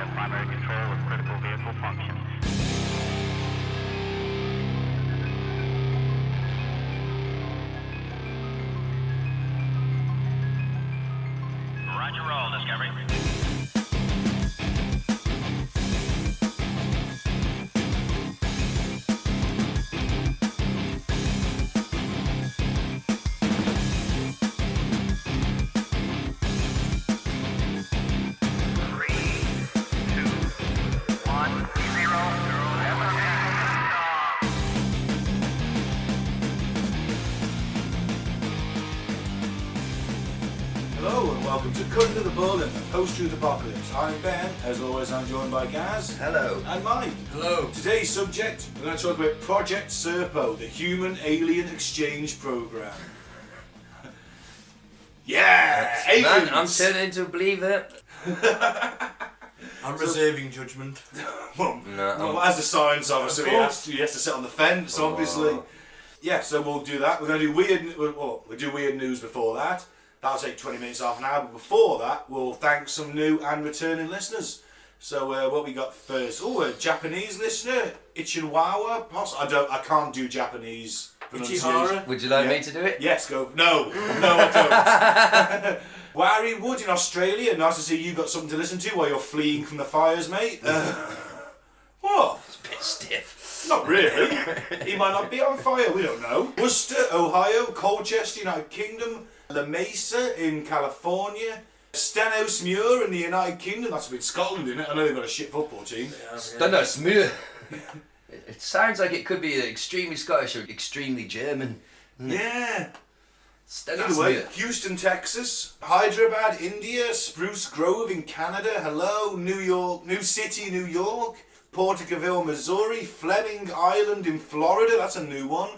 have primary control of critical vehicle functions. Roger roll, Discovery. Hello and welcome to Cut to the Bull in the Post-Truth Apocalypse. I'm Ben, as always I'm joined by Gaz. Hello. And Mike. Hello. Today's subject, we're going to talk about Project Serpo, the Human Alien Exchange Program. Yeah! Aliens! Man, I'm turning to a believer. I'm reserving judgment. Well, as a science officer, he has to sit on the fence, obviously. Yeah, so we'll do that. We're going to do we'll do weird news before that. That'll take 20 minutes, half an hour. But before that, we'll thank some new and returning listeners. So what we got first? Oh, a Japanese listener, Ichiwawa. I can't do Japanese pronunciation. Ichihara. Would you like me to do it? Yes, go. No, I don't. Wary Wood in Australia. Nice to see you got something to listen to while you're fleeing from the fires, mate. What? It's a bit stiff. Not really. He might not be on fire, we don't know. Worcester, Ohio, Colchester, United Kingdom, La Mesa in California, Stenhousemuir in the United Kingdom. That's a bit Scotland, isn't it? I know they've got a shit football team. Stenhousemuir. It sounds like it could be extremely Scottish or extremely German. Yeah. Either way, Stenhousemuir. Houston, Texas, Hyderabad, India, Spruce Grove in Canada, hello, New York, New City, New York, Porterville, Missouri, Fleming Island in Florida, that's a new one,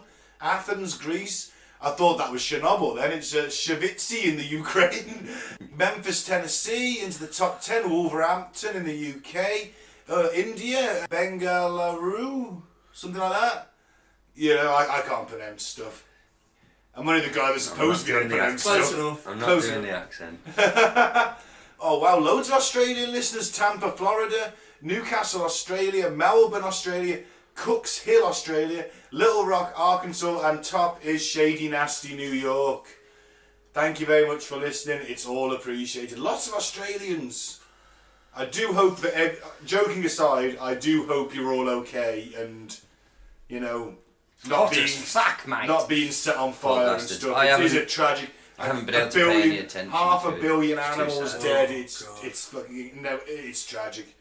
Athens, Greece. I thought that was Chernobyl then, it's Shavitsi in the Ukraine, Memphis, Tennessee, into the top 10, Wolverhampton in the UK, India, Bengaluru, something like that. You know, I can't pronounce stuff. I'm only the guy that's supposed to be able to pronounce Close stuff. enough. I'm not Close doing enough. the accent. Oh wow, loads of Australian listeners, Tampa, Florida, Newcastle, Australia, Melbourne, Australia, Cooks Hill, Australia, Little Rock, Arkansas, and top is Shady Nasty, New York. Thank you very much for listening, it's all appreciated. Lots of Australians. I do hope that, joking aside, I do hope you're all okay and, you know, Hot as fuck, mate. not being set on fire and bastards. stuff. I It is a tragic. I haven't been able to pay any attention half to a it. billion It's too animals sad. dead. Oh, God. It's fucking no. It's tragic.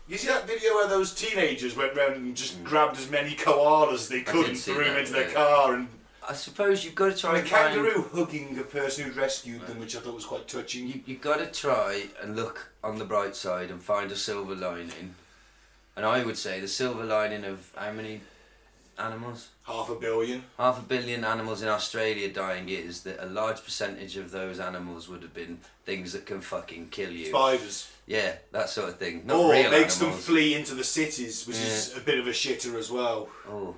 You see that video where those teenagers went round and just grabbed as many koalas as they could did and see threw them that, into their yeah. car and I suppose you've got to try a and find... kangaroo hugging a person who'd rescued them, which I thought was quite touching. You've got to try and look on the bright side and find a silver lining. And I would say the silver lining of how many animals? 500 million. 500 million animals in Australia dying is that a large percentage of those animals would have been things that can fucking kill you. Spiders. Yeah, that sort of thing. Not Or real makes animals. them flee into the cities, which is a bit of a shitter as well. Oh,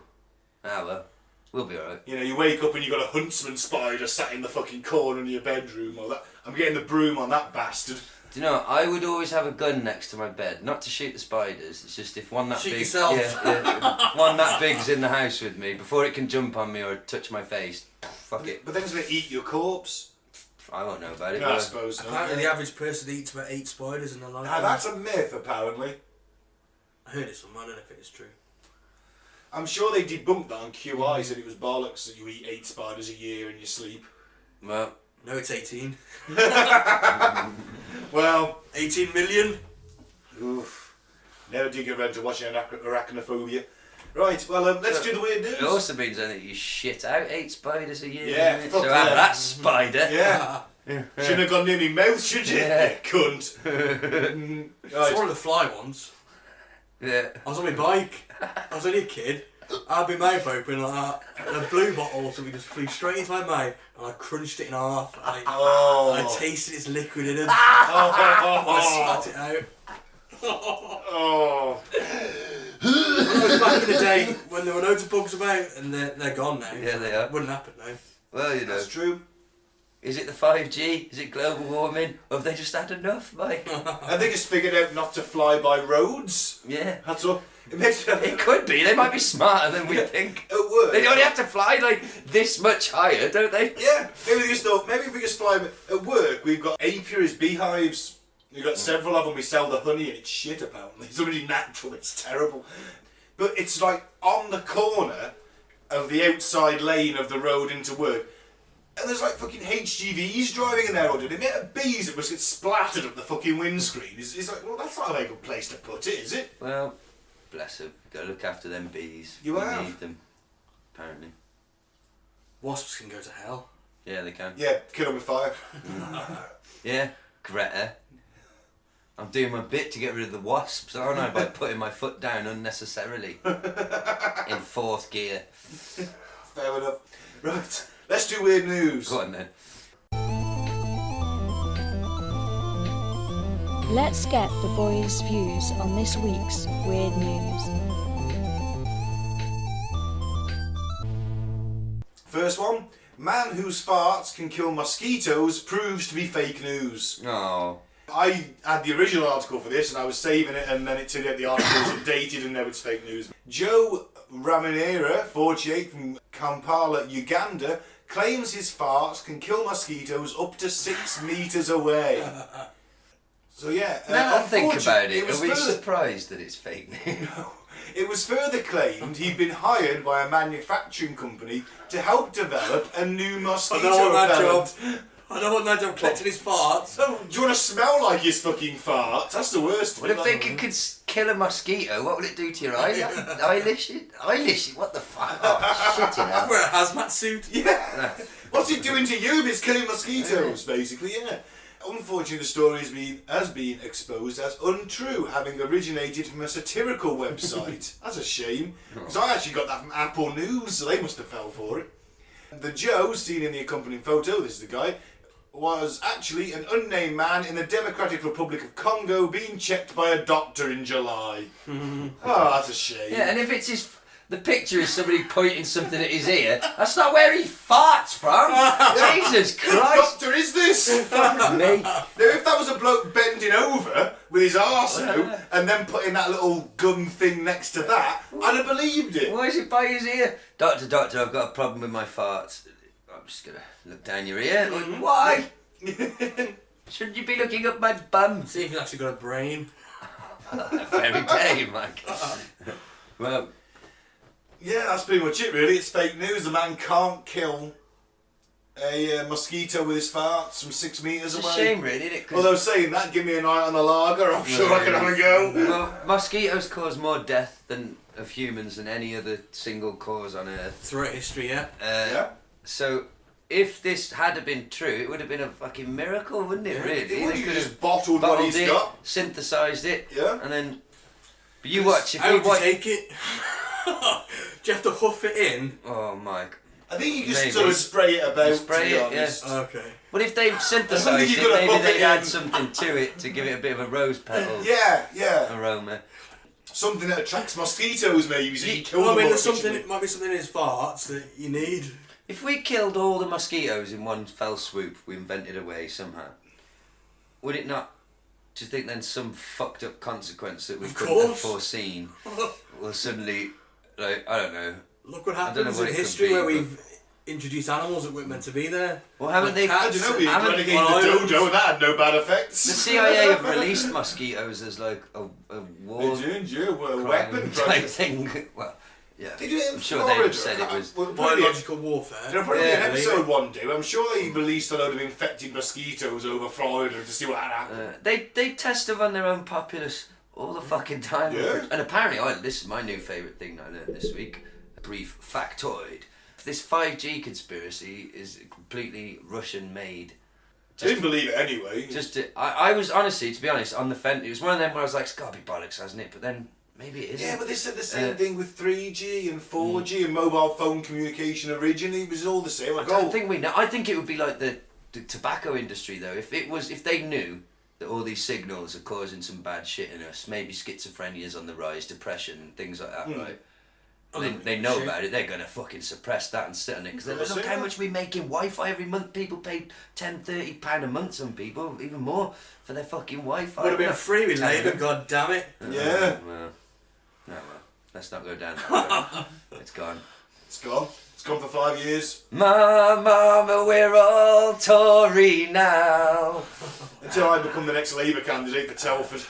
well, we'll be alright. You know, you wake up and you've got a huntsman spider sat in the fucking corner in your bedroom or that. I'm getting the broom on that bastard. Do you know, I would always have a gun next to my bed, not to shoot the spiders, it's just if one that Shoot big... yourself. Yeah, if one that big's in the house with me, before it can jump on me or touch my face, fuck it. But then it's going to eat your corpse. I won't know about it. No, I but- suppose so. Apparently the average person eats about 8 spiders in their life. Now, that's a myth, apparently. I heard it somewhere, I don't know if it is true. I'm sure they debunked that on QI, said it was bollocks that you eat 8 spiders a year in your sleep. Well, No, it's 18. Well, 18 million? oof. Never did get around to watching Arachnophobia. Right, well, let's do the weird news. it also means then that you shit out 8 spiders a year, Yeah, doesn't it? fuck So have yeah. that spider. Yeah. Shouldn't have gone near me mouth, should you? Yeah. Cunt. I Right. saw the fly once. Yeah. I was on my bike. I was only a kid. I had my mouth open like that. And a blue bottle or something just flew straight into my mouth and I crunched it in half. And I tasted its liquid in it. And I spat it out. Oh. That was back in the day when there were loads of bugs about and they're gone now. Yeah, they are. Wouldn't happen now. Well, you know. That's true. Is it the 5G? Is it global warming? Or have they just had enough, Mike? And they just figured out not to fly by roads. Yeah. That's all. It makes It could be. They might be smarter than we think. At work. They only have to fly like this much higher, don't they? Yeah, maybe they just thought, maybe if we just fly at work, we've got apiaries, beehives. We've got several of them. We sell the honey and it's shit apparently. It's already natural. It's terrible. But it's like on the corner of the outside lane of the road into work. And there's like fucking HGVs driving in there all day. They met bees that must get splattered up the fucking windscreen. It's like, well, that's not a very good place to put it, is it? Well, bless them. Gotta look after them bees. You have. need them, apparently. Wasps can go to hell. Yeah, they can. Yeah, kill them with fire. Yeah, Greta. I'm doing my bit to get rid of the wasps, aren't I? By putting my foot down unnecessarily. In fourth gear. Fair enough. Right, let's do weird news. Go on then. Let's get the boys' views on this week's weird news. First one, man whose farts can kill mosquitoes proves to be fake news. Oh. I had the original article for this and I was saving it and then it turned out the article was updated and now it's fake news. Joe Raminera, 48, from Kampala, Uganda, claims his farts can kill mosquitoes up to 6 metres away. So yeah, Now I think about it, was are we further- surprised that it's fake news? It was further claimed he'd been hired by a manufacturing company to help develop a new mosquito I don't want that repellent. job. I don't want that job collecting his farts. So, do you want to smell like his fucking farts? That's the worst. Well, if they could kill a mosquito, what would it do to your eyelash? Eyelash? What the fuck? Oh, shit, you know. Wear a hazmat suit. Yeah. What's it doing to you if it's killing mosquitoes, basically, yeah. Unfortunately, the story has been exposed as untrue, having originated from a satirical website. That's a shame, because I actually got that from Apple News, so they must have fell for it. The Joe, seen in the accompanying photo, this is the guy, was actually an unnamed man in the Democratic Republic of Congo being checked by a doctor in July. Oh, that's a shame. Yeah, and if it's the picture is somebody pointing something at his ear, that's not where he farts from. Jesus Whose Christ. doctor is this? Fuck me. Now, if that was a bloke bending over with his arse out and then putting that little gun thing next to that, I'd have believed it. Why is it by his ear? Doctor, I've got a problem with my farts. I'm just going to look down your ear. Like, why? Shouldn't you be looking up my bum? See if he's actually got a brain. Very day, Mike. Well, Yeah, that's pretty much it, really. It's fake news. The man can't kill a mosquito with his farts from 6 metres it's away. a shame, really, isn't it? 'Cause- Although saying that, give me a night on the lager, I'm sure I can have a go. Well, mosquitoes cause more death of humans than any other single cause on Earth. Throughout history, yeah. Yeah. So, if this had been true, it would have been a fucking miracle, wouldn't it, really? He would They have could just bottled what he's it, got. synthesised it, Yeah. and then... But you watch, if How we would you watch... take it? Do you have to huff it in? Oh, Mike. I think you just Maybe. sort of spray it about, Spray to be it, yeah. honest. Okay. Well, if they I synthesised think it, you've got to maybe huff it they'd add in. something to it to give it a bit of a rose petal Yeah. aroma. Something that attracts mosquitoes, maybe, so you kill Well, I them mean, more there's something. efficiently. It might be something in his farts that you need. If we killed all the mosquitoes in one fell swoop, we invented a way somehow, would it not, do you think then some fucked up consequence that we Of couldn't have course. foreseen will suddenly, like, I don't know. Look what I don't know happens what in it could history be, where but- we've introduced animals that weren't meant to be there. Well, haven't they... I don't know, we haven't- eradicated well, the dodo and that had no bad effects. The CIA have released mosquitoes as like a war They did, yeah, well, a crime weapon type project. thing. Well, yeah. They do it in I'm sure Florida. they said it was... Well, probably- Biological warfare. There'll probably be Yeah, an episode one day. I'm sure they released a load of infected mosquitoes over Florida to see what had happened. They test them on their own populace all the fucking time. Yeah. And apparently, this is my new favourite thing I learned this week. A brief factoid. This 5G conspiracy is completely Russian-made. I didn't believe it anyway. I was honestly, to be honest, on the fence. It was one of them where I was like, it's got to be bollocks, hasn't it? But then maybe it isn't. Yeah, but they said the same thing with 3G and 4G and mobile phone communication originally. It was all the same. Like, I don't think we know. I think it would be like the tobacco industry though. If they knew that all these signals are causing some bad shit in us, maybe schizophrenia is on the rise, depression, things like that, right? they know about it, they're going to fucking suppress that and sit on it. Because they're like, look how much we make in Wi-Fi every month. People pay £10-30 a month, some people, even more, for their fucking Wi-Fi. Would have been free with Labour, god damn it. Yeah. Well, let's not go down that road. It's gone. It's gone. It's gone for 5 years. Mama, we're all Tory now. Until I become the next Labour candidate for Telford.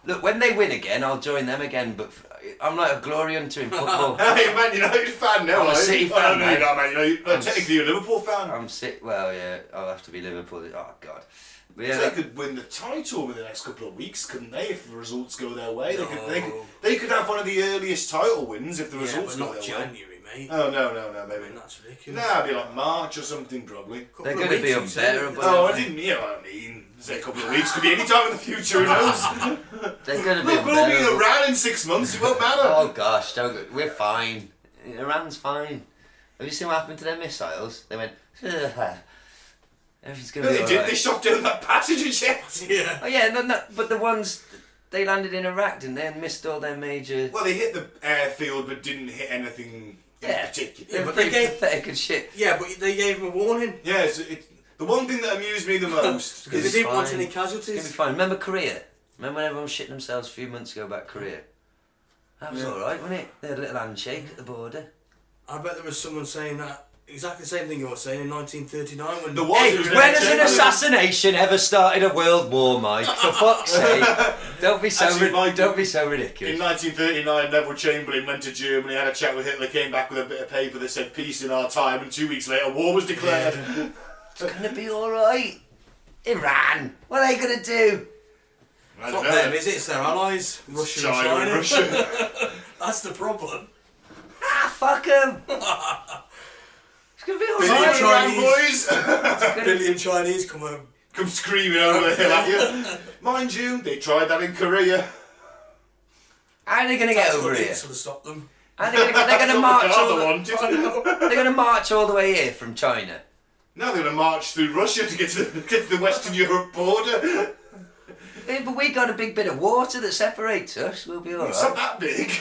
Look, when they win again, I'll join them again, but I'm like a glory hunter in football. Hey, Man United fan now, I'm a are you? City fan no, now. you're not Man United. Technically, you're a Liverpool fan. I'm sick. Well, yeah, I'll have to be Liverpool. Oh, God. But yeah, They could win the title within the next couple of weeks, couldn't they, if the results go their way? They could have one of the earliest title wins if the results but go not their way. January, mate. Oh, no, maybe not. That's ridiculous. Nah, it'd be like March or something, probably. they're going to be unbearable. Oh, I didn't, you know what I mean. Say a couple of weeks, could be any time in the future, who knows? They're going to be Look, we'll be in unbearable. Iran in 6 months, it won't matter. Oh, gosh, we're fine. Iran's fine. Have you seen what happened to their missiles? They went, everything's going to be They all did, right. they shot down that passenger jet. Yeah. Oh, yeah, no, but the ones, they landed in Iraq, didn't they, and missed all their major... Well, they hit the airfield, but didn't hit anything in particular. They're but pretty they gave- pathetic and shit. Yeah, but they gave him a warning. Yeah, so the one thing that amused me the most... Because It's they didn't want fine. any It's going to be casualties. fine. Remember Korea? Remember when everyone was shitting themselves a few months ago about Korea? That was alright, wasn't it? They had a little handshake at the border. I bet there was someone saying that exactly the same thing you were saying in 1939 when There was. Hey, it was when has an genuine- assassination ever started a world war, Mike? For fuck's sake. Don't be so Actually, Mike, don't be so In ridiculous. 1939, Neville Chamberlain went to Germany, had a chat with Hitler, came back with a bit of paper that said peace in our time, and 2 weeks later, war was declared. It's gonna be alright. Iran, what are they gonna do? I It's don't not know. them, is it? It's their allies, Russia and China and China. Russia. That's the problem. Ah, fuck them. It's gonna be Billion alright. Chinese. boys! Billion Chinese come home. Come screaming over the hill at you. Mind you, they tried that in Korea. How are they gonna get That's over what here? sort of stop them. How are they gonna march That's all what the, they wanted. they're gonna march all the way here from China. Now they're going to march through Russia to get to the Western Europe border. Yeah, but we got a big bit of water that separates us. We'll be It's not alright. that big.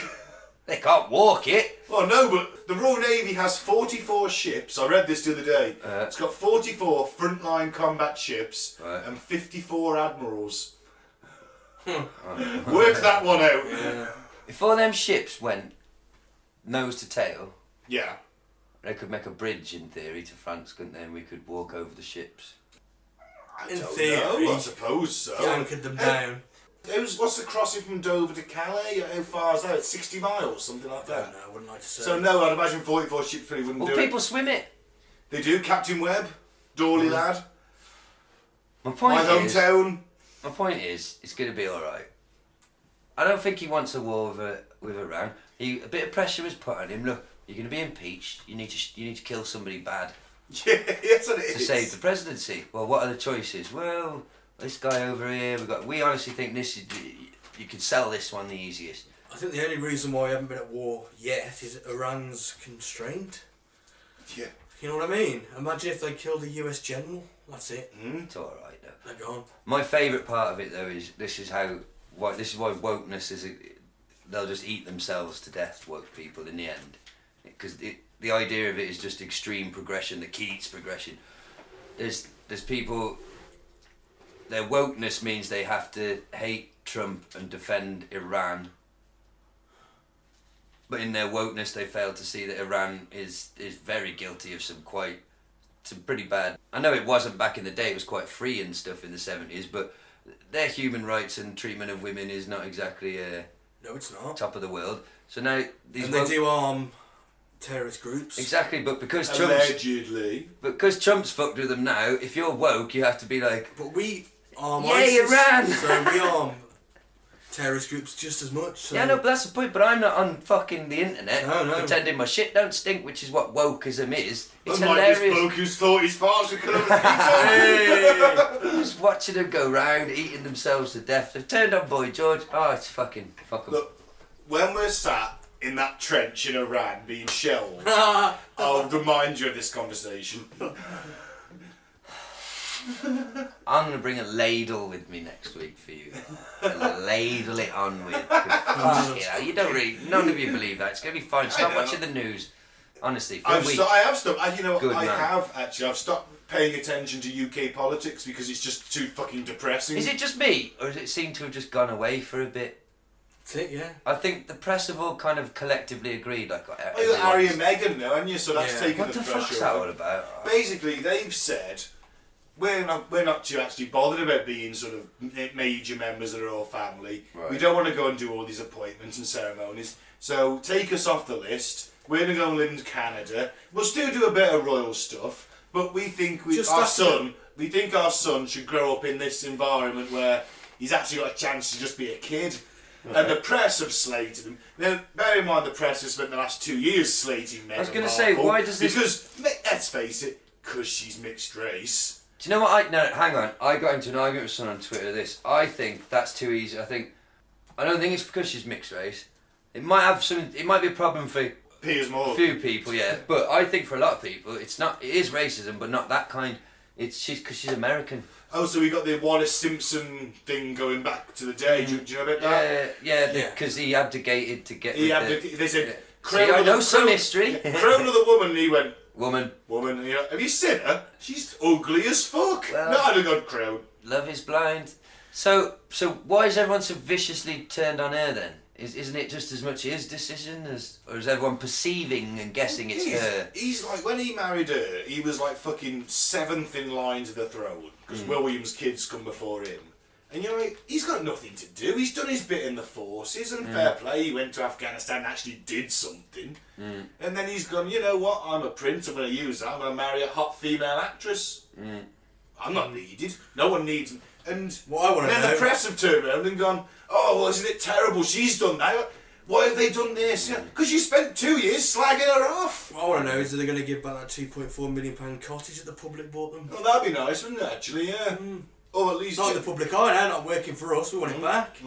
They can't walk it. Well, no, but the Royal Navy has 44 ships. I read this the other day. It's got 44 frontline combat ships and 54 admirals. Work that one out. Yeah. If all them ships went nose to tail, Yeah. they could make a bridge in theory to France, couldn't they? And we could walk over the ships. I In don't theory. know. I suppose so. You anchored them down. What's the crossing from Dover to Calais? How far is that? It's 60 miles, something like I don't that. know, I wouldn't like to say. So no, I'd imagine 44 ships probably wouldn't Well, do people it. swim it. They do. Captain Webb, Dawley lad, My point my is, hometown. it's going to be all right. I don't think he wants a war with Iran. A bit of pressure was put on him. Look, you're going to be impeached. You need to kill somebody bad Yeah, that's what it to is. save the presidency. Well, what are the choices? Well, this guy over here. We honestly think this is. You could sell this one the easiest. I think the only reason why we haven't been at war yet is Iran's constraint. Yeah. You know what I mean? Imagine if they killed a US general. That's it. It's all right though. They're gone. My favourite part of it though is this is why wokeness is. They'll just eat themselves to death. Woke people in the end, because the idea of it is just extreme progression. The Keats progression. There's people. Their wokeness means they have to hate Trump and defend Iran. But in their wokeness, they fail to see that Iran is very guilty of some pretty bad. I know it wasn't back in the day; it was quite free and stuff in the 70s. But their human rights and treatment of women is not exactly No, it's not. top of the world. So now these And they do arm terrorist groups. exactly, but because Allegedly. Trump's fucked with them now, if you're woke, you have to be like, But we arm Yay, ISIS, Iran! So we arm terrorist groups just as much. So yeah, no, but that's the point. But I'm not on fucking the internet No. pretending my shit don't stink, which is what wokeism is. It's Unlike this hilarious. bloke who's thought his farts were Columbus pizza. Just watching them go round, eating themselves to death. They've turned on Boy George. Oh, it's fucking fuck 'em. Look, when we're sat in that trench in Iran being shelled, I'll remind you of this conversation. I'm going to bring a ladle with me next week for you. And ladle it on with. You don't really, none of you believe that. It's going to be fine. Stop watching the news. Honestly, for a week. I have stopped. I Man. have actually. I've stopped paying attention to UK politics because it's just too fucking depressing. Is it just me, or does it seem to have just gone away for a bit? That's it, yeah. I think the press have all kind of collectively agreed. Like, Well, you got Harry and Meghan now, haven't you? So that's taken what the the pressure fuck's that away. all about? Basically, they've said we're not too actually bothered about being sort of major members of the royal family. Right. We don't want to go and do all these appointments and ceremonies. So take us off the list. We're going to go and live in Canada. We'll still do a bit of royal stuff, but we think our son should grow up in this environment where he's actually got a chance to just be a kid. Okay. And the press have slated him. Now, bear in mind the press has spent the last 2 years slating Meghan. I was going to say, why does this... Because, let's face it, because she's mixed race. Do you know what No, hang on. I got into an argument with someone on Twitter this. I think that's too easy. I don't think it's because she's mixed race. It might have some... It might be a problem for a few people, yeah. But I think for a lot of people, it's not... It is racism, but not that kind. It's because she's American. Oh, so we got the Wallace Simpson thing going back to the day. Do you know about that? Yeah, because he abdicated to get... They said... Yeah. See, I know some history. Crown of the woman, and he went... Woman. And you know, have you seen her? She's ugly as fuck. Well, Not had a good crown. Love is blind. So why is everyone so viciously turned on her then? Isn't it just as much his decision or is everyone perceiving and guessing it's her? He's like, when he married her, he was like fucking 7th in line to the throne because William's kids come before him. And you're like, he's got nothing to do. He's done his bit in the forces and fair play. He went to Afghanistan and actually did something. And then he's gone, you know what, I'm a prince, I'm going to use that. I'm going to marry a hot female actress. I'm not needed. No one needs me. And then the press have turned around and gone, oh, well, isn't it terrible? She's done that. Why have they done this? Because you spent 2 years slagging her off. What I want to know is, are they going to give back that £2.4 million cottage that the public bought them? Oh, that'd be nice, wouldn't it, actually, yeah. Or at least... It's not the public eye now, not working for us, we want it back.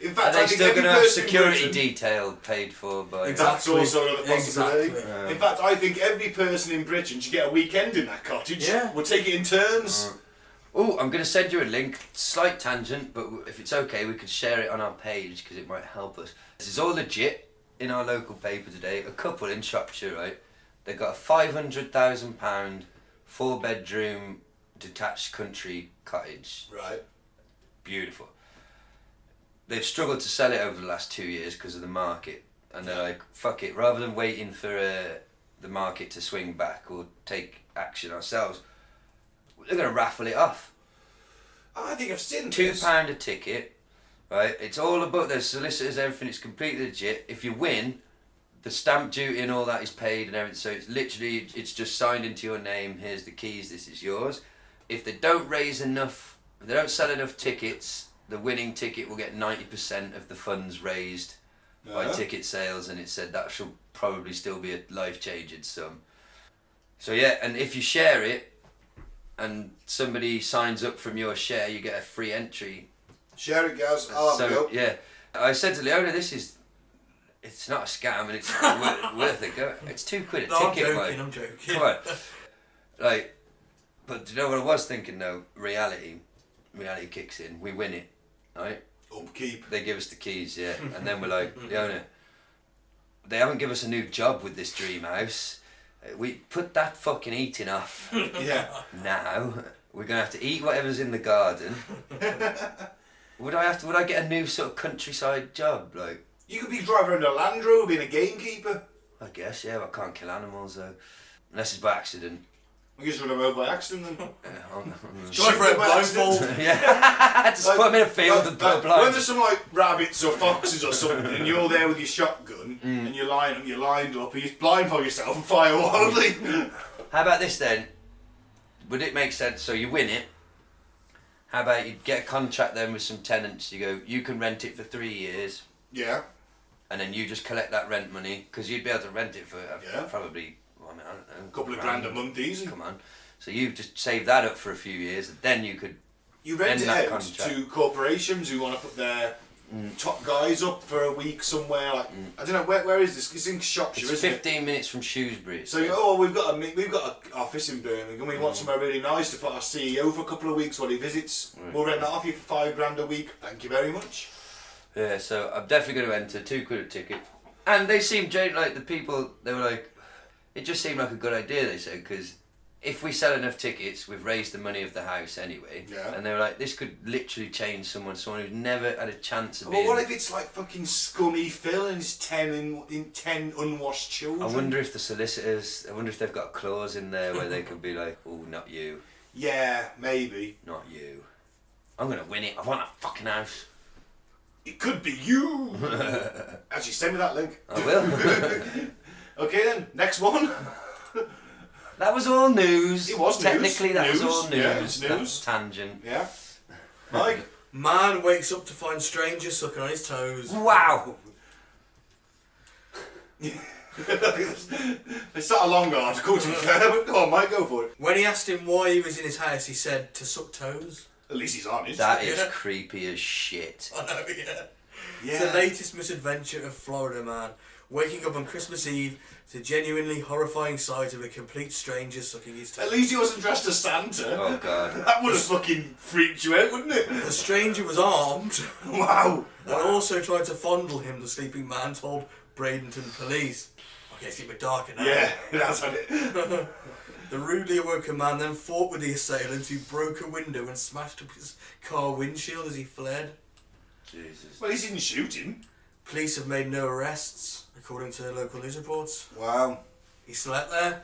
In fact, Are they still going to have security detail paid for by... That's also another possibility. Exactly. In fact, I think every person in Britain should get a weekend in that cottage. Yeah. We'll take it in turns. Oh, I'm going to send you a link. Slight tangent, but if it's okay, we could share it on our page because it might help us. This is all legit in our local paper today. A couple in Shropshire, right? They got a £500,000 4-bedroom detached country cottage. Right. Beautiful. They've struggled to sell it over the last 2 years because of the market, and they're like, fuck it, rather than waiting for the market to swing back or take action ourselves, they're going to raffle it off. I think I've seen £2 a ticket, right? It's all about the solicitors, everything, it's completely legit. If you win, the stamp duty and all that is paid and everything, so it's literally, it's just signed into your name, here's the keys, this is yours. If they don't raise enough, if they don't sell enough tickets, the winning ticket will get 90% of the funds raised by ticket sales, and it said that should probably still be a life-changing sum. So yeah, and if you share it, and somebody signs up from your share, you get a free entry. Share it, Gaz. I'll have a go. Yeah, I said to Leona, it's not a scam, and it's worth it. Go. It's £2 a ticket. I'm joking. Come on. Like, but do you know what I was thinking though? Reality kicks in. We win it, right? Upkeep. They give us the keys, yeah, and then we're like, Leona, they haven't given us a new job with this dream house. We put that fucking eating off. Yeah. Now we're gonna have to eat whatever's in the garden. Would I get a new sort of countryside job? Like, You could be driving around a Land Rover being a gamekeeper. I guess, yeah, I can't kill animals though, unless it's by accident. I guess run a road by accident then. Drive for a blindfold. Yeah, just put them in a field and put a blind. When there's some like rabbits or foxes or something, and you're there with your shotgun, and you're lined up, and you blindfold yourself and fire wildly. How about this then? Would it make sense? So you win it. How about you get a contract then with some tenants? You go, you can rent it for 3 years. Yeah. And then you just collect that rent money, because you'd be able to rent it for probably, I don't know, A couple of grand a month easy. Come on. So you just save that up for a few years, and then you could You rent end it that out contract. to corporations who want to put their top guys up for a week somewhere. Like I don't know where is this? It's in Shropshire, It's isn't 15 minutes from Shrewsbury. it? So we've got an office in Birmingham. We want somewhere really nice to put our CEO for a couple of weeks while he visits. We'll rent that off you for £5 a week. Thank you very much. Yeah, so I'm definitely going to enter. £2 a ticket. And they seemed like the people. They were like, it just seemed like a good idea. They said because if we sell enough tickets, we've raised the money of the house anyway. Yeah. And they were like, this could literally change someone who's never had a chance of But being. what if it's like fucking scummy Phil and his 10 unwashed children? I wonder if the solicitors. I wonder if they've got a clause in there where they could be like, oh, not you, Yeah, maybe. not you. I'm gonna win it. I want a fucking house. It could be you. Actually, send me that link. I will. Okay then, next one. That was all news. It was news. Technically, that was News. all news. Yeah, it's That news. tangent. Yeah. Mike. Man wakes up to find strangers sucking on his toes. Wow. It's not a long article to be fair, but go on, Mike, go for it. When he asked him why he was in his house, he said to suck toes. At least he's honest. That is Yeah. creepy as shit. I know, yeah. Yeah. It's the latest misadventure of Florida man, waking up on Christmas Eve to genuinely horrifying sight of a complete stranger sucking his toes. At least he wasn't dressed as Santa. Oh god. That would have fucking freaked you out, wouldn't it? The stranger was armed Wow. and also tried to fondle him, the sleeping man told Bradenton police. Okay, it's getting a bit darker now. Yeah, that's had it. The rudely awoken man then fought with the assailant who broke a window and smashed up his car windshield as he fled. Jesus. Well, he didn't shoot him. Police have made no arrests, according to local news reports. Wow. He slept there.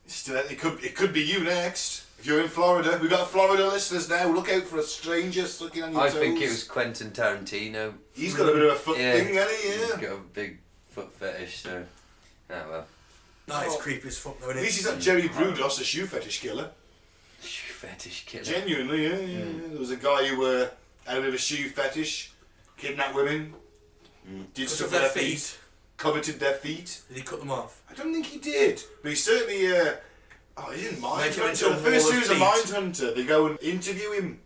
Still, it could be you next. If you're in Florida, we've got Florida listeners now. Look out for a stranger sucking on your I toes. think it was Quentin Tarantino. He's got a bit of a foot thing, hasn't he? He's Yeah. got a big foot fetish, so. Ah well. That is Oh. creepy as fuck though, isn't At it? least he's not Jerry Brudos, a shoe fetish killer. Shoe fetish killer. Genuinely, yeah. There was a guy who had a bit of a shoe fetish, kidnapped women, did Because stuff of with their their feet, feet. coveted their feet. Did he cut them off? I don't think he did, but he certainly. He didn't mind. Make him into The a first wall he of was a feet. mind hunter. They go and interview him,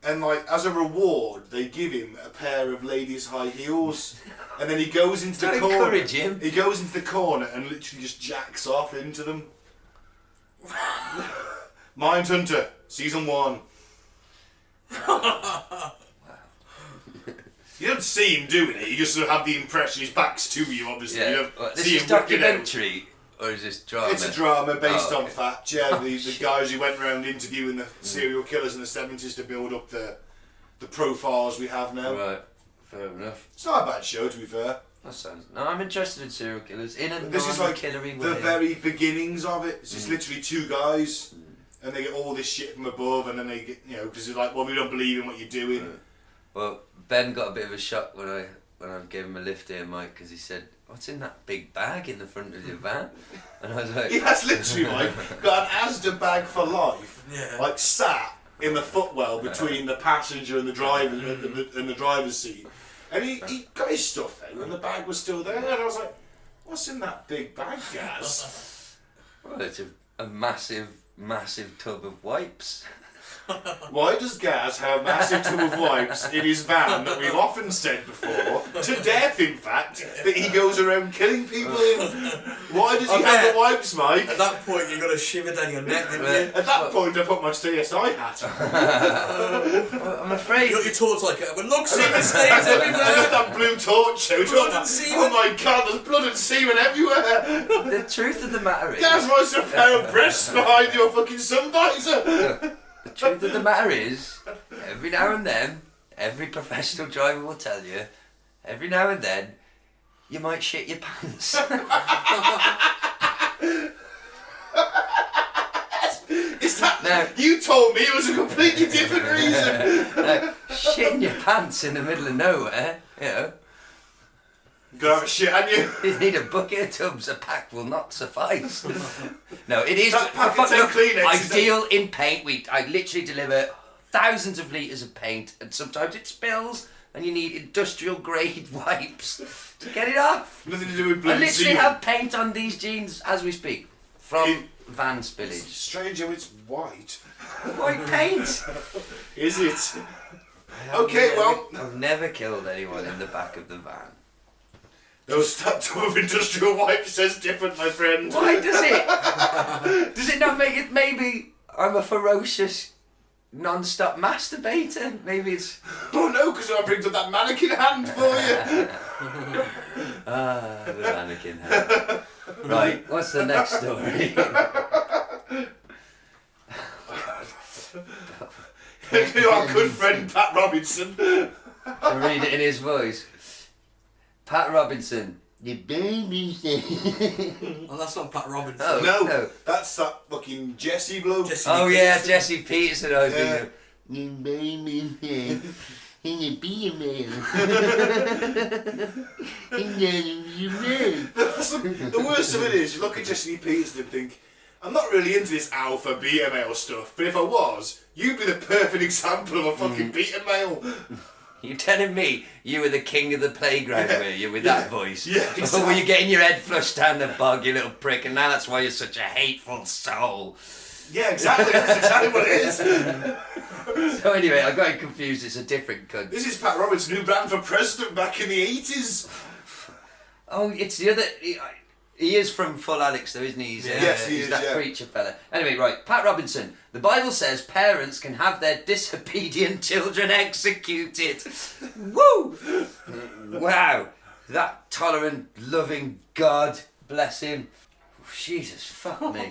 and like as a reward, they give him a pair of ladies' high heels, and then he goes into the Don't corner. encourage him. He goes into the corner and literally just jacks off into them. Mind Hunter, season 1. You don't see him doing it. You just sort of have the impression his back's to you. Obviously, you Yeah. don't Well, this see is him whipping out. documentary, or is this drama? It's a drama based Oh, on okay. fact. Yeah, the shit. guys who went around interviewing the serial killers in the 70s to build up the profiles we have now. Right. Fair enough. It's not a bad show, to be fair. That sounds. No, I'm interested in serial killers in a This is like non-killery the way. very beginnings of it. It's just literally 2 guys, and they get all this shit from above, and then they get, because they're like, well, we don't believe in what you're doing. Well, Ben got a bit of a shock when I gave him a lift here, Mike, because he said, "What's in that big bag in the front of your van?" And I was like, He has literally got an Asda bag for life, Yeah. sat in the footwell between the passenger and the driver and the driver's seat, and he got his stuff out, and the bag was still there, and I was like, "What's in that big bag, Gaz?" "Well, it's a massive, massive tub of wipes." Why does Gaz have a massive tub of wipes in his van that we've often said before, to death in fact, that he goes around killing people in? Why does he have the wipes, Mike? At that point, you got a shiver down your neck, didn't you? At that point, I put my CSI hat on. Well, I'm afraid. You got your torch like that, but look, semen stains I got everywhere! that blue torch out. Blood and semen. Oh my god, there's blood and semen everywhere. The truth of the matter is. Gaz wants a pair of breasts behind your fucking sun visor. The truth of the matter is, every now and then, every professional driver will tell you, every now and then, you might shit your pants. Is that? No. You told me it was a completely different reason. Now, shitting your pants in the middle of nowhere, Go have a shit on you. you need a bucket of tubs, a pack will not suffice. No, it is That pack of 10 Kleenex is ideal in paint. I literally deliver thousands of litres of paint, and sometimes it spills, and you need industrial grade wipes to get it off. Nothing to do with I blood and literally semen. have paint on these jeans as we speak from van It's spillage. strange how it's white. White paint. Is it? Okay, well... I've never killed anyone in the back of the van. Those that tub of industrial wipe says different, my friend. Why does it? Does it not make it? Maybe I'm a ferocious, non-stop masturbator. Maybe it's. Oh no, because I brings up that mannequin hand for you. The mannequin hand. Right, what's the next story? Our good friend Pat Robinson. I'll read it in his voice. Pat Robinson. The baby said. Oh, that's not Pat Robinson. Oh, No, that's that fucking Jesse bloke. Jesse Oh yeah, Peterson. Jesse Peterson. I was Yeah. thinking. The baby said. In a bee mail. And then you mail. The worst of it is, you look at Jesse Peterson and think, I'm not really into this alpha beta male stuff, but if I was, you'd be the perfect example of a fucking beta male. You're telling me you were the king of the playground, were you, with that voice? Yeah, Or were exactly. you getting your head flushed down the bog, you little prick, and now that's why you're such a hateful soul? Yeah, exactly. That's exactly what it is. So anyway, I got confused. It's a different cunt. This is Pat Robinson, who ran for president back in the 80s. Oh, it's the other. He is from Full Alex, though, isn't he? He's, Yes, he he's is, that yeah. preacher fella. Anyway, right, Pat Robinson. The Bible says parents can have their disobedient children executed. Woo! Wow, that tolerant, loving God, bless him. Jesus, fuck me.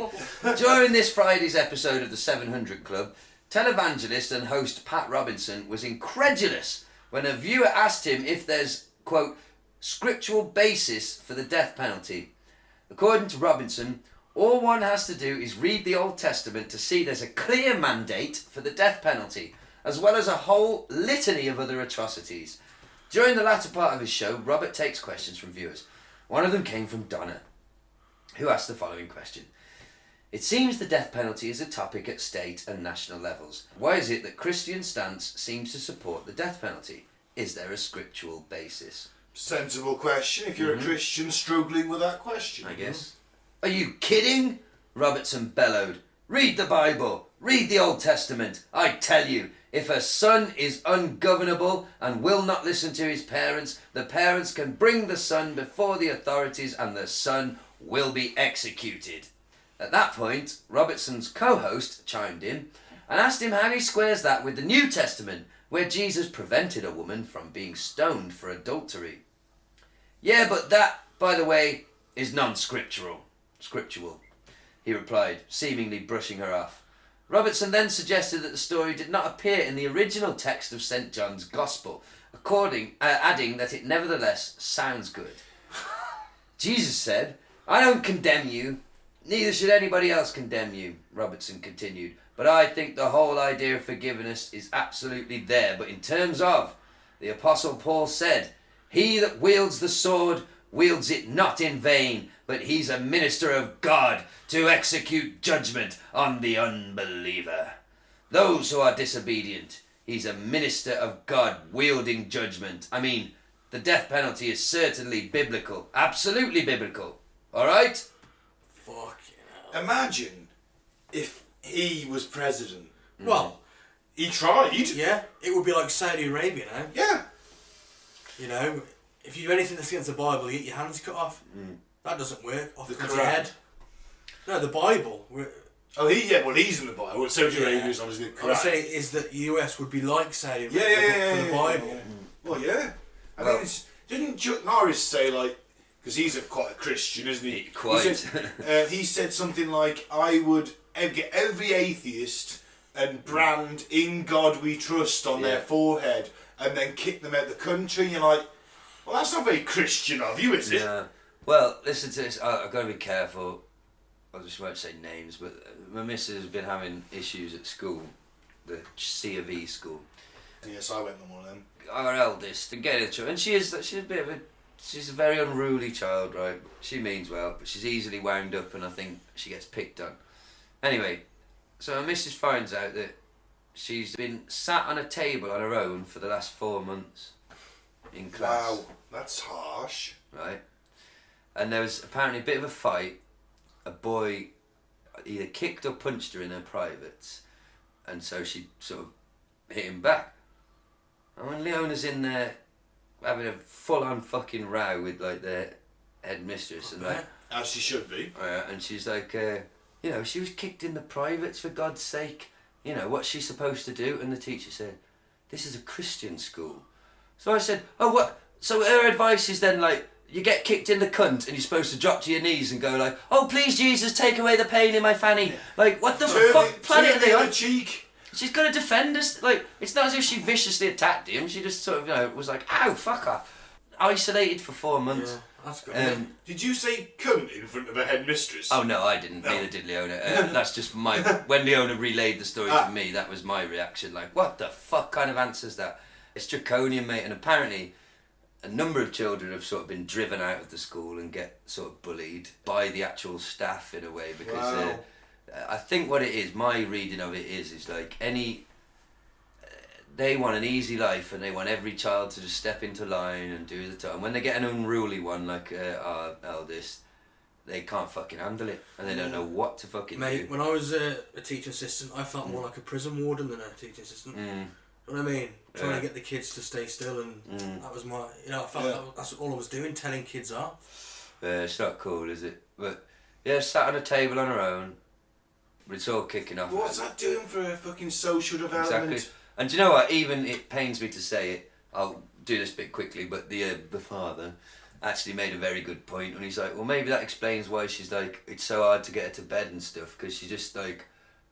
During this Friday's episode of the 700 Club, televangelist and host Pat Robinson was incredulous when a viewer asked him if there's, quote, scriptural basis for the death penalty. According to Robinson, all one has to do is read the Old Testament to see there's a clear mandate for the death penalty, as well as a whole litany of other atrocities. During the latter part of his show, Robert takes questions from viewers. One of them came from Donna, who asked the following question. It seems the death penalty is a topic at state and national levels. Why is it that Christian stance seems to support the death penalty? Is there a scriptural basis? Sensible question if you're a Christian struggling with that question. I guess. Are you kidding? Robertson bellowed. Read the Bible. Read the Old Testament. I tell you, if a son is ungovernable and will not listen to his parents, the parents can bring the son before the authorities and the son will be executed. At that point, Robertson's co-host chimed in and asked him how he squares that with the New Testament, where Jesus prevented a woman from being stoned for adultery. Yeah, but that, by the way, is non-scriptural. Scriptural, he replied, seemingly brushing her off. Robertson then suggested that the story did not appear in the original text of St. John's Gospel, adding that it nevertheless sounds good. Jesus said, I don't condemn you, neither should anybody else condemn you, Robertson continued, but I think the whole idea of forgiveness is absolutely there. But in terms of, the Apostle Paul said, he that wields the sword wields it not in vain, but he's a minister of God to execute judgment on the unbeliever. Those who are disobedient, he's a minister of God wielding judgment. I mean, the death penalty is certainly biblical, absolutely biblical. All right? Fuck you know. Imagine if he was president. Well, He tried. yeah, it would be like Saudi Arabia now. Yeah. You know, if you do anything that's against the Bible, you get your hands cut off. That doesn't work. Off The the your Quran. head. No, the Bible. Oh, he's in the Bible. Well, Saudi Arabia is obviously the What I'm Quran. saying is that the US would be like Saudi Arabia Yeah, for the Bible. Well, yeah. I Well- mean, didn't Chuck Norris say, like, because he's quite a Christian, isn't he? Quite. He said something like, I would get every atheist and brand "In God We Trust" on their Yeah. forehead and then kick them out the country. And you're like, well, that's not very Christian of you, is it? Yeah. Well, listen to this. I've got to be careful. I just won't say names, but my missus has been having issues at school, the C of E school. Yes, I went to one of them. Our eldest, and getting into, and she's a bit of a, she's a very unruly child, right? She means well, but she's easily wound up, and I think she gets picked on. Anyway, so my missus finds out that she's been sat on a table on her own for the last 4 months in class. Wow, that's harsh. Right? And there was apparently a bit of a fight. A boy either kicked or punched her in her privates, and so she sort of hit him back. And when Leona's in there having a full-on fucking row with like the headmistress and like, as she should be. and she's like, you know, she was kicked in the privates for God's sake. You know, what's she supposed to do? And the teacher said, this is a Christian school. So I said, oh, what? So her advice is then like, you get kicked in the cunt and you're supposed to drop to your knees and go like, oh, please, Jesus, take away the pain in my fanny. Like, what the fuck planet are they on? Cheek. She's got to defend us. Like, it's not as if she viciously attacked him. She just sort of, you know, was like, ow, fuck her. Isolated for 4 months. Yeah, that's good. Did you say cunt in front of a headmistress? Oh, no, I didn't. No. Neither did Leona. That's just my... When Leona relayed the story to me, that was my reaction. Like, what the fuck kind of answer's that? It's draconian, mate. And apparently, a number of children have sort of been driven out of the school and get sort of bullied by the actual staff in a way. Because I think what it is, my reading of it is like they want an easy life and they want every child to just step into line and do the time. When they get an unruly one like our eldest, they can't fucking handle it and they don't know what to fucking do. Mate, when I was a teaching assistant, I felt more like a prison warden than a teaching assistant. You know what I mean? Trying to get the kids to stay still, and that was my, you know, I felt that's all I was doing, telling kids off. Yeah, it's not cool, is it? But yeah, sat on a table on her own. It's all kicking off. What's that doing for a fucking social development? Exactly. And do you know what? Even it pains me to say it. I'll do this bit quickly, but the father actually made a very good point when he's like, well, maybe that explains why she's like, it's so hard to get her to bed and stuff, because she just like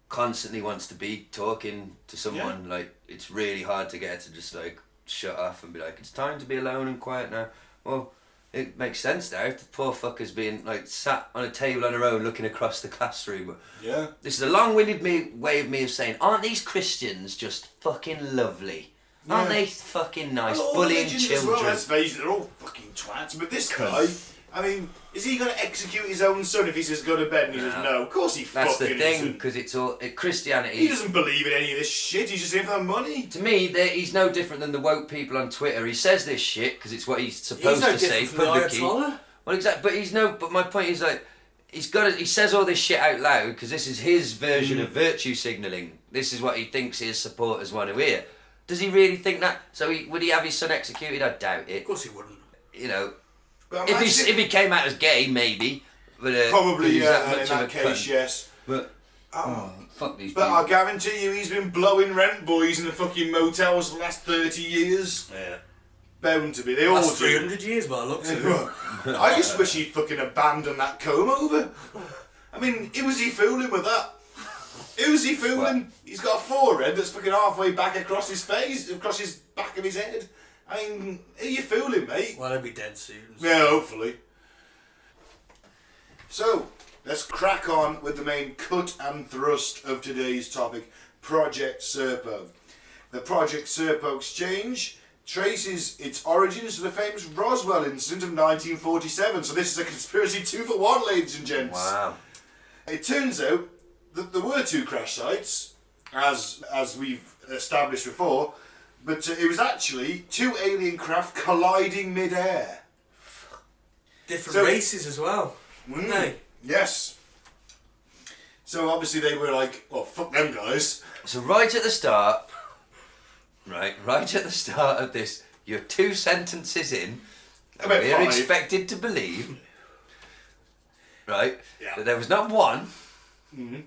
constantly wants to be talking to someone. Yeah. Like, it's really hard to get her to just like shut off and be like, it's time to be alone and quiet now. Well, it makes sense now. The poor fucker's being like sat on a table on her own looking across the classroom. Yeah. This is a long-winded way of me of saying, aren't these Christians just fucking lovely? Yeah. Aren't they fucking nice? Well, bullying children. As well, let's face it, they're all fucking twats. But this guy, I mean, is he going to execute his own son if he says go to bed and he says no? Of course he That's fucking the thing, isn't. because it's all Christianity. He doesn't believe in any of this shit. He's just in for the money. To me, he's no different than the woke people on Twitter. He says this shit because it's what he's supposed to say publicly. Well, exactly. But he's no. But my point is like, he says all this shit out loud because this is his version of virtue signalling. This is what he thinks his supporters want to hear. Does he really think that? So would he have his son executed? I doubt it. Of course he wouldn't. You know, if he came out as gay, maybe. But probably, yeah. In that case, yes. But fuck these. But I guarantee you, he's been blowing rent boys in the fucking motels for the last 30 years. Yeah. Bound to be. They all That's do. 300 years by the looks of it. I just wish he'd fucking abandoned that comb over. I mean, who was he fooling with that? Who was he fooling? What? He's got a forehead that's fucking halfway back across his face, across his back of his head. I mean, who are you fooling, mate? Well, he'll be dead soon. So. Yeah, hopefully. So, let's crack on with the main cut and thrust of today's topic, Project Serpo. The Project Serpo exchange traces its origins to the famous Roswell incident of 1947. So this is a conspiracy 2 for 1, ladies and gents. Wow. It turns out that there were 2 crash sites, as we've established before, but it was actually 2 alien craft colliding mid-air. Different races as well, weren't they? Yes. So obviously they were like, well, fuck them guys. So right at the start of this, you're 2 sentences in, and we're 5. expected to believe, right, Yeah. that there was not one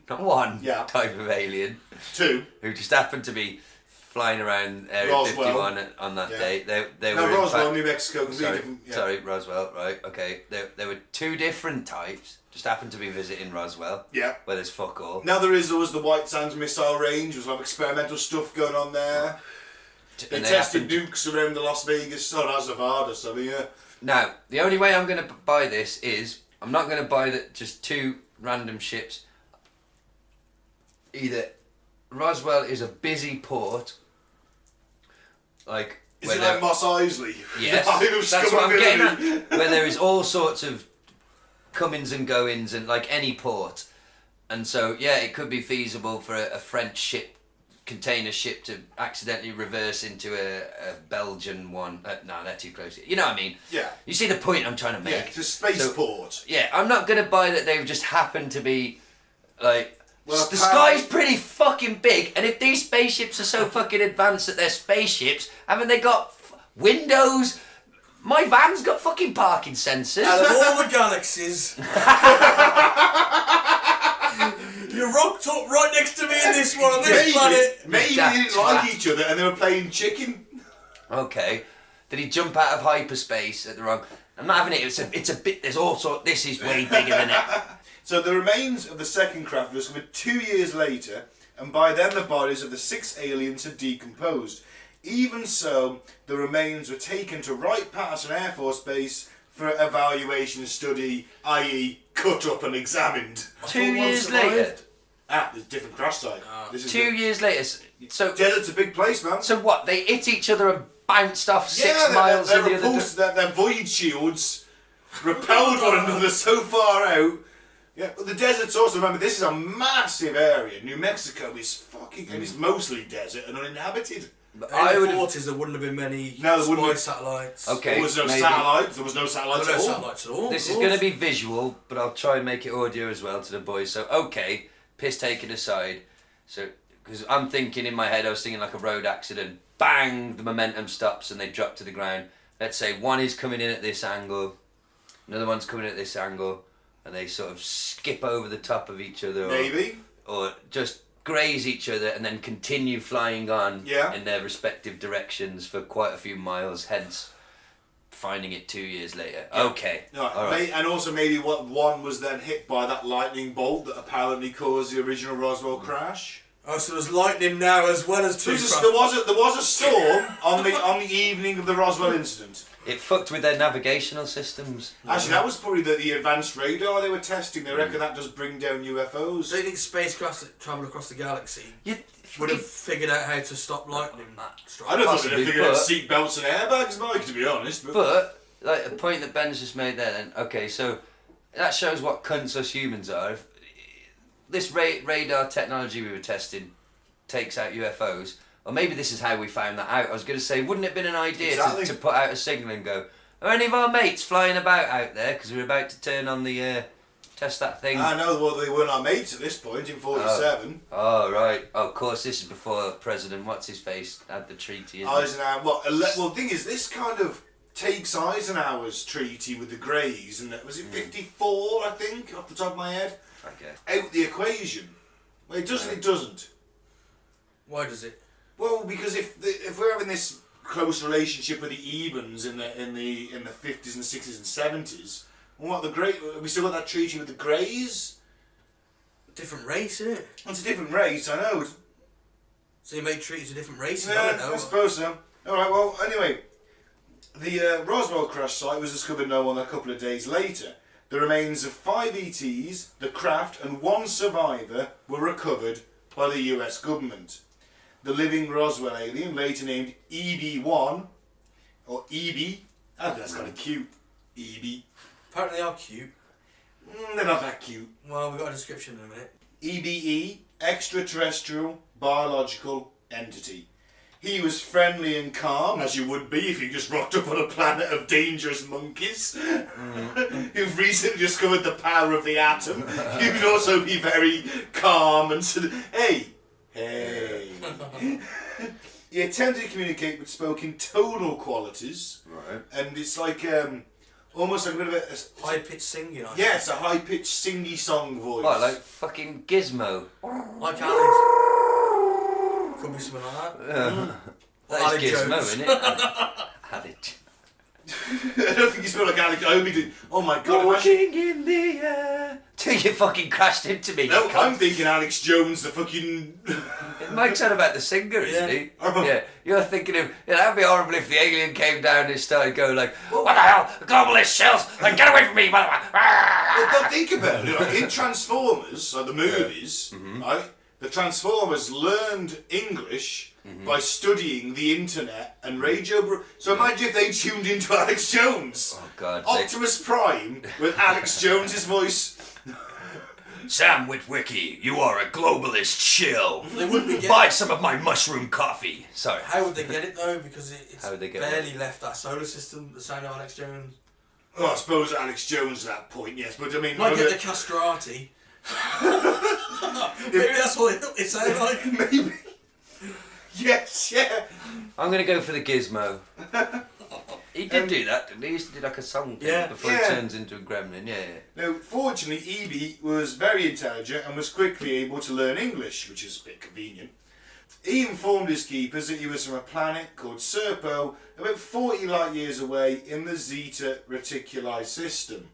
type of alien 2 who just happened to be flying around Area Roswell. 51 on that day. They no, were Roswell, in fact, New Mexico, completely different. Yeah. Sorry, Roswell, right, okay. There were 2 different types, just happened to be visiting Roswell. Yeah. Where there's fuck all. Now there was the White Sands missile range, there's a lot of experimental stuff going on there. They tested nukes around the Las Vegas, Nevada, so yeah. Now, the only way I'm going to buy this is, I'm not going to buy that just 2 random ships. Either Roswell is a busy port, like... Is it like Mos Eisley? Yes, that's what I'm getting at. Where there is all sorts of comings and goings, and like any port. And so, yeah, it could be feasible for a French ship, container ship, to accidentally reverse into a Belgian one. No, they're too close. You know what I mean? Yeah. You see the point I'm trying to make? Yeah, it's a spaceport. Yeah, I'm not going to buy that they've just happened to be, like, Well, the sky's pretty fucking big, and if these spaceships are so fucking advanced that they're spaceships, haven't they got windows? My van's got fucking parking sensors. Out of all the galaxies, you rocked up right next to me in this one on this planet. Maybe they didn't like each other and they were playing chicken. Okay. Did he jump out of hyperspace at the wrong... I'm not having it. It's a bit... There's all sorts... This is way bigger than it. So the remains of the second craft were discovered 2 years later, and by then the bodies of the 6 aliens had decomposed. Even so, the remains were taken to Wright-Patterson Air Force Base for evaluation and study, i.e. cut up and examined. 2 years later? There's a different crash site. This is 2 years later. So Desert's a big place, man. So what? They hit each other and bounced off 6 miles in the other... Their void shields repelled one another so far out. Yeah, but the desert's also, remember, this is a massive area. New Mexico is fucking, and it's mostly desert and uninhabited. But I would have there wouldn't have been many spy satellites. Okay, there was no satellites. There was no satellites at all. This is going to be visual, but I'll try and make it audio as well to the boys. So, okay, piss taken aside. So, because I'm thinking in my head, I was thinking like a road accident. Bang! The momentum stops and they drop to the ground. Let's say one is coming in at this angle, another one's coming at this angle, and they sort of skip over the top of each other. Maybe. Or just graze each other and then continue flying on in their respective directions for quite a few miles, hence finding it 2 years later. Yeah. Okay. No, all right. And also maybe one was then hit by that lightning bolt that apparently caused the original Roswell crash. Oh, so there's lightning now as well as two. There was a storm on the evening of the Roswell incident. It fucked with their navigational systems. Actually, that was probably the advanced radar they were testing. They reckon that does bring down UFOs. Do you think spacecraft that travel across the galaxy would have figured out how to stop lightning? I don't think they'd have figured out seatbelts and airbags, Mike, to be honest. But like the point that Ben's just made there, then okay, so that shows what cunts us humans are. If this radar technology we were testing takes out UFOs. Or maybe this is how we found that out. I was going to say, wouldn't it have been an idea to put out a signal and go, are any of our mates flying about out there? Because we're about to turn on the, test that thing. I know, well, they weren't our mates at this point in 47. Oh, right. Oh, of course, this is before President What's-His-Face had the treaty, isn't Eisenhower, well, the thing is, this kind of takes Eisenhower's treaty with the Greys, and was it 54, I think, off the top of my head? Okay. Out the equation. Well, it doesn't. Why does it? Well, because if we're having this close relationship with the Ebens in the 50s and 60s and 70s, we still got that treaty with the Greys? Different race, isn't it? It's a different race, I know. So you make treaties with different races? Yeah, I don't know. I suppose so. Alright, well, anyway, the Roswell crash site was discovered no more than a couple of days later. The remains of 5 ETs, the craft, and 1 survivor were recovered by the US government. The living Roswell alien, later named EB1, or EB, I think that's kind of cute, EB. Apparently they are cute. They're not that cute. Well, we've got a description in a minute. EBE, extraterrestrial, biological entity. He was friendly and calm, as you would be if you just rocked up on a planet of dangerous monkeys who've recently discovered the power of the atom. You could also be very calm and sort of, hey. He attempted to communicate but spoke in tonal qualities. Right. And it's like almost like a bit of a high-pitched singing. Yeah, it's a high-pitched singy song voice. What, like fucking Gizmo? Like Alex. Could be something like that. That's Gizmo, isn't it? Alex. I don't think you smell like Alex. I hope he did. Oh my god. Walking in the air. Till you fucking crashed into me. No, I'm thinking Alex Jones, the fucking... Mike's on about the singer, isn't he? Yeah. You're thinking of... that'd be horrible if the alien came down and started going like, what the hell? The globalist shells! Like, get away from me! But think about it. Like, in Transformers, like the movies, right? The Transformers learned English by studying the internet and radio. So imagine if they tuned into Alex Jones. Oh God! Optimus Prime with Alex Jones's voice. Sam Witwicky, you are a globalist shill. They wouldn't be Buy some of my mushroom coffee. Sorry. How would they get it though? Because it's barely left our solar system. The sound of Alex Jones. Well, I suppose Alex Jones at that point, yes. But I mean, might get the castrati. Maybe that's what it sounded like. Maybe. Yes, yeah. I'm gonna go for the gizmo. He did do that, didn't he? He used to do like a song thing before he turns into a gremlin, yeah. Now, fortunately, Evie was very intelligent and was quickly able to learn English, which is a bit convenient. He informed his keepers that he was from a planet called Serpo, about 40 light years away in the Zeta Reticuli system.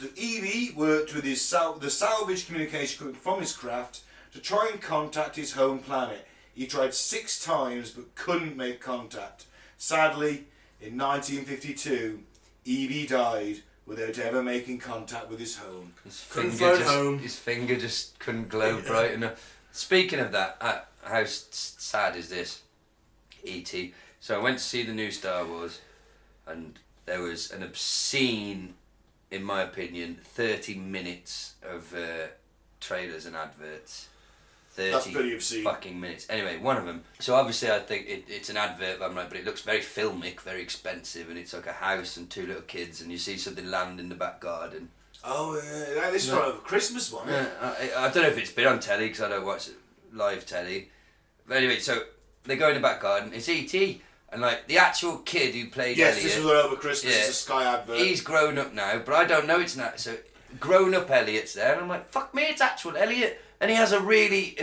So Evie worked with the salvage communication equipment from his craft to try and contact his home planet. He tried 6 times but couldn't make contact. Sadly, in 1952, Evie died without ever making contact with his home. His finger just couldn't glow bright enough. Speaking of that, how sad is this? E.T. So I went to see the new Star Wars, and there was an obscene, in my opinion, 30 minutes of trailers and adverts. 30 That's pretty obscene. Fucking minutes. Anyway, one of them. So obviously I think it's an advert, I'm like, but it looks very filmic, very expensive, and it's like a house and 2 little kids, and you see something land in the back garden. Oh, yeah, this is from a Christmas one. Yeah, I don't know if it's been on telly because I don't watch live telly. But anyway, so they go in the back garden. It's E.T. and like the actual kid who played Elliot. This was over Christmas. It's a Sky advert. He's grown up now, but I don't know it's not. So grown up Elliot's there, and I'm like, fuck me, it's actual Elliot, and he has a really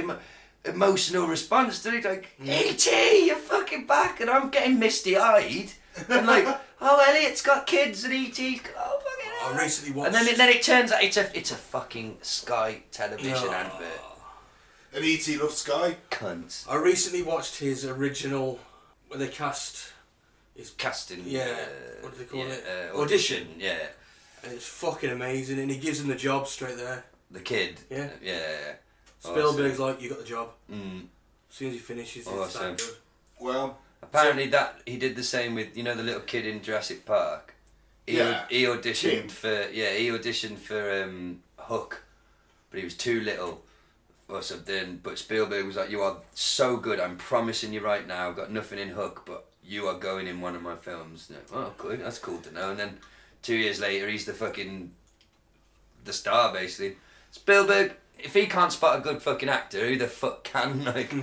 emotional response to it, like E.T. you're fucking back, and I'm getting misty eyed, and like, oh, Elliot's got kids, and E.T.'s got, oh fucking hell. I recently watched. And then it turns out it's a fucking Sky television advert. And E.T. loved Sky. Cunt. I recently watched his original, where they cast his Casting. what do they call it? Audition. Yeah. And it's fucking amazing, and he gives him the job straight there. The kid. Yeah. Yeah. Spielberg's like, you got the job. Mm. As soon as he finishes, it's Awesome. that good. Well, Apparently that he did the same with the little kid in Jurassic Park. He auditioned for Hook, but he was too little or something. But Spielberg was like, "You are so good. I'm promising you right now. I've got nothing in Hook, but you are going in one of my films." And oh, good. That's cool to know. And then 2 years later, he's the star basically. Spielberg. If he can't spot a good fucking actor, who the fuck can? Like,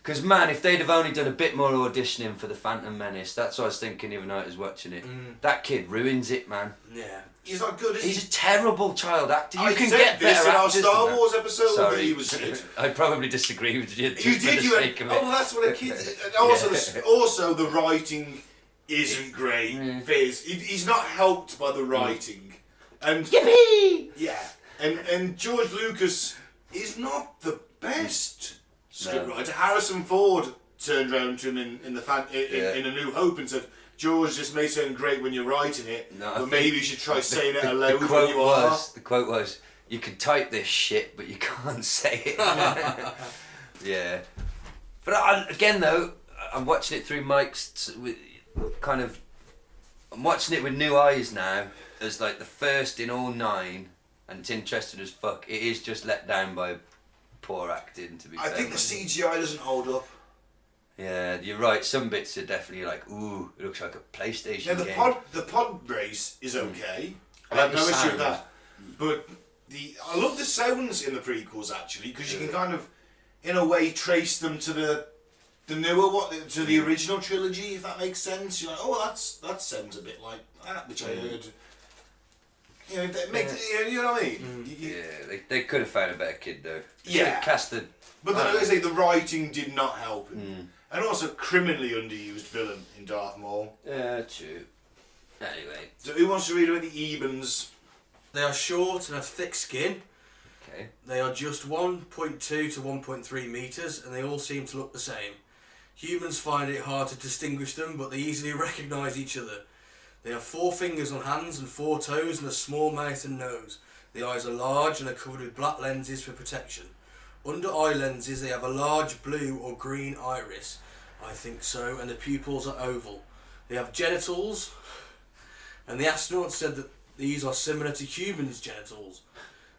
because man, if they'd have only done a bit more auditioning for the Phantom Menace, that's what I was thinking the other night I was watching it. That kid ruins it, man. Yeah. he's not good, is he? He's a terrible child actor. You can said get this better in our actors Star than Wars that. episode Sorry. when he was shit. I probably disagree with you. Just You for did, the you sake went, of it. oh, that's what a kid... And also the writing isn't great. He's not helped by the writing. And Yippee! yeah. And George Lucas is not the best scriptwriter. Harrison Ford turned around to him in A New Hope and said, George, this may sound great when you're writing it, but maybe you should try saying it aloud when you are. The quote was, you can type this shit, but you can't say it. Yeah. But again, though, I'm watching it through Mike's... I'm watching it with new eyes now, as like the first in all 9, and it's interesting as fuck. It is just let down by poor acting, to be fair. I think the CGI doesn't hold up. Yeah, you're right. Some bits are definitely like, ooh, it looks like a PlayStation game. The pod race is okay. I like have no the issue with sounds. that. But I love the sounds in the prequels actually, because you can kind of, in a way, trace them to the newer to the original trilogy, if that makes sense. You're like, oh, that sounds a bit like that, which I heard. You know, that makes you know what I mean. Yeah, they could have found a better kid though. They should Yeah. have casted. But like I say, the writing did not help him. And also criminally underused villain in Darth Maul. Yeah, true. Anyway, So who wants to read about the Ebens? They are short and have thick skin. okay. They are just 1.2 to 1.3 metres and they all seem to look the same. Humans find it hard to distinguish them, but they easily recognise each other. They have 4 fingers on hands and 4 toes and a small mouth and nose. The eyes are large and are covered with black lenses for protection. Under eye lenses they have a large blue or green iris, I think so, and the pupils are oval. They have genitals, and the astronauts said that these are similar to humans' genitals.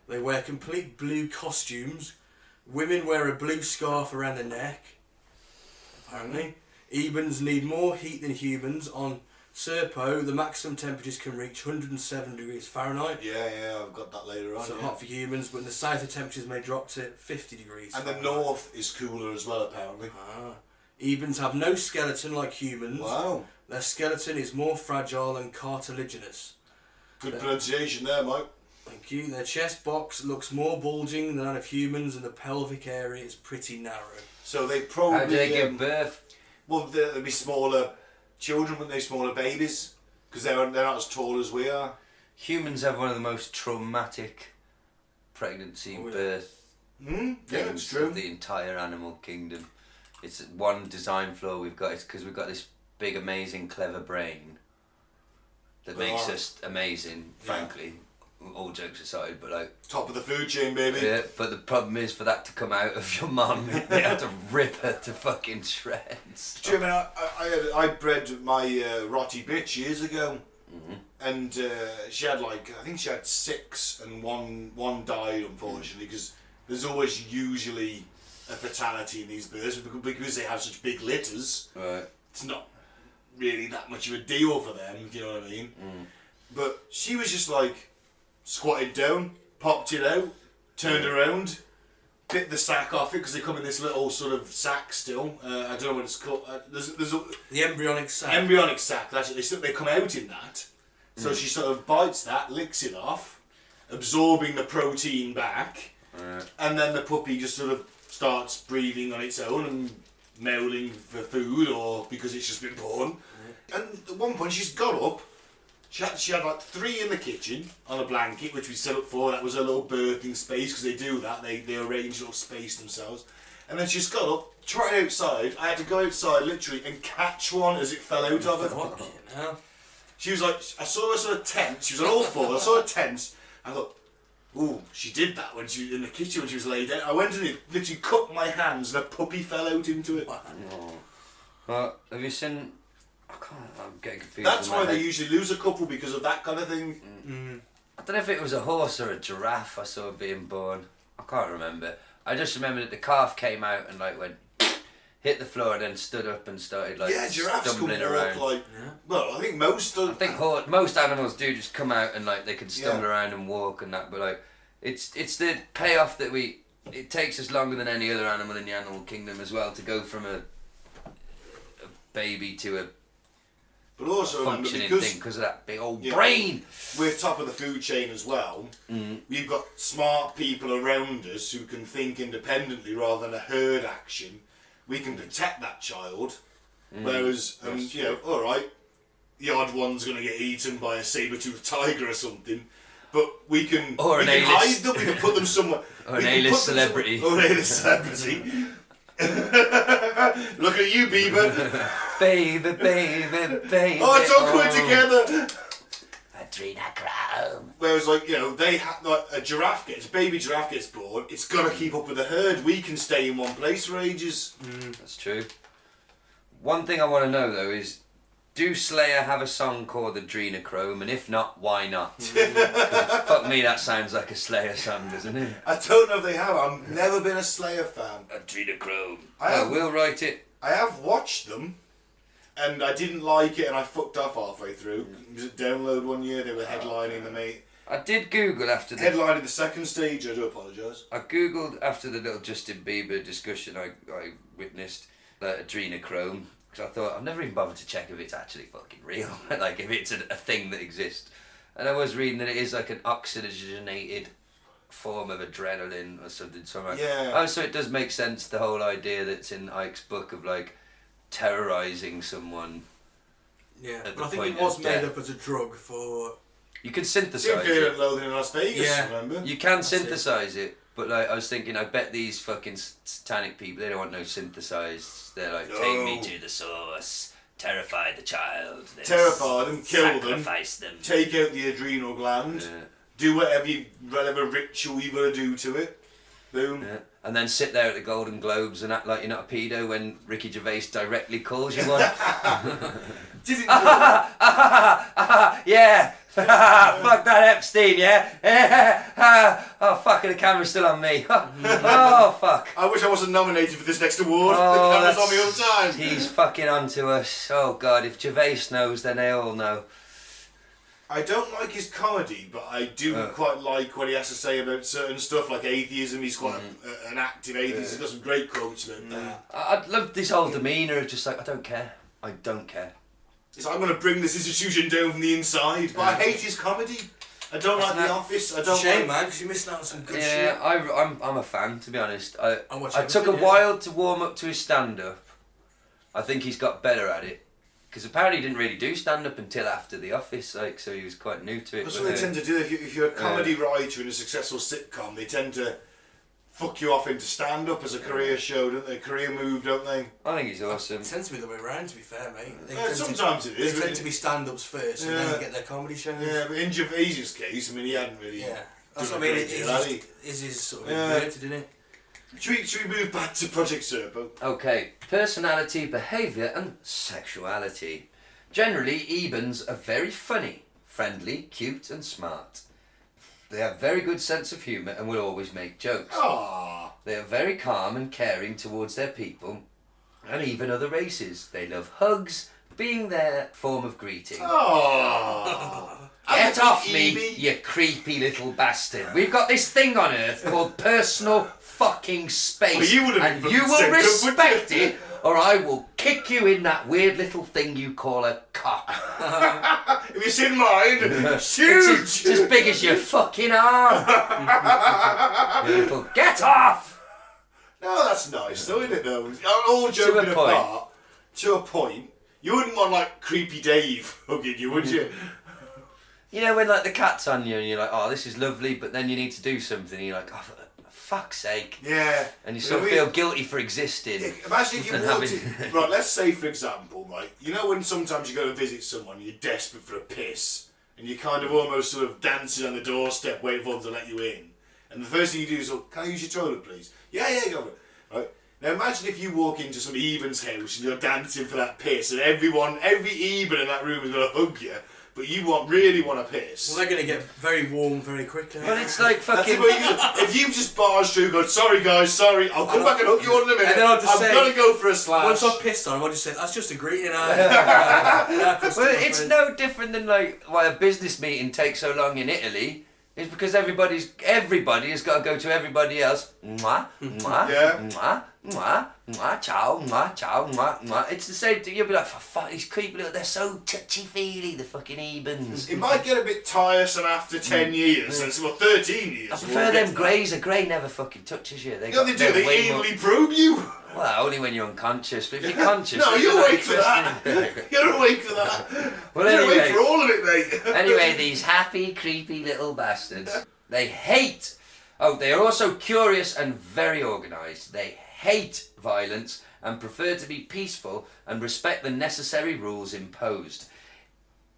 They wear complete blue costumes. Women wear a blue scarf around the neck, apparently. Ebens need more heat than humans on Serpo, the maximum temperatures can reach 107 degrees Fahrenheit. Yeah, I've got that later on. So yeah. hot for humans, but in the south the temperatures may drop to 50 degrees And the Fahrenheit. north is cooler as well, apparently. Ebens have no skeleton like humans. Wow. Their skeleton is more fragile and cartilaginous. Good pronunciation there, Mike. Thank you. Their chest box looks more bulging than that of humans, and the pelvic area is pretty narrow. So they probably... How do they give birth? Well, they'll be smaller children, wouldn't they? Smaller babies. Because they're not as tall as we are. Humans have one of the most traumatic pregnancy birth Yeah, it's things true. of the entire animal kingdom. It's one design flaw we've got. It's because we've got this big, amazing, clever brain that makes us amazing, frankly. All jokes aside, but like... Top of the food chain, baby. Yeah, but the problem is for that to come out of your mum, they have to rip her to fucking shreds. Do you know, I bred my rotty bitch years ago, and she had I think she had 6, and one died, unfortunately, because there's always usually a fatality in these birds, because they have such big litters. Right. It's not really that much of a deal for them, if you know what I mean. But she was just squatted down, popped it out, turned around, bit the sack off it, because they come in this little sort of sack still. I don't know what it's called. There's The embryonic sac. embryonic sac. That's it. They come out in that. So she sort of bites that, licks it off, absorbing the protein back, and then the puppy just sort of starts breathing on its own and mouling for food, or because it's just been born. And at one point she's got up. She had 3 in the kitchen on a blanket, which we set up for. That was a little birthing space, because they do that. They arrange a little space themselves. And then she's got up, tried outside. I had to go outside literally and catch one as it fell out of her. Fucking hell. She was I saw her sort of tense. She was on all fours. I saw her tense. I thought, ooh, she did that when she was in the kitchen when she was laid down. I went in, literally cut my hands, and a puppy fell out into it. Well, have you seen... I'm getting confused. That's why they usually lose a couple, because of that kind of thing. I don't know if it was a horse or a giraffe I saw being born. I can't remember. I just remember that the calf came out and went, hit the floor, and then stood up and started Giraffes can stumbling walk around. Well, I think most. I think most animals do just come out and they can stumble around and walk and that, but it's the payoff that it takes us longer than any other animal in the animal kingdom as well to go from a baby to a but also functioning thing because of that big old brain. We're top of the food chain as well. We've got smart people around us who can think independently rather than a herd action. We can protect that child, whereas all right, the odd one's going to get eaten by a saber-toothed tiger or something, but we can hide them. We can put them somewhere. Or an A-list celebrity. Or an A-list celebrity. Look at you, Bieber. Baby, baby, baby. Oh, it's all coming together. Adrenochrome. Whereas, they have a baby giraffe gets born. It's got to keep up with the herd. We can stay in one place for ages. That's true. One thing I want to know though is, do Slayer have a song called Adrenochrome? And if not, why not? Fuck me, that sounds like a Slayer song, doesn't it? I don't know if they have. I've never been a Slayer fan. Adrenochrome. We'll write it. I have watched them, and I didn't like it, and I fucked off halfway through. It was at Download one year. They were headlining the mate. I did Google after the... Headlining the second stage. I do apologise. I Googled after the little Justin Bieber discussion I witnessed, Adrenochrome. Because I thought, I've never even bothered to check if it's actually fucking real, if it's a thing that exists. And I was reading that it is an oxygenated form of adrenaline or something. Yeah. Oh, so it does make sense, the whole idea that's in Ike's book of terrorising someone. Yeah, at but I the think point it was of made death. up as a drug for... You can It's in synthesise Fear it. and Loathing in Las Vegas, Yeah. remember? You can synthesise it, but I was thinking, I bet these fucking satanic people, they don't want no synthesised. They're take me to the source, terrify the child, then Terrify them, kill them, sacrifice them. take out the adrenal gland, do whatever ritual you got to do to it. Boom. Yeah. And then sit there at the Golden Globes and act like you're not a pedo when Ricky Gervais directly calls you one. Did it? Yeah. Fuck that Epstein, yeah? Oh, fuck, the camera's still on me. Oh, fuck. I wish I wasn't nominated for this next award. Oh, The camera's that's- on me all the time. He's fucking onto us. Oh, God, if Gervais knows, then they all know. I don't like his comedy, but I do quite like what he has to say about certain stuff, like atheism. He's quite an active atheist. He's got some great quotes about that. I love this whole demeanour of just like, I don't care. I don't care. It's like, I'm going to bring this institution down from the inside, but I hate his comedy. I don't like The Office. I don't Shame, like... man, because you're missing out on some good Yeah, shit. I'm a fan, to be honest. I watch took a everything, yeah. while to warm up to his stand-up. I think he's got better at it. Because apparently he didn't really do stand-up until after The Office, like, so he was quite new to it. That's what they tend to do. If you're a comedy writer in a successful sitcom, they tend to fuck you off into stand-up as a career show, don't they? A career move, don't they? I think he's awesome. It tends to be the way around, to be fair, mate. Sometimes it is. They tend to be stand-ups first and then get their comedy shows. Yeah, but in Gervais's case, I mean, he hadn't really... Yeah. That's done what I a mean. great deal, had he? It is sort of Yeah. inverted, isn't it? Should we move back to Project Serpo? Okay, personality, behaviour and sexuality. Generally, Ebens are very funny, friendly, cute and smart. They have very good sense of humour and will always make jokes. Aww. They are very calm and caring towards their people and even other races. They love hugs, being their form of greeting. Aww. Get off me, you creepy little bastard. We've got this thing on Earth called personal fucking space. Well, you would've and been you will sent up, wouldn't respect you? it, or I will kick you in that weird little thing you call a cock. If it's in mine, It's huge! as big as your fucking arm. You little get off! No, that's nice though, isn't it though? All joking point. apart, to a point, you wouldn't want like Creepy Dave hugging you, would you? You know when like the cat's on you and you're like, oh, this is lovely, but then you need to do something and you're like, oh, for fuck's sake. Yeah. And you sort of feel guilty for existing. Imagine if you And walked having- in, right, let's say for example, right, you know when sometimes you go to visit someone, you're desperate for a piss, and you're kind of almost sort of dancing on the doorstep waiting for them to let you in, and the first thing you do is, oh, can I use your toilet please? Yeah, go for it. Right. Now imagine if you walk into some Ebens house and you're dancing for that piss, and every Eben in that room is going to hug you, but you really want to piss. Well, they're going to get very warm very quickly. But it's like That's fucking... what if you just barge through, go, sorry guys, sorry, I'll come back and hook you on in a minute. And then I'll just I've say- got to go for a slash. Once I've pissed on them, I'll just say, that's just a greeting. Well, it's no different than like why a business meeting takes so long in Italy. It's because everybody has got to go to everybody else. Mwah, mwah, Yeah. mwah, mwah, mwah, ciao, mwah, mwah. It's the same thing. You'll be like, for fuck, these creepy little, they're so touchy-feely, the fucking Ebens. It might get a bit tiresome after 10 years, that's well 13 years. I prefer them greys. A grey never fucking touches you. You know what they do, they anally probe you. Well, only when you're unconscious. But if you're conscious... No, they're you're not awake for that. interested. You're awake for that. Well, You're anyway. awake for all of it, mate. Anyway, these happy, creepy little bastards. They hate... Oh, they are also curious and very organised. They hate violence and prefer to be peaceful and respect the necessary rules imposed.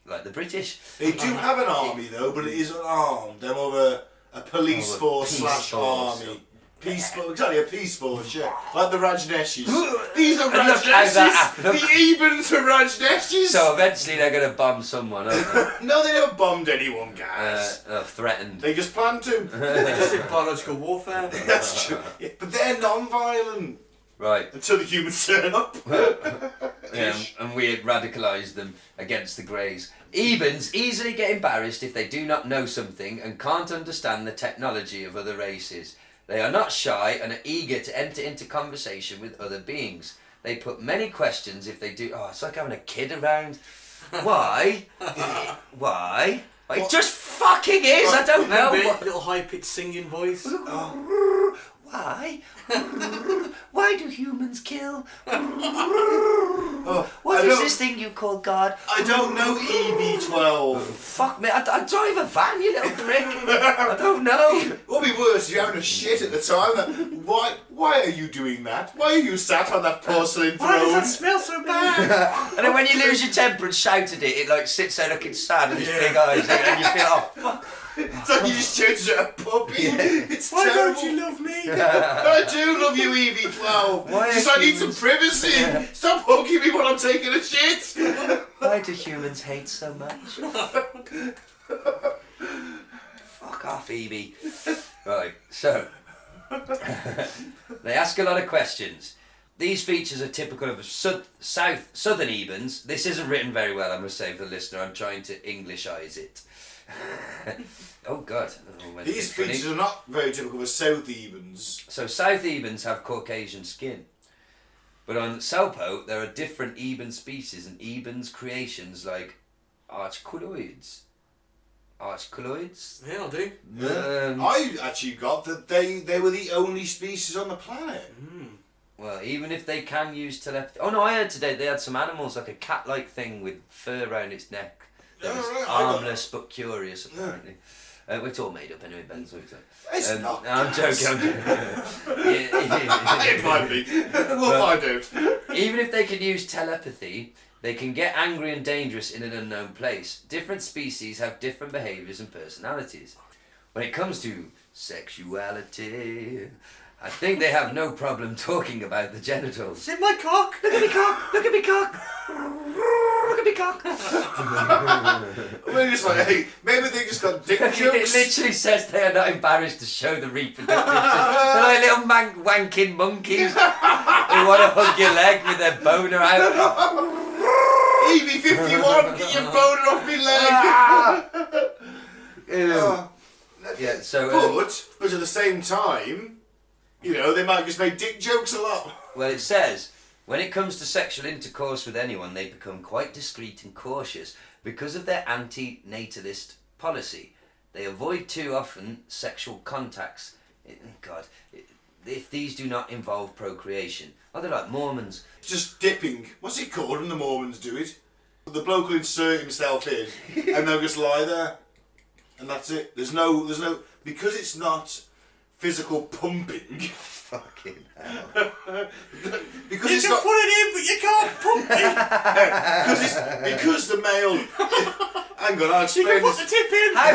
Like the British. They do have an army though, but it is unarmed. They're more of a police More of a force peace / force. army. Peaceful, exactly, a peace force, yeah. Like the Rajneshis. These are And look how that Rajneshis! The Ebens are Rajneshis! So eventually they're going to bomb someone, aren't they? No, they never bombed anyone, guys. Threatened. They just planned to. They just did biological warfare. That's true. Yeah, but they're non-violent. Right. Until the humans turn up. Yeah, and we had radicalised them against the Greys. Ebens easily get embarrassed if they do not know something and can't understand the technology of other races. They are not shy and are eager to enter into conversation with other beings. They put many questions if they do... Oh, it's like having a kid around. Why? Why? It just fucking is, I don't know. Little high-pitched singing voice. Why? Why do humans kill? Oh, What is this thing you call God? I don't know EB12. Fuck me, I drive a van, you little prick. I don't know. What would be worse if you're having a shit at the time? Why are you doing that? Why are you sat on that porcelain Why does that throne? smell so bad? And then when you lose your temper and shout at it, it like sits there looking sad with its big eyes, and you feel, oh fuck. It's like you just changed at a puppy. It's Why terrible. don't you love me? I do love you, EV12. Why Just are I need some humans- privacy. Stop hugging me when I'm taking a shit. Why do humans hate so much? Fuck off, Evie. Right, so they ask a lot of questions. These features are typical of southern Ebens. This isn't written very well, I must say, for the listener. I'm trying to Englishize it. Oh God. These features are not very typical of South Ebens. So South Ebens have Caucasian skin. But on Serpo, there are different Eben species and Ebens creations like archculoids. Archculoids? Yeah, I'll do. I actually got that they were the only species on the planet. Well, even if they can use telepathy... Oh no, I heard today they had some animals, like a cat-like thing with fur around its neck. That was harmless but curious, apparently. It's all made up anyway, Ben. So It's not. No, I'm joking. It might be. We'll find out. Even if they can use telepathy, they can get angry and dangerous in an unknown place. Different species have different behaviours and personalities. When it comes to sexuality, I think they have no problem talking about the genitals. Is it my cock? Look at me cock! Look at me cock! Look at me cock! We're just like, hey, maybe they just got dick It jokes. literally says they are not embarrassed to show the reproductive system. They're like little wanking monkeys who want to hug your leg with their boner out. EV51, get your boner off me leg. Yeah, so... But at the same time, you know, they might just make dick jokes a lot. Well, it says, when it comes to sexual intercourse with anyone, they become quite discreet and cautious because of their anti-natalist policy. They avoid too often sexual contacts. If these do not involve procreation. Oh, they're like Mormons. Just dipping. What's it called when the Mormons do it? The bloke will insert himself in and they'll just lie there. And that's it. There's no, because it's not physical pumping. Fucking hell. Because You it's can not, put it in, but you can't pump it. because the male. Hang on, I'll You explain can put this. the tip in. How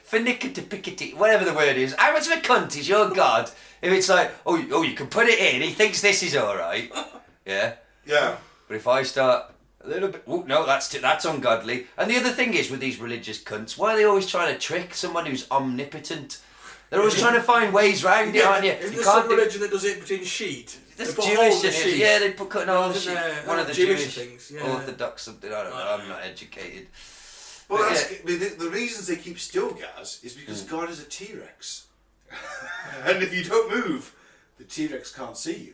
finicky, whatever the word is, how much of a cunt is your God if it's like, oh, you can put it in, he thinks this is alright. Yeah? Yeah. But if I start a little bit, oh, no, that's ungodly. And the other thing is with these religious cunts, why are they always trying to trick someone who's omnipotent? They're always trying to find ways round it, aren't you? Isn't You there can't some do religion that does it between sheet? That's They put Jewish, holes in the isn't it? sheet. Yeah, they put cutting holes in Isn't the there? sheet. One of the Jewish Jewish things, yeah. Orthodox something, I don't know, I'm not educated. Well, But that's, yeah. the reasons they keep still, Gaz, is because God is a T-Rex. And if you don't move, the T-Rex can't see you.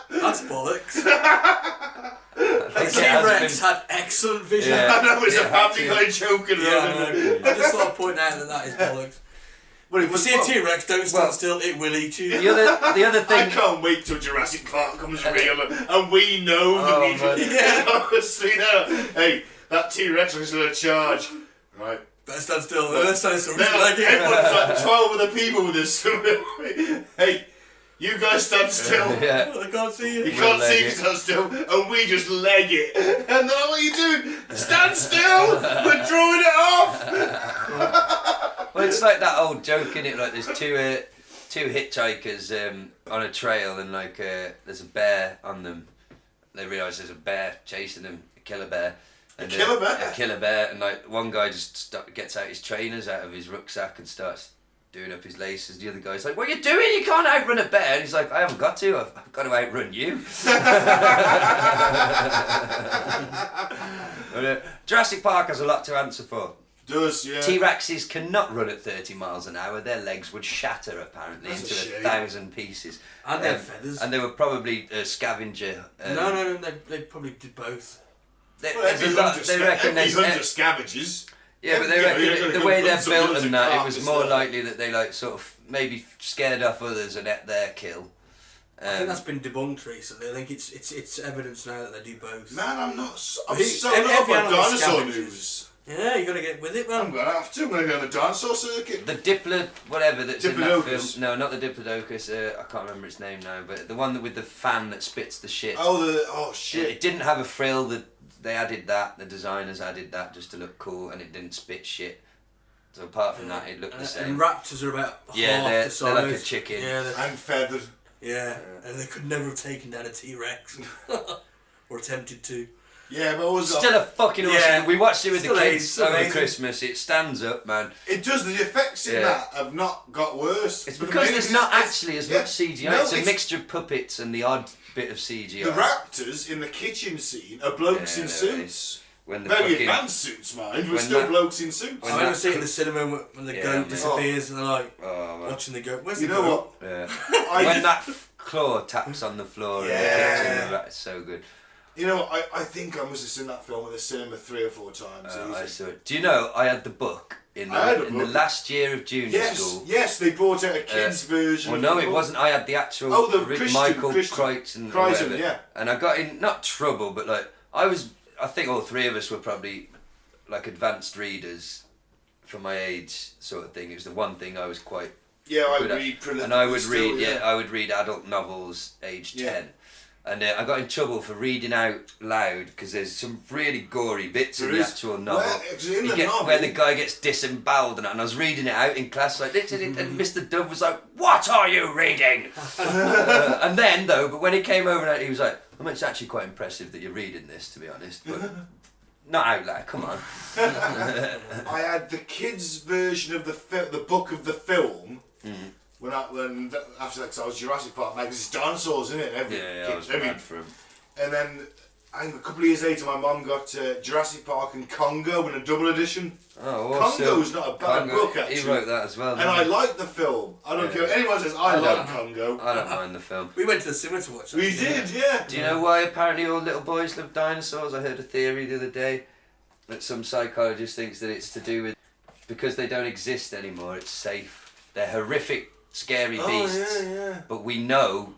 That's bollocks. I think it T-Rex has been- had excellent vision. Yeah. I know it's Yeah, a family yeah. guy joking. Yeah, I know. I just thought I'd point out that is bollocks. Well, If you see a T-Rex, don't stand Well, still, it will eat you. The other I thing. can't wait till Jurassic Park comes real and we know Oh, the people. man. Yeah. Honestly, no. Hey, that T-Rex was in a charge. Right. Better stand still. Let's stand still. Now, everyone's like 12 other people with us. Hey, you guys stand still. Yeah. I can't see You you. can't leg see it. me stand still, and we just leg it. And then what are you doing? Stand still! We're drawing it off! Well, it's like that old joke, innit? Like there's two hitchhikers on a trail, and like there's a bear on them. They realise there's a bear chasing them, a killer bear. And, killer bear? A killer bear, and like one guy just gets out his trainers out of his rucksack and starts doing up his laces. The other guy's like, "What are you doing? You can't outrun a bear." And he's like, "I haven't got to. I've got to outrun you." Jurassic Park has a lot to answer for. Does, yeah. T-Rexes cannot run at 30 miles an hour. Their legs would shatter, apparently, That's a into shame. 1,000 pieces. And their feathers. And they were probably a scavenger. No, they probably did both. Well, There's a lot, they reckon every there's... hunter scavengers. Yeah, but they You know, reckon you're that gonna the go way hunt they're some built hunter and that, it carcass was more there. likely that they like sort of maybe scared off others and ate their kill. I think that's been debunked recently. I think it's evidence now that they do both. Man, I'm Every so not animal on dinosaur scavengers. news. Yeah, you gotta get with it, I'm man. gonna have to. I'm gonna go on the dinosaur circuit. The whatever that's in that film. Diplodocus. No, not the Diplodocus. I can't remember its name now, but the one that with the fan that spits the shit. Oh shit. It didn't have a frill. They added that. The designers added that just to look cool, and it didn't spit shit. So apart from that, it looked the same. And raptors are about Yeah, half the size. they're like a chicken. Yeah, And feathered. yeah, and they could never have taken down a T-Rex. Or attempted to. Yeah, but also Still a fucking awesome. Yeah. We watched it with Still the kids still over amazing. Christmas. It stands up, man. it does. The effects in Yeah. that have not got worse. It's But because the there's main not thing is- actually as yeah. much CGI. No, it's a it's- mixture of puppets and the odd bit of CGI. The raptors in the kitchen scene are blokes Yeah, in no, suits. When the Very fucking advanced suits, mind, but when still that- blokes in suits. when I remember that seeing it in the cinema when the Yeah, goat mate. disappears and they're like oh, man. watching the goat. Where's You the know goat? what? Yeah. I when did- that claw taps on the floor in the Yeah. kitchen, that's so good. You know, I think I must have seen that film at the cinema 3 or 4 times. I easy. saw it. Do you know I had the book in I had a the, in the book. last year of junior Yes, school? yes, they brought out a kids' version. Well, of no, the it book. wasn't. I had the actual Oh, the Christian- Michael Christian. Crichton, or Crichton, whatever. yeah. And I got in not trouble, but like I think all three of us were probably like advanced readers for my age, sort of thing. It was the one thing I was quite Yeah, I good at. read prolifically and I would still, read, I would read adult novels aged Yeah. 10. And I got in trouble for reading out loud because there's some really gory bits in There the is. actual novel. Well, it's in the novel. Where the guy gets disemboweled and I was reading it out in class like this, and Mr. Dove was like, "What are you reading?" And then though, but when he came over, he was like, "Well, it's actually quite impressive that you're reading this, to be honest, but not out loud. Come on." I had the kids' version of the book of the film. After that, 'cause I was Jurassic Park, like, it's dinosaurs, isn't it? I was mad for him. And then I think a couple of years later, my mum got Jurassic Park and Congo in a double edition. Oh, awesome. Congo's not a bad Congo, book, actually. He wrote that as well. And didn't I he? like the film. I don't Yeah. care what anyone says. I I like don't- Congo. I don't mind the film. We went to the cinema to watch that. We did, yeah. Do you know why apparently all little boys love dinosaurs? I heard a theory the other day that some psychologist thinks that it's to do with because they don't exist anymore, it's safe. They're horrific, scary beasts, yeah. but we know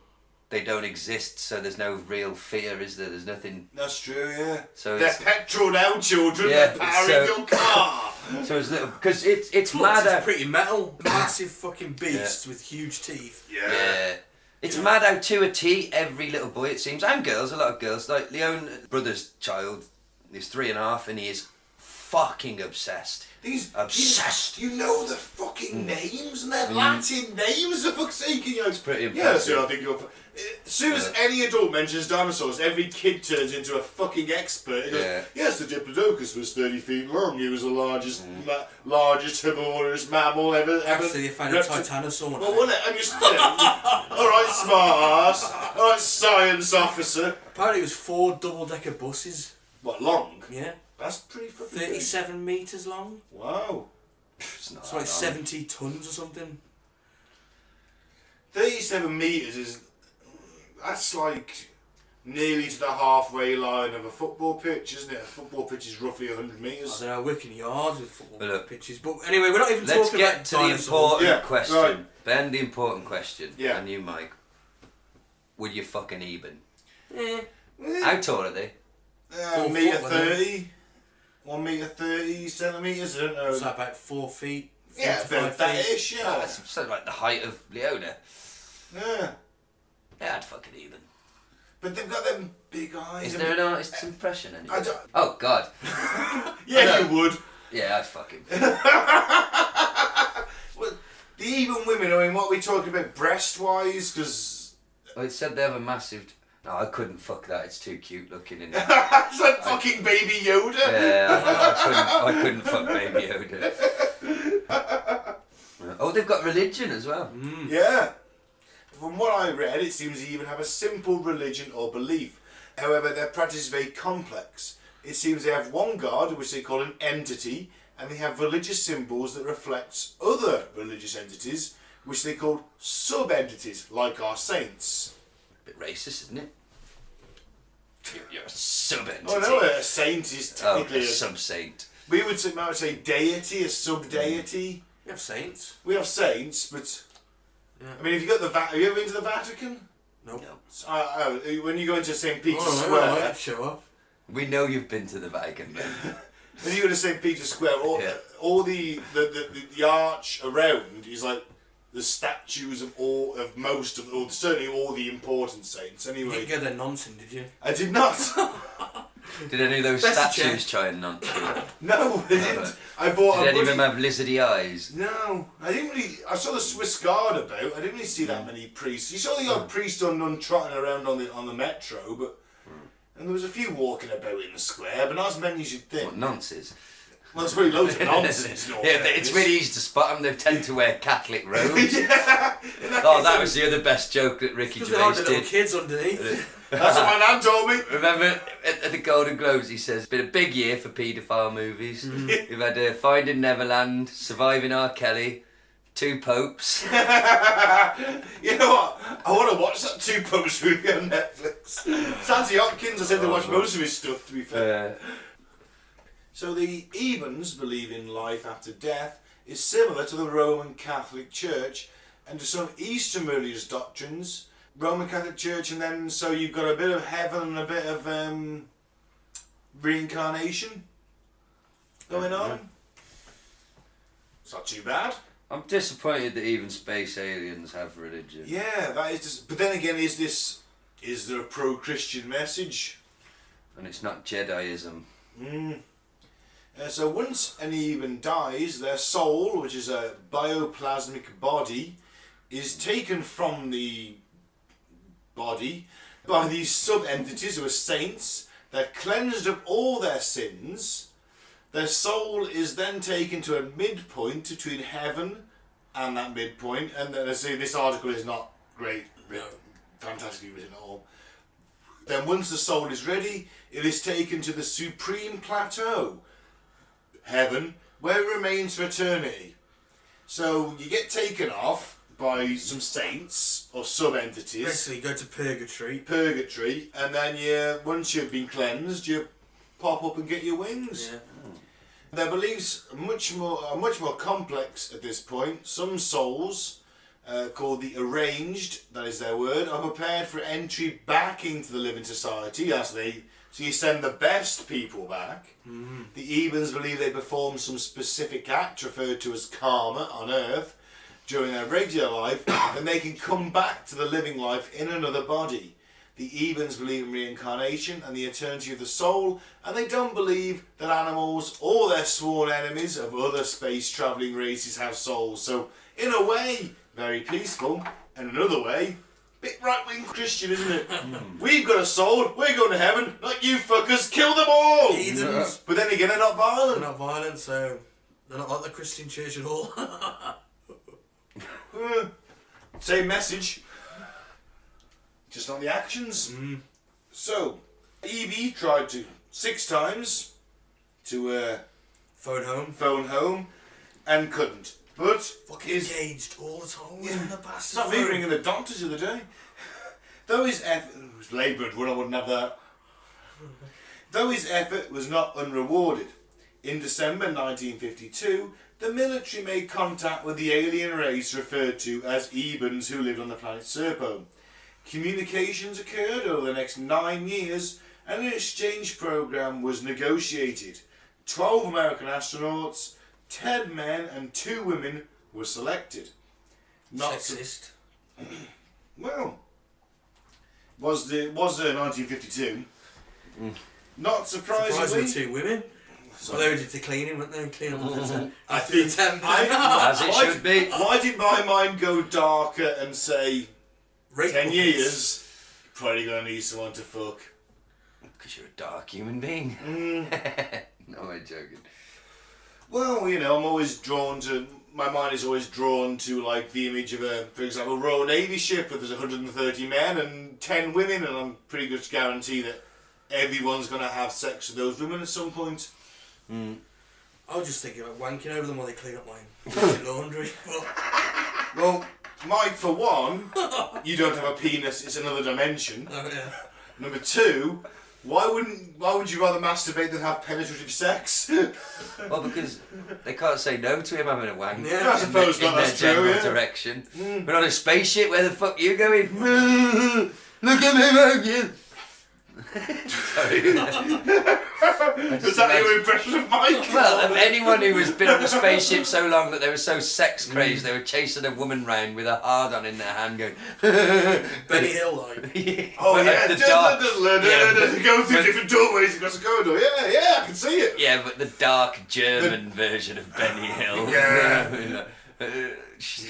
they don't exist, so there's no real fear, is there? There's nothing. That's true, yeah. So They're it's, petrol now, children. Yeah, They're powering so- your car. so it's little because it's Look, mad it's how pretty metal. Massive fucking beasts with huge teeth. yeah. It's mad how to a T every little boy it seems, and girls, a lot of girls. Like Leon, brother's child, he's 3.5 and he is fucking obsessed. These Obsessed. You know the fucking names and their Latin names, for fuck's sake. You know, it's pretty Yeah, impressive. so I think you're. As soon as any adult mentions dinosaurs, every kid turns into a fucking expert. He goes, Yeah. yes, the Diplodocus was 30 feet long. He was the largest herbivorous mammal ever. Actually, they found a repti- titanosaur. Well, wasn't it? I'm just. Alright, smart ass. Alright, science officer. Apparently, it was 4 double-decker buses. What, long? Yeah, That's pretty fucking big. 37 meters long. Wow. It's not It's like that long. 70 tons or something. 37 metres is. That's like nearly to the halfway line of a football pitch, isn't it? A football pitch is roughly 100 I metres. don't know, working yards with football Look. pitches. But anyway, we're not even Let's talking get about to the dinosaurs. important Yeah, question. right. Ben, the important question. Yeah. And you, Mike. Would you fuck an Eben? Eh, How tall are they? 4 metre foot, wasn't it? 30. 1 metre 30 centimetres, I don't know. It's like about 4 feet. 4 Yeah, to about 5 feet. that ish, yeah. That's sort of like the height of Leona. Yeah. Yeah, I'd fuck an Eben. But they've got them big eyes. Is there an artist's impression anyway? I don't- Oh, God. Yeah, I know. you would. Yeah, I'd fuck him. Well, the even women, I mean, what are we talking about breast-wise? Because Well, it said they have a massive... No, I couldn't fuck that. It's too cute looking. In it. it's like fucking Baby Yoda. Yeah, I couldn't fuck Baby Yoda. Oh, they've got religion as well. Yeah. From what I read, it seems they even have a simple religion or belief. However, their practice is very complex. It seems they have one god, which they call an entity, and they have religious symbols that reflect other religious entities, which they call sub-entities, like our saints. A bit racist, isn't it? You're a sub-entity. Oh no, a saint is Oh, technically a sub-saint. we would say deity, a sub-deity. You have saints. We have saints, but Yeah. I mean, if you got the have you ever been to the Vatican? Nope. No. When you go into St. Peter's Oh, Square, no, show off. We know you've been to the Vatican, man. when you go to St. Peter's Square, Yeah. all the arch around is like the statues of most of, or certainly all the important saints. You Anyway, didn't go there nonsense, did you? I did not. Did any of those Best statues try and nonce you? No, they didn't. I bought Did a any of buddy- them have lizardy eyes? No, I didn't really. I saw the Swiss Guard about. I didn't really see that many priests. You saw the odd priest or nun trotting around on the metro, but and there was a few walking about in the square, but not as many as you'd think. What, nonces? Well, there's probably loads of nonsense. in all Yeah, fairness. it's really easy to spot them. They tend to wear Catholic robes. Yeah. In Oh, case, that was the other best joke that Ricky Because there are Gervais the little did. kids underneath. That's what my nan told me. Remember at the Golden Globes, he says, it's been a big year for paedophile movies. Mm-hmm. We've had Finding Neverland, Surviving R. Kelly, 2 popes. You know what? I want to watch that 2 Popes movie on Netflix. Santi Hopkins, I said to watch most of his stuff, to be fair. So the Ebens believe in life after death is similar to the Roman Catholic Church and to some Eastern religious doctrines. Roman Catholic Church, and then so you've got a bit of heaven and a bit of reincarnation going on. It's not too bad. I'm disappointed that even space aliens have religion. Yeah, that is just, but then again, is there a pro-Christian message? And it's not Jediism. So once an Eben dies, their soul, which is a bioplasmic body, is taken from the body by these sub-entities who are saints. They're cleansed of all their sins. Their soul is then taken to a midpoint between heaven and that midpoint. And I say this article is not great, fantastically written at all. Then once the soul is ready, it is taken to the supreme plateau, heaven, where it remains for eternity. So you get taken off by some saints or sub-entities. Basically, go to Purgatory, and then once you've been cleansed, you pop up and get your wings. Yeah. Their beliefs are much more complex at this point. Some souls, called the arranged, that is their word, are prepared for entry back into the living society. So you send the best people back. The Ebens believe they perform some specific act referred to as karma on Earth during their regular life, and they can come back to the living life in another body. The Ebens believe in reincarnation and the eternity of the soul, and they don't believe that animals or their sworn enemies of other space-travelling races have souls. So, in a way, very peaceful, and another way, bit right-wing Christian, isn't it? We've got a soul, we're going to heaven, not you fuckers, kill them all! Heathens. But then again, they're not violent. They're not violent, so they're not like the Christian church at all. Same message, just not the actions. So, EB tried 6 times to Phone home. and couldn't. But Fucking engaged all the time. In the bastard. it's not me ringing the doctors the other day. Though his effort was laboured, I wouldn't have that. Though his effort was not unrewarded, in December 1952, the military made contact with the alien race referred to as Ebens who lived on the planet Serpo. Communications occurred over the next 9 years and an exchange program was negotiated. 12 American astronauts, 10 men and 2 women were selected. Sexist. Well, was 1952. Not Surprised surprisingly. with 2 women. Well, they were just cleaning, weren't they? Clean up the I think As it should be. Why did my mind go darker and say 10 years? Probably gonna need someone to fuck. Because you're a dark human being. No, I'm joking. Well, I'm always drawn to. My mind is always drawn to like the image of for example, Royal Navy ship where there's 130 men and 10 women, and I'm pretty much guarantee that everyone's gonna have sex with those women at some point. I was just thinking about wanking over them while they clean up my laundry. Well, Mike, for one, you don't have a penis; it's another dimension. Oh yeah. Number 2, why would you rather masturbate than have penetrative sex? Well, because they can't say no to him having a wank. Yeah, I suppose in not, their that's true, general yeah. direction. We're on a spaceship. Where the fuck are you going? Look at me wanking. Sorry. Was that your impression of Mike? Well, of anyone who has been on a spaceship so long that they were so sex crazed, they were chasing a woman round with a hard-on in their hand going... Benny Hill, like. Oh, But yeah. the dark... Go through different doorways across the corridor. Yeah, I can see it. Yeah, but the dark German version of Benny Hill. Yeah.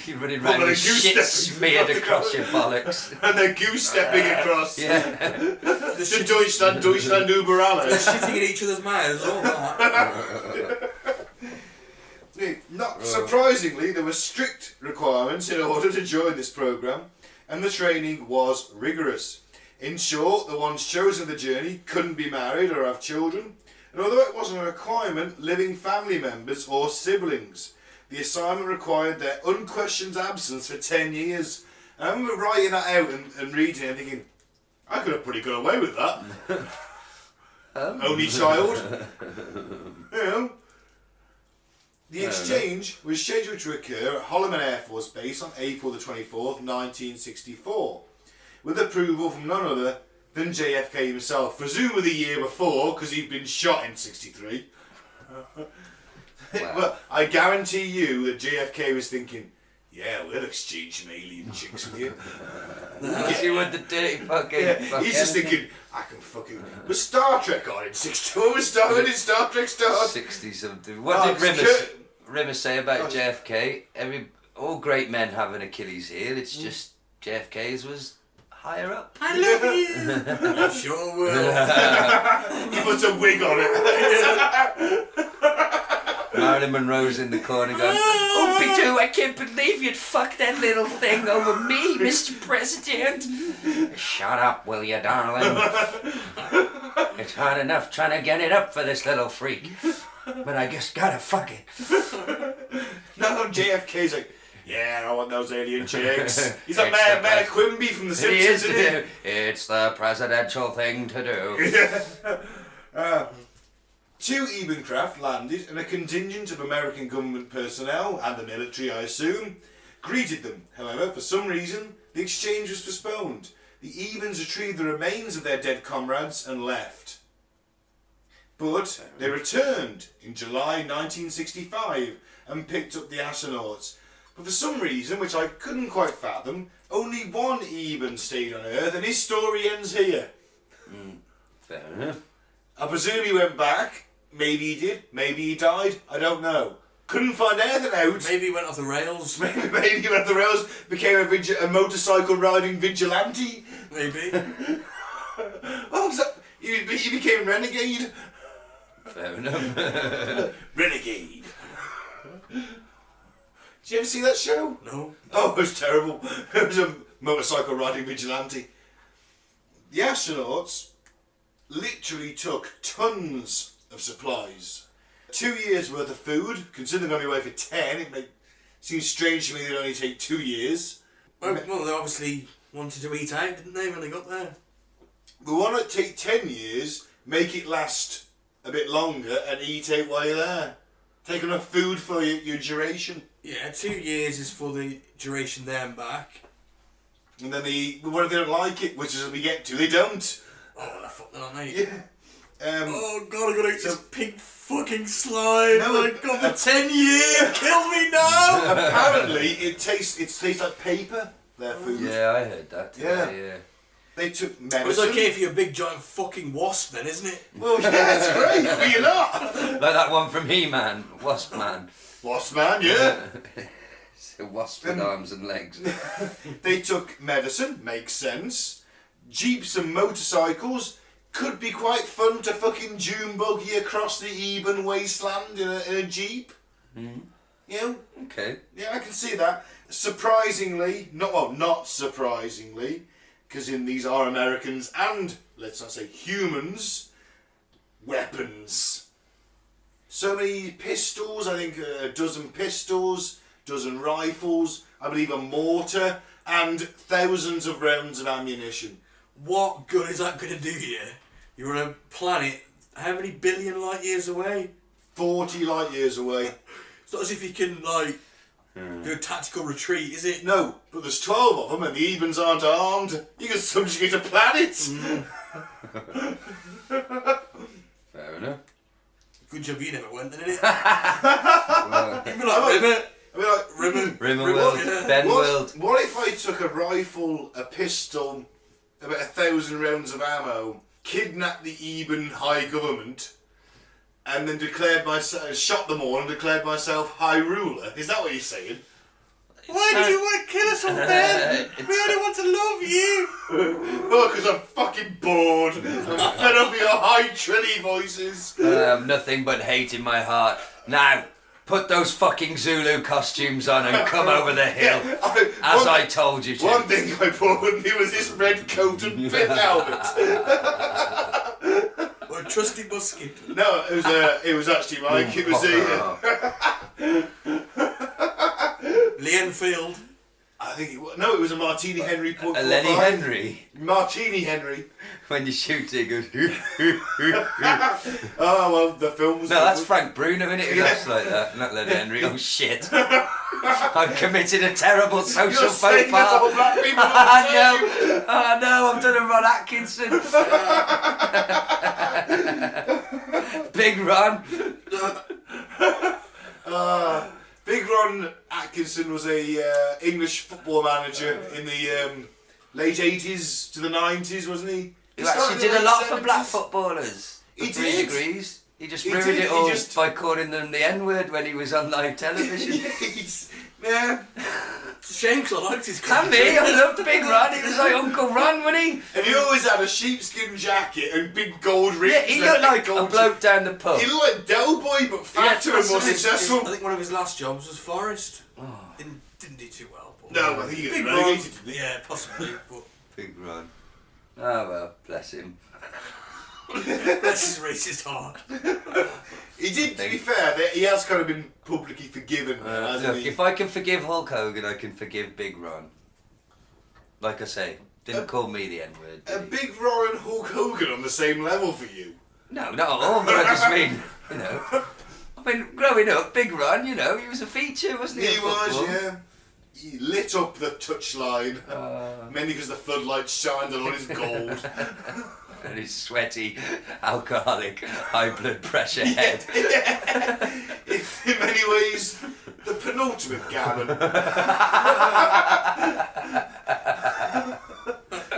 You're running around with shit smeared across your bollocks. And they're goose stepping across. Yeah. The Deutschland über alles. Shitting in each other's mouths, all that. Not surprisingly, there were strict requirements in order to join this programme, and the training was rigorous. In short, the ones chosen for the journey couldn't be married or have children, and although it wasn't a requirement, living family members or siblings. The assignment required their unquestioned absence for 10 years. And I remember writing that out and reading it and thinking, I could have pretty got away with that. Only child. You know. The exchange was scheduled to occur at Holloman Air Force Base on April the 24th, 1964, with approval from none other than JFK himself, presumably the year before, because he'd been shot in 63. Wow. Well, I guarantee you that JFK was thinking, yeah, we'll exchange some alien chicks with you. You want the dirty fucking... Yeah, he's just thinking, I can fucking... Was Star Trek on in 64? When did Star Trek start? 60-something. What did Rimmer say about JFK? All great men have an Achilles heel, it's just JFK's was higher up. I love you! I sure will. He puts a wig on it. Marilyn Monroe's in the corner going, oh, Peter, I can't believe you'd fuck that little thing over me, Mr. President. Shut up, will you, darling? It's hard enough trying to get it up for this little freak. But I just gotta fuck it. No, JFK's like, yeah, I want those alien chicks. He's like Mayor Quimby from The Simpsons, isn't he? It's the presidential thing to do. 2 Eben craft landed and a contingent of American government personnel, and the military I assume, greeted them. However, for some reason, the exchange was postponed. The Ebens retrieved the remains of their dead comrades and left. But they returned in July 1965 and picked up the astronauts. But for some reason, which I couldn't quite fathom, only one Eben stayed on Earth, and his story ends here. Fair enough. I presume he went back. Maybe he did. Maybe he died. I don't know. Couldn't find anything out. Maybe he went off the rails. Maybe he went off the rails, became a motorcycle riding vigilante. Maybe. Oh, so he became renegade. Fair enough. Renegade. Did you ever see that show? No. Oh, it was terrible. It was a motorcycle riding vigilante. The astronauts literally took tons of supplies. 2 years worth of food, considering they're only away for 10, seems strange to me they'd only take 2 years. Well, they obviously wanted to eat out, didn't they, when they got there? We want to take 10 years, make it last a bit longer, and eat out while you're there. Take enough food for your duration. Yeah, 2 years is for the duration there and back. And then what if they don't like it, which is what we get to, they don't. Oh, they're fucking on, mate. Yeah. Oh god, I'm gonna eat this pink fucking slime. No, my god, the 10 year, kill me now! Apparently, it tastes like paper, their food. Yeah, I heard that today, yeah. They took medicine. It's okay if you're a big giant fucking wasp then, isn't it? Well, yeah, that's great, but you're not. Like that one from He-Man, Wasp Man. Wasp Man, yeah. It's a wasp with arms and legs. They took medicine, makes sense. Jeeps and motorcycles, could be quite fun to fucking June buggy across the Eben wasteland in a jeep. Mm. You know? Okay. Yeah, I can see that. Surprisingly, not surprisingly, because in these are Americans and, let's not say humans, weapons. So many pistols, I think a dozen pistols, dozen rifles, I believe a mortar, and thousands of rounds of ammunition. What good is that going to do you? You're on a planet how many billion light years away? 40 light years away. It's not as if you can, do a tactical retreat, is it? No, but there's 12 of them and the Ebens aren't armed. You can subjugate a planet. Fair enough. Good job you never went, didn't it? Well, You'd be like, Rimmer. I mean, like, Rimmer World, yeah. Ben World. What if I took a rifle, a pistol, about 1,000 rounds of ammo, kidnapped the Eben High Government, and then shot them all and declared myself High Ruler? Is that what you're saying? Why do you want to kill us all, Ben? We only want to love you. Oh, because I'm fucking bored. I'm fed up with your high trilly voices. I have nothing but hate in my heart. Now, put those fucking Zulu costumes on and come over the hill, as I told you to. One thing I brought with me was this red coat and pith helmet. Or a trusty musket. No, it was actually Mike. It was Lee Enfield. I think it was. No, it was a Martini Henry point. A Lenny Henry. Martini Henry. When you shoot it, it goes. Oh well, the film was. No, that's Frank Bruno, isn't it? He laughs like that. Not Lenny Henry. Oh shit! I've committed a terrible social You're faux saying that all pas. black people are I the know. same. Oh no! I've done a Ron Atkinson. Big Ron. Big Ron Atkinson was a English football manager in the late 80s to the 90s, wasn't he? He started actually in did the a lot late for black 70s. footballers. He For 3 did. degrees. He just He ruined did, it he all just- by calling them the N-word when he was on live television. Yeah. It's a shame because I liked his And country. me, I loved Big Ron. He was like Uncle Ron, wasn't he? And he always had a sheepskin jacket and big gold rings. Yeah, he and looked big like a gold- bloke down the pub. He looked like Del Boy, but fatter and more I successful. think one of his last jobs was Forest. Didn't do too well. But No, I think he got Big relegated, Ron. didn't he? Yeah, possibly. But Big Ron. Oh well, bless him. that's his racist heart. He did, to be fair, he has kind of been publicly forgiven, hasn't Look, he? if I can forgive Hulk Hogan, I can forgive Big Ron. Like I say, didn't call me the N-word. A did he? Big Ron and Hulk Hogan on the same level for you? No, not at all, but I just mean, you know. I mean, growing up, Big Ron, you know, he was a feature, wasn't he? He in was, football? yeah. He lit up the touchline, mainly because the floodlights shined on all his gold. And his sweaty, alcoholic, high blood pressure head. In many ways, the penultimate gammon.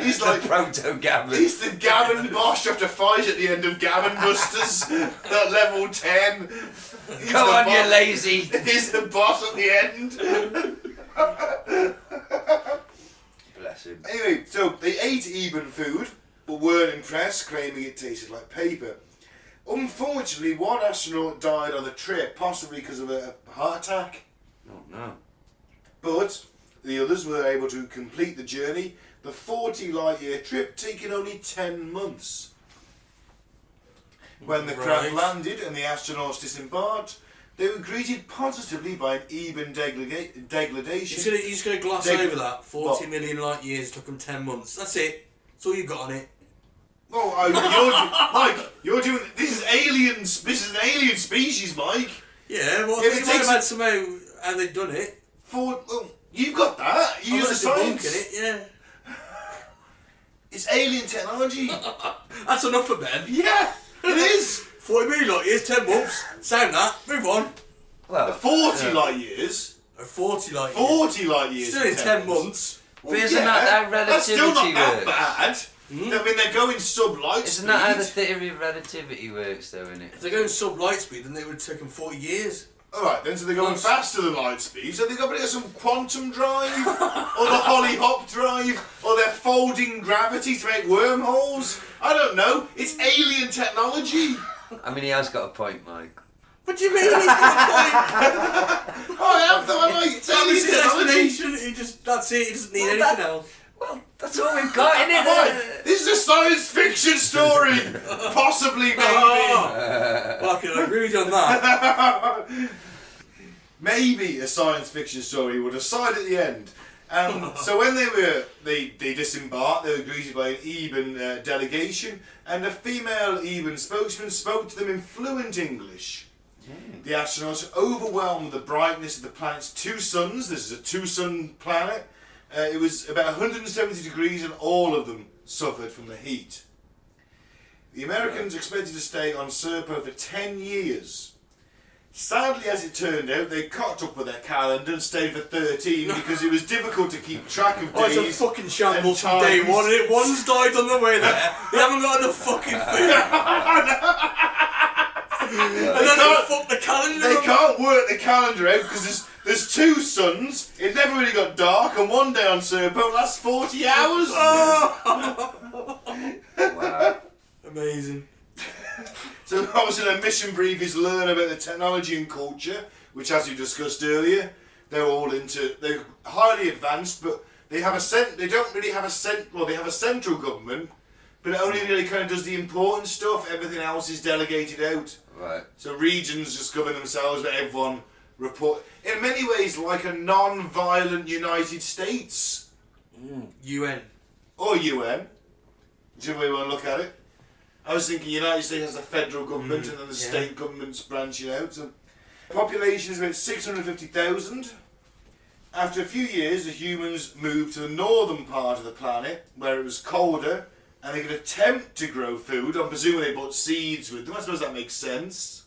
He's like Proto-gammon. he's the gammon boss you have to fight at the end of Gammon Busters at level 10. He's Come the on, you boss. lazy. He's the boss at the end. Bless him. Anyway, so they ate Eben food, but weren't impressed, claiming it tasted like paper. Unfortunately, one astronaut died on the trip, possibly because of a heart attack. Oh no. But the others were able to complete the journey, the 40 light year trip taking only 10 months. When the craft Right. landed and the astronauts disembarked, they were greeted positively by an Eben degradation. You're just gonna gloss Dig- over that. 40 What? million light years took them 10 months. That's it. That's all you got on it. Oh, Mike, you're doing this is aliens. This is an alien species, Mike. Yeah, well, If I it think might have takes had somehow how they've done it. You've got that. You I'm use not the science. debunking it, yeah. It's alien technology. That's enough for Ben. Yeah, it is. 40 million light years, 10 months. Sound that. Move on. Well, 40 light years. Or 40 light years. 40 light years. Still in 10 months. Well, But isn't that how That's still not relativity that works? bad. I mean, they're going sub-light Isn't speed. that how the theory of relativity works, though, innit? If they're going sub light speed, then they would have taken 40 years. Alright then, so they're going faster than light speed, so they've got to get some quantum drive, or the Holly Hop drive, or they're folding gravity to make wormholes. I don't know, it's alien technology. I mean, he has got a point, Mike. What do you mean? He's got a point. Oh, I have though, like, it's That was alien his technology. explanation. That's it. He doesn't need Well, anything that- else. Well, that's all we've got, innit? Right, this is a science fiction story. Possibly, maybe. Well, I can agree with you on that. Maybe a science fiction story will decide at the end. So when they disembarked, they were greeted by an Eben delegation, and a female Eben spokesman spoke to them in fluent English. The astronauts were overwhelmed with the brightness of the planet's 2 suns. This is a 2-sun planet. It was about 170 degrees, and all of them suffered from the heat. The Americans expected to stay on Serpo for 10 years. Sadly, as it turned out, they cocked up with their calendar and stayed for 13 because it was difficult to keep track of days. It's a fucking shambles and from day times. one, and it one's died on the way there. They haven't got enough fucking food. And then they fuck the calendar They up. can't work the calendar out because there's 2 suns, it never really got dark, and one day on Serpo lasts 40 hours. Wow. Amazing. So obviously their mission brief is learn about the technology and culture, which, as you discussed earlier, they're highly advanced, but they have they don't really have they have a central government, but it only really kind of does the important stuff. Everything else is delegated out. Right. So regions just govern themselves, but everyone report. In many ways, like a non-violent United States. UN. Or UN, whichever way you want to look at it. I was thinking United States has the federal government and then the state governments branching out. So population is about 650,000. After a few years, the humans moved to the northern part of the planet, where it was colder, and they could attempt to grow food. I'm presuming they brought seeds with them. I suppose that makes sense.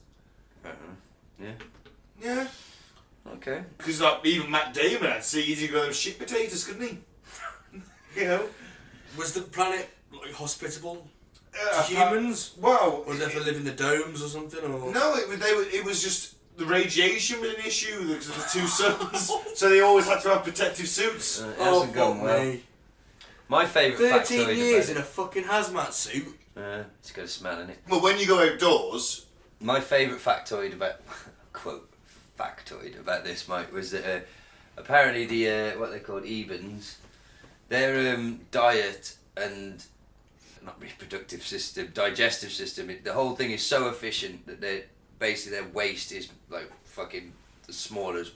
Yeah. Yeah. Okay. Because like, even Matt Damon had seeds, he could grow them shit potatoes, couldn't he? You know? Was the planet like hospitable to humans? Well, Or did they have to live in the domes or something? Or? no, it was just the radiation was an issue because of the 2 suns, so they always had to have protective suits. It Oh, hasn't gone fuck well. me. My favourite 13 factoid years in about a fucking hazmat suit. it's got a smell in it. But when you go outdoors, My favourite factoid about quote factoid about this, Mike, was that apparently the what they called Ebens, their diet and not reproductive system, digestive system, the whole thing is so efficient that basically their waste is like fucking as small as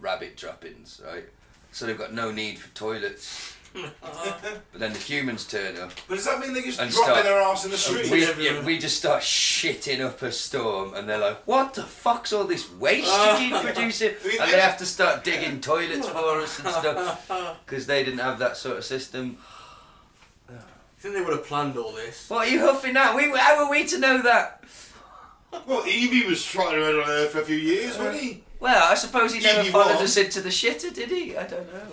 rabbit droppings, right? So they've got no need for toilets. But then the humans turn up. but does that mean they just And drop start- their arse in the street? We just start shitting up a storm, and they're like, "What the fuck's all this waste you keep producing?" And they have to start digging toilets for us and stuff because they didn't have that sort of system. I think they would have planned all this. What are you huffing at? How are we to know that? Well, Evie was trotting around on Earth for a few years, wasn't he? Well, I suppose he never Evie followed won. us into the shitter, did he? I don't know.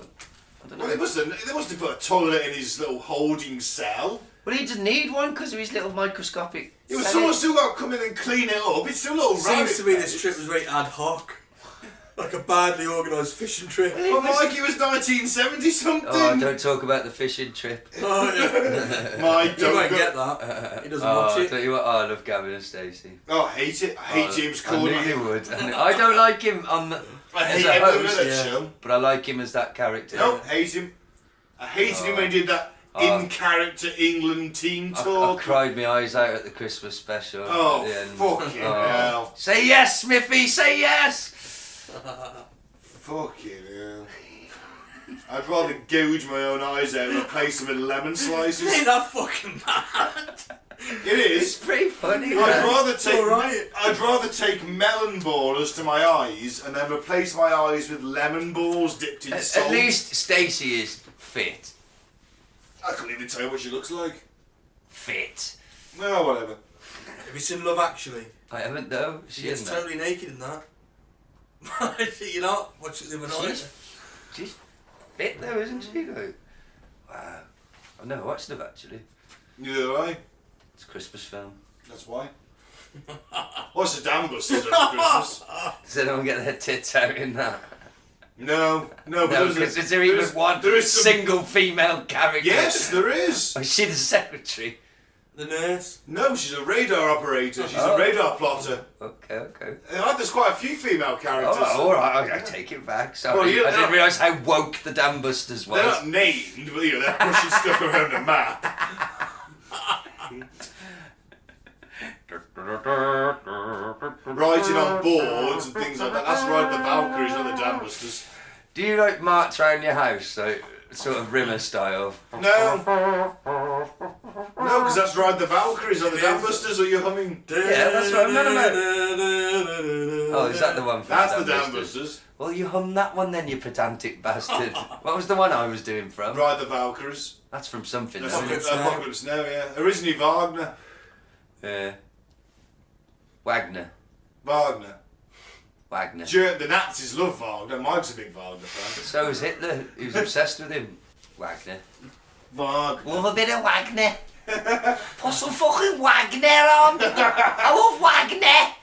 Well, they must have put a toilet in his little holding cell. Well, he didn't need one because of his little microscopic. It was cells. someone still got to come in and clean it up. It's still a little rabbit. Seems to me this trip was very ad hoc. Like a badly organised fishing trip. Well, Mike, it was 1970 something. Oh, don't talk about the fishing trip. Oh, yeah. Mike, He don't won't go- get that. He doesn't Oh, watch I it. tell you what, I love Gavin and Stacey. Oh, I hate it. I hate James I knew Corden. you would. I don't like him on the, I as hate a everyone in host, that yeah. show. but I like him as that character. No, hate him. I hated him when he did that Oh. in-character England team I talk. cried my eyes out at the Christmas special. Oh, at the end. fucking hell. Say yes, Smithy, say yes! Fucking hell. I'd rather gouge my own eyes out and replace them with lemon slices. Ain't that fucking mad? It It's is. pretty funny. I'd rather take melon ballers to my eyes and then replace my eyes with lemon balls dipped in salt. At least Stacey is fit. I couldn't even tell you what she looks like. Fit. Well, whatever. Have you seen Love Actually? I haven't though. She gets totally naked in that. You're not? Watch it the other night. She's fit though, isn't she? Like, wow. I've never watched Love Actually. Neither have I. It's a Christmas film. That's why. What's the damn busters over Christmas? Does anyone get their tits out in that? No, but No, there's because is there even one there is some- single female character? Yes, there is. Oh, is she the secretary? The nurse. No, she's a radar operator. She's Oh. a radar plotter. Okay. There's quite a few female characters. Oh, alright, I take it back. Sorry. Well, you- I didn't realise how woke the Dam Busters was. They're not named, but they're pushing stuff around the map. Writing on boards and things like that. That's right, the Valkyries, not the Dam Busters. Do you like march around your house, like sort of Rimmer style? No, because that's right, the Valkyries, not the Dam Busters. Are you humming? Yeah, that's what I'm on about. Oh, is that the one from That's the the Dam Dam Busters? Busters. Well, you hum that one then, you pedantic bastard. What was the one I was doing from? Ride the Valkyries. That's from something. That's isn't it? Apocalypse Now, yeah. Originally Wagner. Wagner. Wagner. Wagner. The Nazis love Wagner. Mike's a big Wagner fan. So was Hitler. He was obsessed with him. Wagner. Wagner. Love a bit of Wagner. Put some fucking Wagner on. I love Wagner.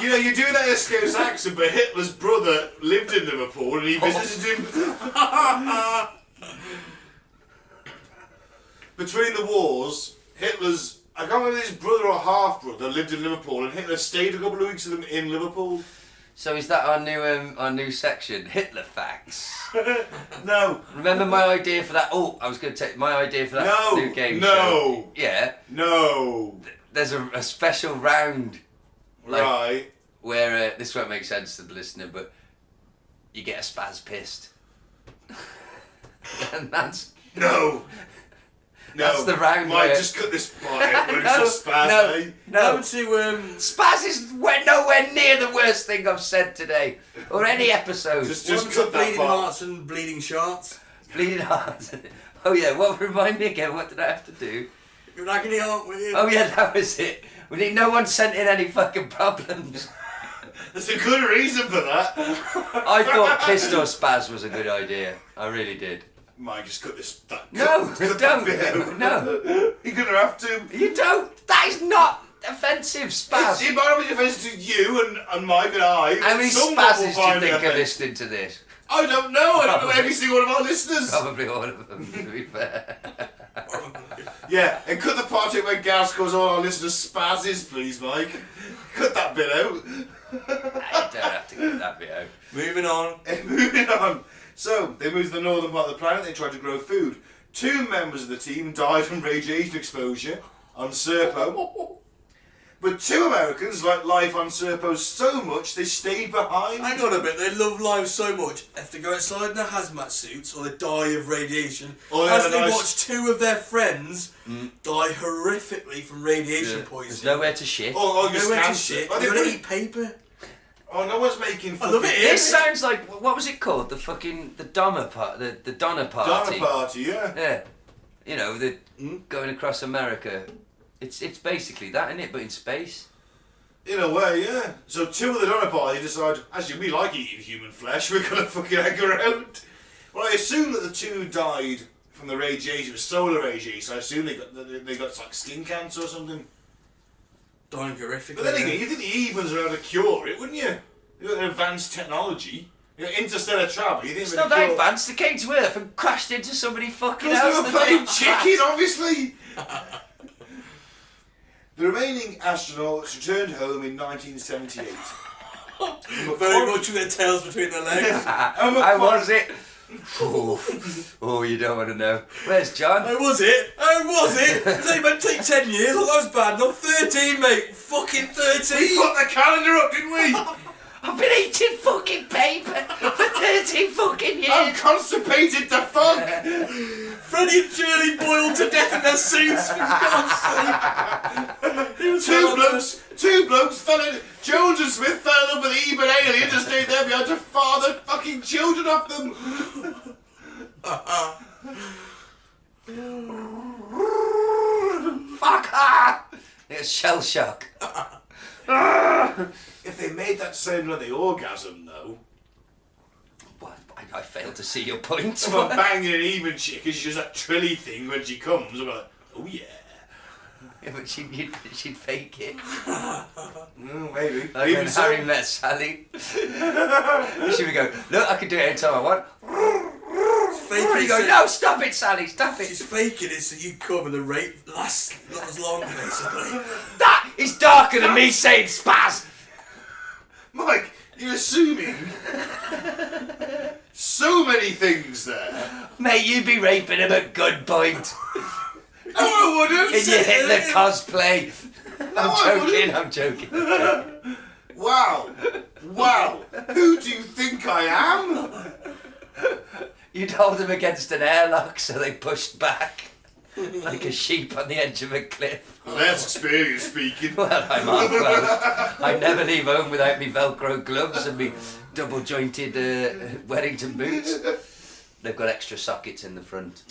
You know, you do that in a Scouse accent, but Hitler's brother lived in Liverpool and he visited him. Between the wars, Hitler's, I can't remember his brother or half-brother lived in Liverpool and Hitler stayed a couple of weeks with them in Liverpool. So is that our new section, Hitler facts? No. Remember my idea for that? Oh, I was going to take my idea for that new game show. No. Yeah. No. There's a special round. Like, Right. Where this won't make sense to the listener, but you get a spaz pissed, and that's No. that's the round. Mike, where... just cut this part out when it's a spaz, eh? No. Spaz is nowhere near the worst thing I've said today, or any episode. Just Just cut that bleeding part. hearts and bleeding sharks. Bleeding hearts. Oh yeah, what remind me again? What did I have to do? You're agony heart with you. Oh yeah, that was it. No one sent in any fucking problems. There's a good reason for that. I thought pissed or spaz was a good idea. I really did. Mike, just cut this. No, cut don't. That bit out. No. You're gonna have to. You don't. That is not offensive, spaz. It might be offensive to you and Mike and I. How many Someone will spazzes do you find think it are offensive. listening to this? I don't know. I don't know Probably. every single one of our listeners. Probably all of them, to be fair. Yeah, and cut the part out where Gaz calls all our listeners spazzes, please, Mike. Cut that bit out. You don't have to get that bit out. Moving on. And moving on. So, they moved to the northern part of the planet, they tried to grow food. 2 members of the team died from radiation exposure on Serpo. But 2 Americans liked life on Serpo so much they stayed behind. Hang on a bit, they love life so much, they have to go outside in their hazmat suits or they die of radiation. Or as they they have a nice- watch 2 of their friends die horrifically from radiation There's poisoning. nowhere to shit. Oh, you Nowhere to cancer. shit, Oh, you're they gonna put eat paper. Oh, no one's making I love it. This sounds like, what was it called? The fucking, the Donner Party. The Donner Party. Donner Party, yeah. Yeah. You know, the going across America. It's basically that, isn't it? But in space. In a way, yeah. So 2 of the Donner Party decide, actually, we like eating human flesh, we're gonna fucking egg her out. Well, I assume that the 2 died from the radiation, it was solar radiation, so I assume they got like skin cancer or something. Dying horrifically. But then again, you think the Ebens are able to cure it, wouldn't you? You've got advanced technology. You know, interstellar travel, you think It's they'd not that cure- advanced. They came to Earth and crashed into somebody fucking Because else. they were that playing they- chicken, obviously! The remaining astronauts returned home in 1978. Very much with their tails between their legs. How was it? Oh, you don't want to know. Where's John? How was it? How was it? It only meant to take 10 years. Well, that was bad enough. 13, mate. Fucking 13. We put the calendar up, didn't we? I've been eating fucking paper for 13 fucking years. I'm constipated to fuck! Freddie and Shirley boiled to death in their suits, for God's sake. Two blokes fell in. Jones and Smith fell in love with the Eben alien to stay there behind to father fucking children off them. Fuck ah! It's shell shock. If they made that sound when they orgasm, though, What? I failed to see your point. if I'm banging an Eben chick and she does that trilly thing when she comes, I'm like, oh yeah. Yeah, but she'd fake it. Maybe. Like when Harry met Sally. She would go, look, I can do it anytime I want. Faking You go, it. no, stop it, Sally, stop it. She's faking it so you come and the rape lasts not as long, basically. That is darker than me saying spaz. Mike, you're assuming so many things there. Mate, you'd be raping him at gunpoint. No, I wouldn't. In your Hitler cosplay. I I'm joking. Wow. Who do you think I am? You'd hold him against an airlock so they pushed back. Like a sheep on the edge of a cliff. Well, that's experience speaking. Well, I'm half Welsh. I never leave home without me Velcro gloves and me double jointed Wellington boots. They've got extra sockets in the front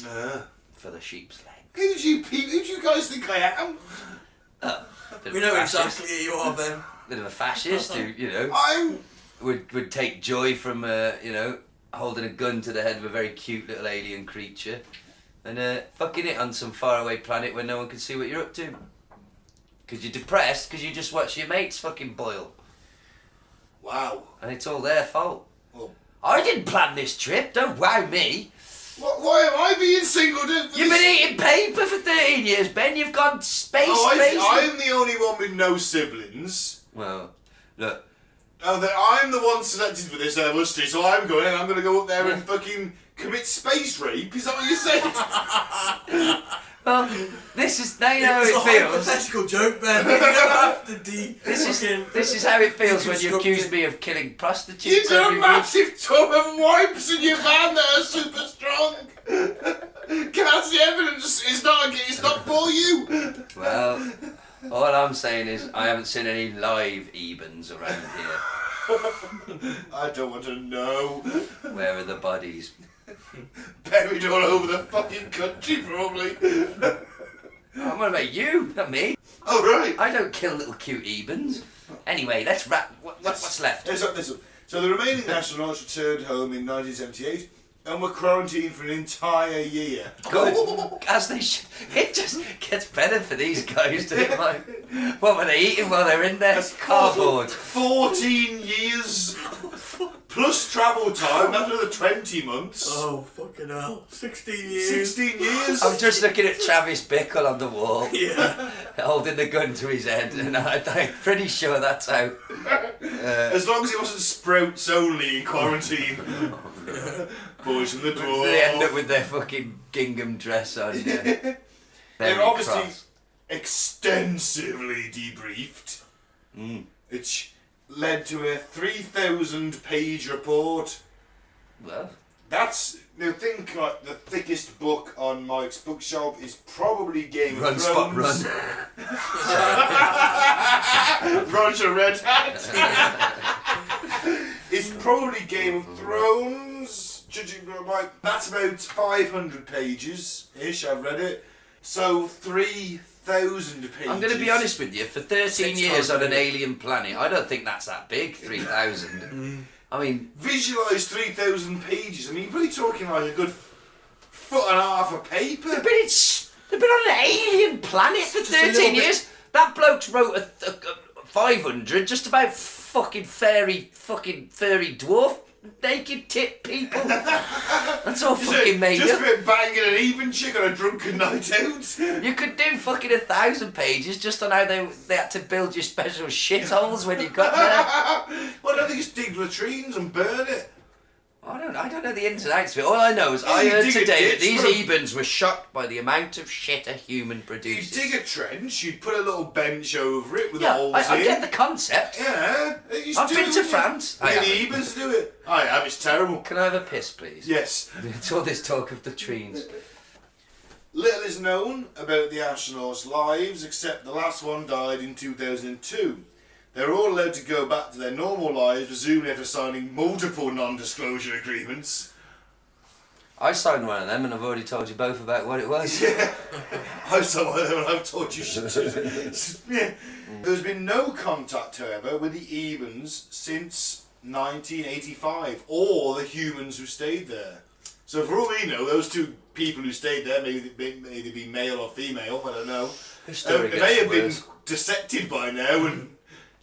for the sheep's legs. Who do you guys think I am? We know exactly who you are, Ben. Bit of a fascist who, I'm. would take joy from, holding a gun to the head of a very cute little alien creature and fucking it on some faraway planet where no one can see what you're up to. Because you're depressed because you just watch your mates fucking boil. Wow. And it's all their fault. Well, I didn't plan this trip, don't wow me. why am I being singled out for You've this? been eating paper for 13 years, Ben. You've gone space crazy. I'm the only one with no siblings. Well, look. I'm the one selected for this history, so I'm going to go up there and fucking commit space rape. Is that what you said? Well, this is now you know how It's it a feels. hypothetical joke, Ben. You don't have to This is how it feels when you accuse me of killing prostitutes. You've got every a week. massive tub of wipes in your van that are super strong. Gaz, the evidence is not for you. Well, all I'm saying is I haven't seen any live Ebens around here. I don't want to know. Where are the bodies? Buried all over the fucking country, probably. I'm on about you, not me. Oh, right. I don't kill little cute Ebens. Anyway, let's wrap. What's left? So the remaining astronauts returned home in 1978 and were quarantined for an entire year. Good. As they should. It just gets better for these guys, doesn't it? Like, what were they eating while they're in there? Cardboard. 14 years plus travel time. That's another 20 months. Oh, fucking hell. 16 years. 16 years. I'm just looking at Travis Bickle on the wall, Yeah. holding the gun to his head, and I'm pretty sure that's how. As long as it wasn't sprouts only in quarantine. Boys and the dwarf. They end up with their fucking gingham dress on. Yeah. They were Very obviously cross. extensively debriefed, which led to a 3,000-page report. Well, That's, think like the thickest book on Mike's bookshelf is probably Game run, of spot, Thrones. run. Roger Red Hat. It's probably Game of Thrones, judging by Mike. That's about 500 pages-ish, I've read it. So 3,000 pages. I'm going to be honest with you, for 13 6 years times on an bigger. alien planet, I don't think that's that big, 3,000. I mean, Visualise 3,000 pages. I mean, you're probably talking like a good foot and a half of paper. they've been on an alien planet for Just a little 13 bit- years. That bloke's wrote a 500 just about fucking furry dwarf naked tit people. That's all fucking made Just up. about banging an even chick on a drunken night out. You could do fucking 1,000 pages just on how they had to build your special shitholes when you got there. Well, don't they just dig latrines and burn it? I don't know the ins and outs of it. All I know is I you heard dig a today that ditch these for a- Ebens were shocked by the amount of shit a human You produces. dig a trench, you put a little bench over it with Yeah, holes I in. get the concept. Yeah, you just I've do been it, to wouldn't you? France. I Yeah, the haven't. Ebens do it. I have, it's terrible. Can I have a piss, please? Yes. It's all this talk of latrines. Little is known about the astronauts' lives, except the last one died in 2002. They're all allowed to go back to their normal lives, presumably after signing multiple non-disclosure agreements. I signed one of them and I've already told you both about what it was. I saw one of them and I've told you shit. Yeah. There's been no contact, however, with the Ebens since 1985, or the humans who stayed there. So for all we know, those two people who stayed there, maybe they be male or female, I don't know. The story They gets may have been worse. dissected by now and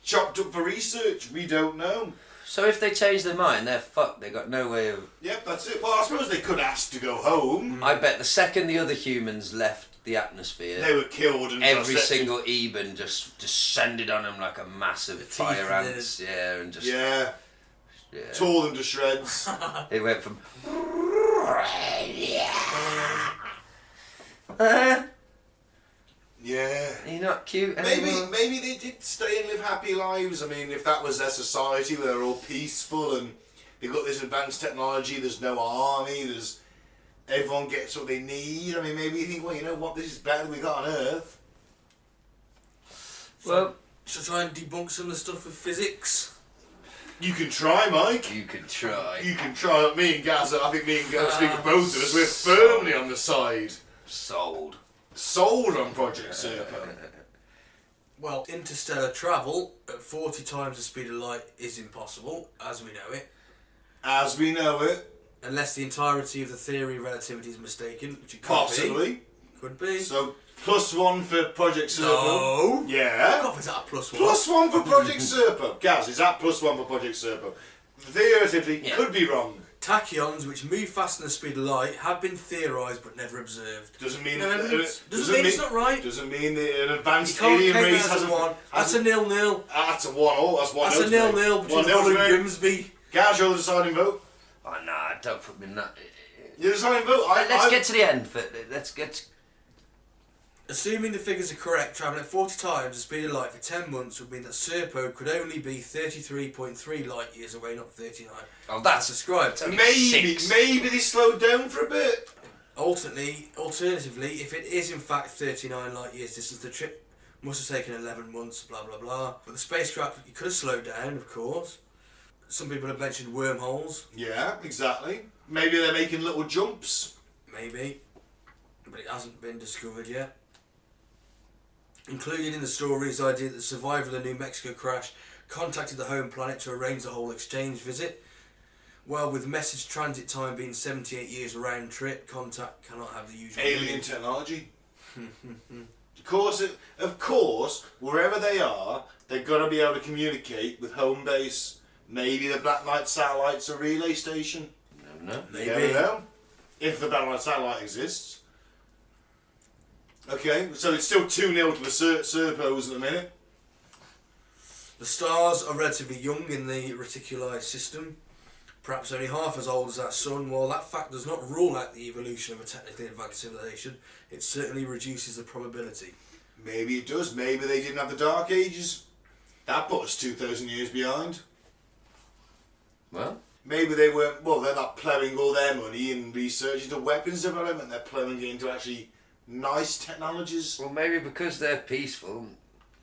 chopped up for research. We don't know. So if they change their mind, they're fucked. They got no way of... Yep, that's it. Well, I suppose they could ask to go home. I bet the second the other humans left the atmosphere, They were killed and every dissected. single Eben just descended on them like a massive fire teeth in ants. Yeah, and just... Yeah, yeah. tore them to shreds. It went from... Yeah. You're not cute Maybe anymore. maybe they did stay and live happy lives. I mean, if that was their society, where they're all peaceful and they've got this advanced technology, there's no army, there's everyone gets what they need. I mean, maybe you think, well, you know what, this is better than we got on Earth. Well, Should I try and debunk some of the stuff with physics? You can try, Mike. you could try. You can try. Me and Gaz, I think me and Gaz speak for both of us. We're firmly on the side. Sold. Sold on Project Serpo. Well, interstellar travel at 40 times the speed of light is impossible, as we know it. As we know it. Unless the entirety of the theory of relativity is mistaken, which it could Possibly. be. Could be. So, +1 for Project Serpo. No. Yeah. Fuck off, is that a +1? +1 for Project Serpo. Gaz, is that +1 for Project Serpo? Theoretically, could be wrong. Tachyons, which move faster than the speed of light, have been theorised but never observed. Doesn't mean No, that, doesn't mean it's not right. Doesn't mean that an advanced You can't alien take race that as has a 1. That's a 0-0. That's a 1-0. That's 1-0. That's a 0-0 between Hull and Grimsby. Gaz, you're the deciding vote. Oh nah, don't put me in that. You're the deciding vote. Let's get to the end. Let's get. Assuming the figures are correct, travelling at 40 times the speed of light for 10 months would mean that Serpo could only be 33.3 light years away, not 39. Oh, that's described. Maybe they slowed down for a bit. Alternatively, if it is in fact 39 light years distance, the trip must have taken 11 months, blah blah blah. But the spacecraft, you could have slowed down, of course. Some people have mentioned wormholes. Yeah, exactly. Maybe they're making little jumps. Maybe. But it hasn't been discovered yet. Included in the story is the idea that the survivor of the New Mexico crash contacted the home planet to arrange the whole exchange visit. Well, with message transit time being 78 years round trip, contact cannot have the usual Alien technology. Of course, wherever they are, they've got to be able to communicate with home base. Maybe the Black Knight satellite's a relay station. No. You never know. If the Black Knight satellite exists. Okay, so it's still 2-0 to the Serpos at the minute. The stars are relatively young in the reticuli system, perhaps only half as old as our sun. While that fact does not rule out the evolution of a technically advanced civilization, it certainly reduces the probability. Maybe it does. Maybe they didn't have the Dark Ages. That put us 2,000 years behind. Well, maybe they weren't. Well, they're not ploughing all their money in research into weapons development. They're ploughing it into actually nice technologies. Well, maybe because they're peaceful,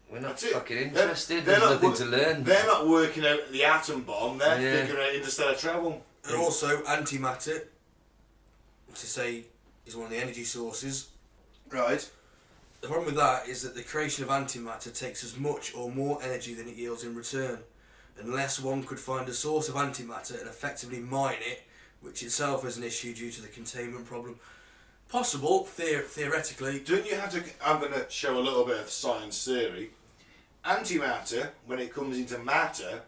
we're not fucking interested. They're There's nothing to learn. They're not working out the atom bomb. They're figuring out interstellar travel. And also antimatter, to say, is one of the energy sources. Right. The problem with that is that the creation of antimatter takes as much or more energy than it yields in return, unless one could find a source of antimatter and effectively mine it, which itself is an issue due to the containment problem. Possible, theoretically. Don't you have to... I'm going to show a little bit of science theory. Antimatter, when it comes into matter,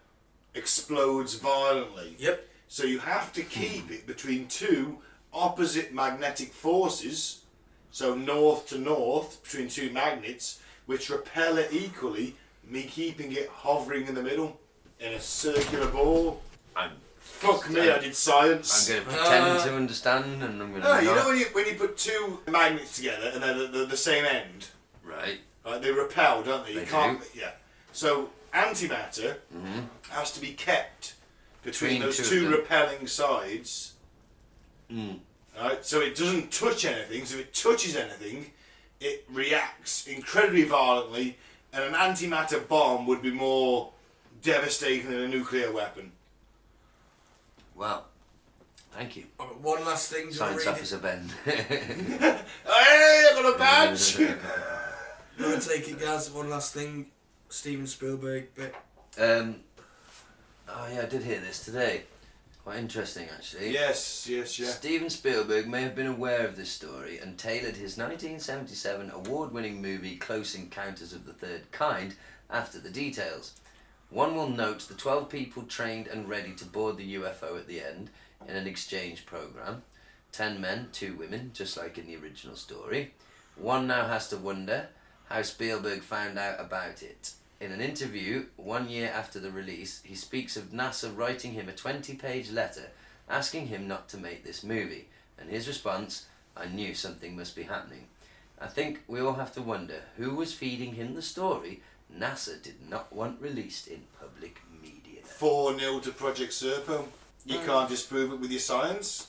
explodes violently. Yep. So you have to keep it between two opposite magnetic forces, so north to north, between two magnets, which repel it equally, me keeping it hovering in the middle, in a circular ball. Fuck me, I did science. I'm going to pretend to understand, and I'm going to. No, you know when you put two magnets together and they're the same end. Right. Right, they repel, don't they? They You can't. do. Yeah. So antimatter has to be kept between those two two of them. repelling sides. Right, so it doesn't touch anything. So if it touches anything, it reacts incredibly violently, and an antimatter bomb would be more devastating than a nuclear weapon. Wow. Thank you. One last thing. Science officer Ben. Hey, I got a badge! You want to take it, Gaz? One last thing. Steven Spielberg bit. Oh yeah, I did hear this today. Quite interesting, actually. Yes, yeah. Steven Spielberg may have been aware of this story and tailored his 1977 award-winning movie Close Encounters of the Third Kind after the details. One will note the 12 people trained and ready to board the UFO at the end in an exchange program. 10 men, 2 women, just like in the original story. One now has to wonder how Spielberg found out about it. In an interview 1 year after the release, he speaks of NASA writing him a 20-page letter asking him not to make this movie, and his response, "I knew something must be happening." I think we all have to wonder who was feeding him the story NASA did not want released in public media. 4-0 to Project Serpo. You can't disprove it with your science.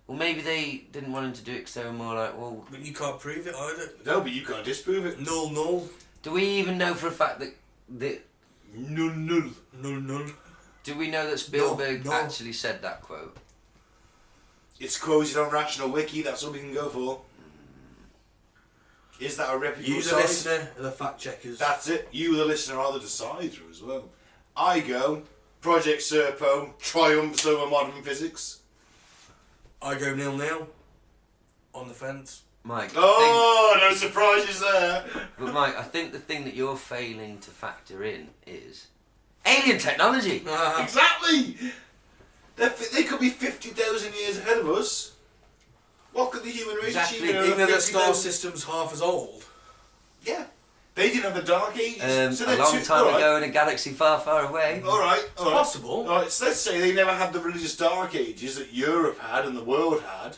Well, maybe they didn't want him to do it because they were more like, well... But you can't prove it either. No, but you can't disprove it. Null. Do we even know for a fact that... Null. Do we know that Spielberg No. actually said that quote? It's quoted on Rational Wiki, that's all we can go for. Is that a reputable You, the site? listener, are the fact checkers. That's it. You, the listener, are the decider as well. I go, Project Serpo triumphs over modern physics. I go 0-0 on the fence. Mike. Oh, no surprises there. But Mike, I think the thing that you're failing to factor in is alien technology. Exactly. They could be 50,000 years ahead of us. What could the human race Exactly. achieve in Even though over the star 50,000? system's half as old. Yeah. They didn't have the Dark Ages. A long time ago in a galaxy far, far away. All right. It's possible. All right, so let's say they never had the religious Dark Ages that Europe had and the world had.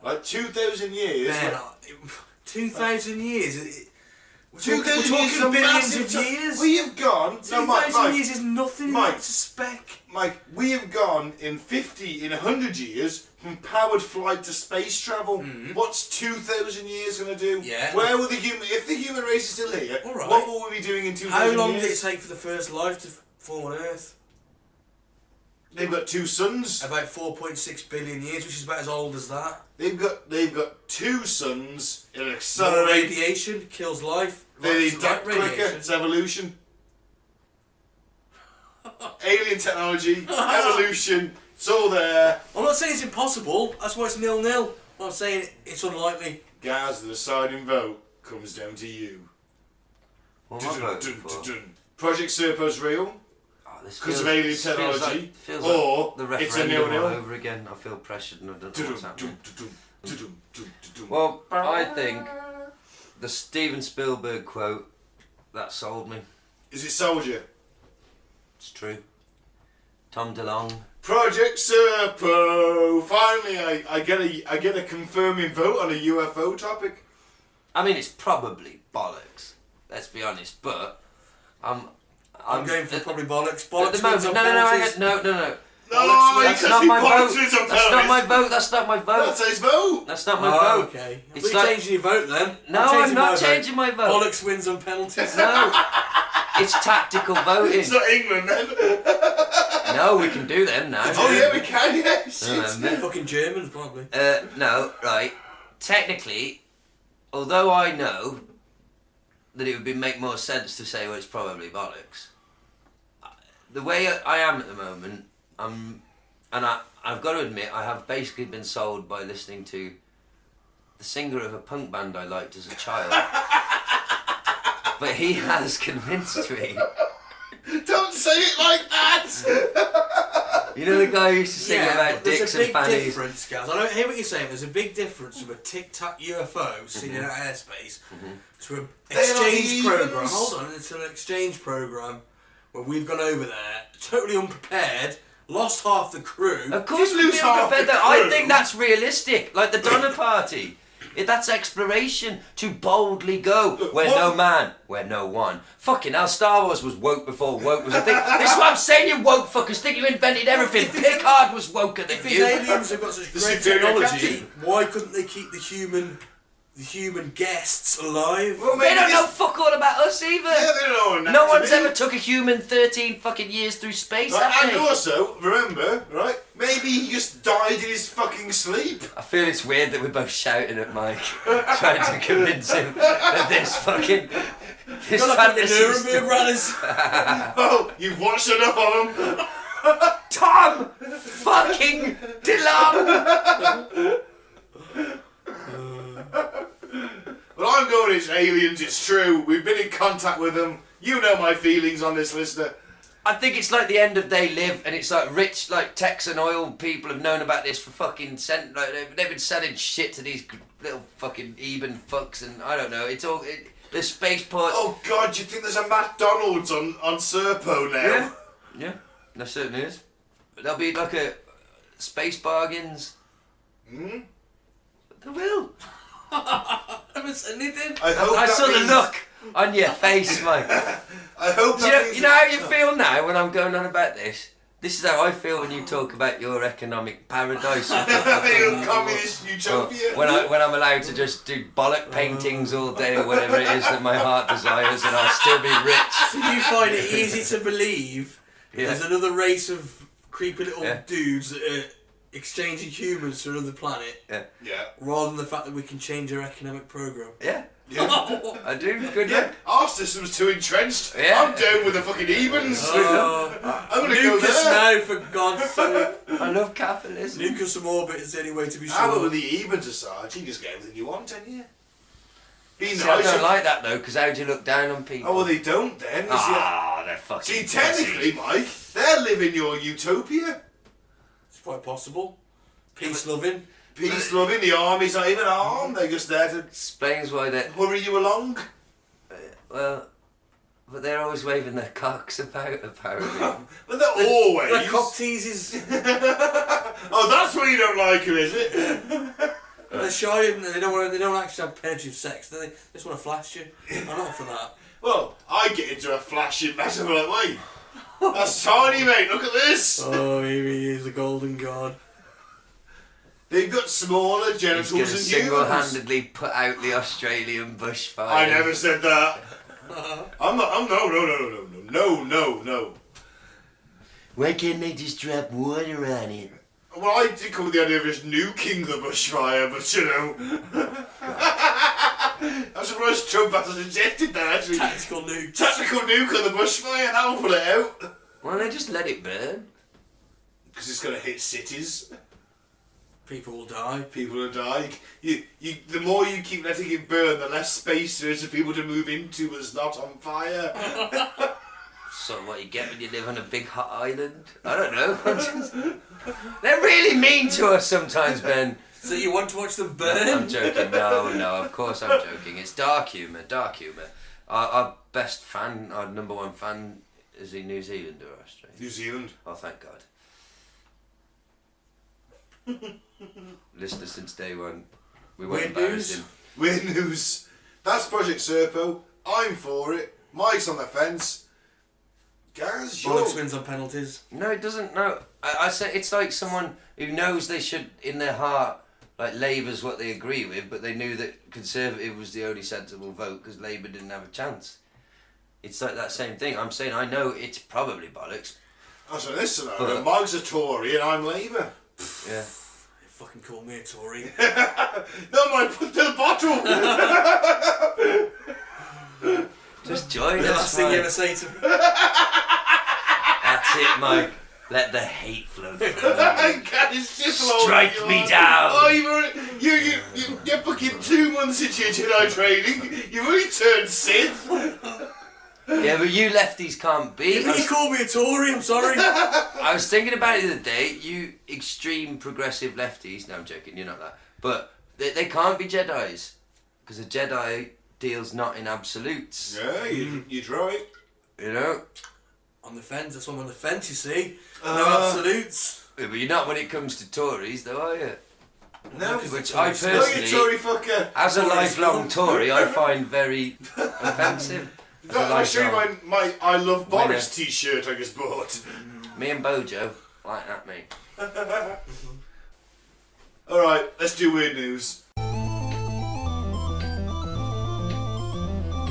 Like 2,000 years. Man, 2,000 years. We're 2,000 years is a talking billions massive of time. years. We have gone. No, Mike, 2,000 years is nothing. Mike. It's a speck. Mike, we have gone in 100 years from powered flight to space travel. What's 2,000 years going to do? Yeah. Where will if the human race is still here, All right. what will we be doing in 2,000 How years? long did it take for the first life to form on Earth? They've got 2 suns. About 4.6 billion years, which is about as old as that. They've got 2 suns. It'll More accelerate. radiation kills life. They Life is adapt like quicker. radiation. It's evolution. Alien technology, evolution. It's all there. I'm not saying it's impossible. That's why it's 0-0. I'm saying it's unlikely. Gaz, the deciding vote comes down to you. What am I voting for? Dun. Project Serpo's real. Oh, this Because feels- of alien this feels technology, feels or like the it's a referendum all 0-0. over again. I feel pressured and I don't know what's happening. Well, Well, I think the Steven Spielberg quote, that sold me. is it Soldier? It's true. Tom DeLonge. Project Serpo. Finally, I get a confirming vote on a UFO topic. I mean, it's probably bollocks. Let's be honest, but I'm going for probably bollocks. At Bollocks the moment, wins on no, penalties. no. No, That's because not he my points vote. to his own That's not my penalties. vote. That's not my vote. That's his vote. That's not my Oh, vote. okay. It's You're like- changing your vote then. No, changing I'm not my vote. changing my vote. Bollocks wins on penalties. No, it's tactical voting. It's not England then. No, we can do them now. Oh yeah, we can. Yeah. Shit. Remember? Fucking Germans, probably. No, right. Technically, although I know that it would make more sense to say, well, it's probably bollocks. The way I am at the moment, I've got to admit, I have basically been sold by listening to the singer of a punk band I liked as a child. But he has convinced me. Don't say it like that. You know the guy who used to sing but about there's dicks a and big fannies? difference, guys. I don't hear what you're saying. There's a big difference from a tic-tac UFO seen in airspace to an exchange not program. evils. Hold on, it's an exchange program where we've gone over there totally unprepared, lost half the crew. Of course Did we'd lose be half unprepared the though. I crew? think that's realistic. Like the Donner Party. That's exploration. To boldly go where no man, where no one. Fucking hell, Star Wars was woke before woke was a thing. This is what I'm saying, you woke fuckers. Think you invented everything. Picard was woker than If these you. aliens have got such The great superior technology, captain. why couldn't they keep the human guests alive? Well, They maybe don't know this- fuck all about us either. Yeah, they don't know. No one's anatomy. ever took a human 13 fucking years through space, Right, have and they? also, remember, right? Maybe he just died in his fucking sleep. I feel it's weird that we're both shouting at Mike, trying to convince him that this fucking... This You're like the fantasy Nuremberg runners. Oh, you've watched enough of him. Tom fucking DeLonge! Well, I'm going, it's aliens, it's true. We've been in contact with them. You know my feelings on this, listener. I think it's like the end of They Live, and it's like rich, like Texan oil people have known about this for fucking they've been selling shit to these little fucking Eben fucks, and I don't know. It's all the spaceport. Oh God, do you think there's a McDonald's on Serpo now? Yeah, there certainly is. There'll be like a space bargains. Hmm? There will. I haven't said anything. I hope I that saw the means- look on your face, Mike. I hope Do that you know how you feel now when I'm going on about this? This is how I feel when you talk about your economic paradise. Your communist utopia. When I'm allowed to just do bollock paintings all day or whatever it is that my heart desires, and I'll still be rich. So you find it easy to believe Yeah. there's another race of creepy little Yeah. dudes that are exchanging humans to another planet, Yeah. Yeah. rather than the fact that we can change our economic program. Yeah. Yeah. I do. Good Yeah, luck. our system's too entrenched. Yeah. I'm down with the fucking Ebens. Oh, I'm gonna go nuke us there. now, for God's sake. I love capitalism. Nuke us some orbit is the only way to be How about sure. with the Ebens aside, you just get everything you want, don't you? Be See, I nice. don't like that though, because how do you look down on people? Oh, well, they don't then. They're fucking. See, technically, Mike, they're living your utopia. It's quite possible. Peace loving. Peace loving, the army's not even armed, they're just there to Explains why they're. hurry you along. Well, but they're always waving their cocks about, apparently. But they're always. The cock teases. Oh, that's what you don't like her, is it? They're shy and they don't actually have penetrative sex. They just want to flash you. I'm not for that. Well, I get into a flashing massive like, wait, that's tiny, mate, look at this. Oh, here he is, the golden god. They've got smaller He's genitals going than to humans. single-handedly put out the Australian bushfire. I never said that. I'm no. Why can't they just drop water on it? Well, I did come with the idea of just nuking the bushfire, but you know. I'm surprised Trump hasn't suggested that, actually. Tactical nuke. Tactical nuke on the bushfire, that'll pull it out. Why don't they just let it burn? Because it's going to hit cities. People will die. People will die. The more you keep letting it burn, the less space there is for people to move into that's not on fire. So what you get when you live on a big hot island? I don't know. They're really mean to us sometimes, Ben. So you want to watch them burn? I'm joking. No, of course I'm joking. It's dark humour. Our best fan, our number one fan, is he New Zealand or Australia? New Zealand. Oh, thank God. Listener since day one. We won't Weird embarrass news. him. Weird news. That's Project Serpo. I'm for it. Mike's on the fence. Gaz, you're... Bollocks wins on penalties. No, it doesn't. No, I say it's like someone who knows they should, in their heart, like Labour's what they agree with, but they knew that Conservative was the only sensible vote because Labour didn't have a chance. It's like that same thing. I'm saying I know it's probably bollocks. Oh, so this scenario, Mike's a Tory and I'm Labour. Yeah. You fucking call me a Tory. No, Mike, put to the bottle. Just join The us, last thing you Mike. ever say to me. That's it, Mike. Let the hate flow through. God, it's just Strike all me you down. Oh, you're fucking 2 months into your Jedi training. You've already turned Sith. Yeah, but you lefties can't beat. You called me a Tory, I'm sorry. I was thinking about it the other day. You extreme progressive lefties. No, I'm joking. You're not that. But they can't be Jedis because a Jedi deals not in absolutes. Yeah, you're right. You know. On the fence, that's why I'm on the fence, you see. No absolutes. Yeah, but you're not when it comes to Tories, though, are you? No, Which I no, you personally, Tory fucker. as a Tory's lifelong cool. Tory, I find very offensive. As a I'll show you lifelong- my I Love Boris Winner. t-shirt I just bought. Me and Bojo, like that, mate. Alright, let's do weird news.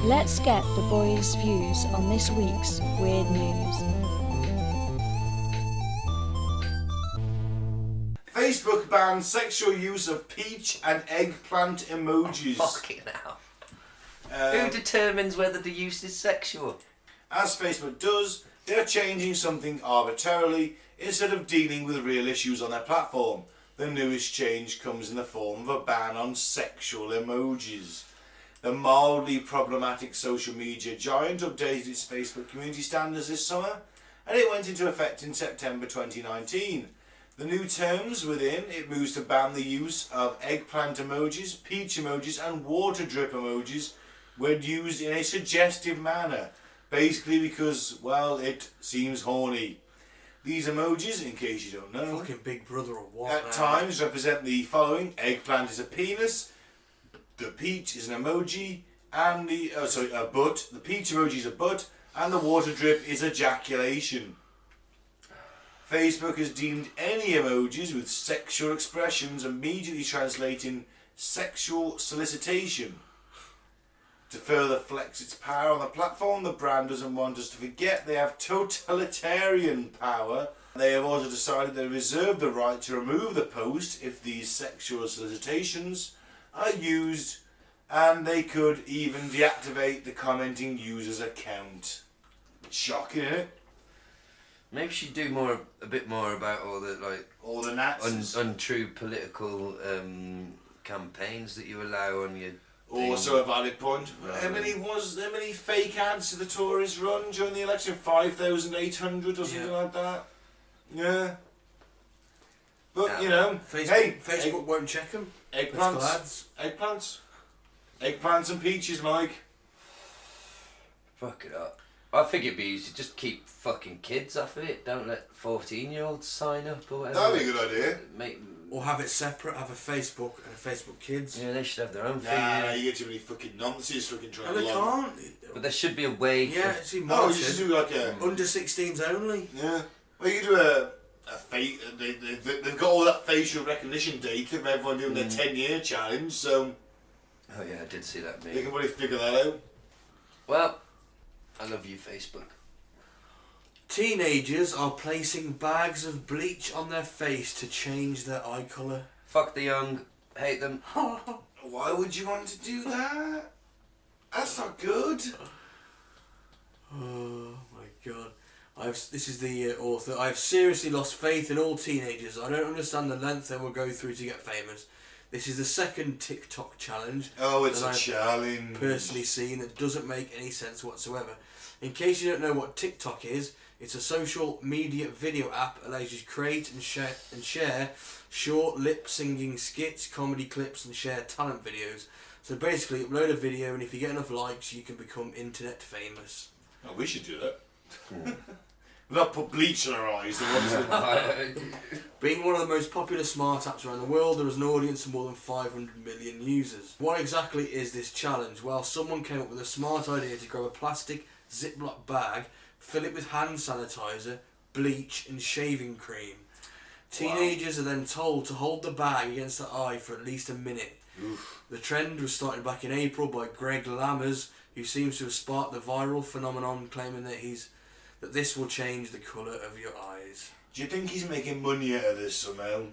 Let's get the boys' views on this week's weird news. Facebook bans sexual use of peach and eggplant emojis. Fucking hell. Uh, Who determines whether the use is sexual? As Facebook does, they're changing something arbitrarily instead of dealing with real issues on their platform. The newest change comes in the form of a ban on sexual emojis. The mildly problematic social media giant updated its Facebook community standards this summer, and it went into effect in September 2019. The new terms within it moves to ban the use of eggplant emojis, peach emojis and water drip emojis when used in a suggestive manner, basically because, well, it seems horny. These emojis, in case you don't know, Fucking Big Brother or what? at times represent the following: eggplant is a penis, the peach is an emoji, and a butt. The peach emoji is a butt, and the water drip is ejaculation. Facebook has deemed any emojis with sexual expressions immediately translating sexual solicitation. To further flex its power on the platform, the brand doesn't want us to forget they have totalitarian power. They have also decided they reserve the right to remove the post if these sexual solicitations are used and they could even deactivate the commenting user's account. Shocking, isn't it? Maybe she'd do a bit more about all the Nazis. untrue political campaigns that you allow on your. Also a valid point. Right. How many fake ads did the Tories run during the election? 5,800 or something like that. Yeah. But Facebook won't check them. Eggplants and peaches, Mike. Fuck it up. I think it'd be easy. Just keep fucking kids off of it. Don't let 14-year-olds sign up or whatever. That'd be a good idea. Or have it separate. Have a Facebook and a Facebook Kids. Yeah, they should have their own thing. Nah, you get too many fucking nonsense fucking trying No, to they log. can't. But there should be a way. Yeah, it's You monitored. should do like a Under 16s only. yeah. Well, you do a face. They've got all that facial recognition data of everyone doing their 10-year challenge, so Oh yeah, I did see that they meme. can probably figure that out. Well, I love you, Facebook. Teenagers are placing bags of bleach on their face to change their eye colour. Fuck the young. Hate them. Why would you want to do that? That's not good. Oh my god. This is the author. I've seriously lost faith in all teenagers. I don't understand the length they will go through to get famous. This is the second TikTok challenge Oh, it's that a I've challenge. personally seen that doesn't make any sense whatsoever. In case you don't know what TikTok is, it's a social media video app that allows you to create and share short lip-singing skits, comedy clips and share talent videos. So basically upload a video and if you get enough likes you can become internet famous. Oh, we should do that. Not put bleach in our eyes. Being one of the most popular smart apps around the world, there is an audience of more than 500 million users. What exactly is this challenge? Well, someone came up with a smart idea to grab a plastic Ziploc bag, fill it with hand sanitizer, bleach and shaving cream. Teenagers are then told to hold the bag against their eye for at least a minute. Oof. The trend was started back in April by Greg Lammers, who seems to have sparked the viral phenomenon, claiming that this will change the colour of your eyes. Do you think he's making money out of this somehow?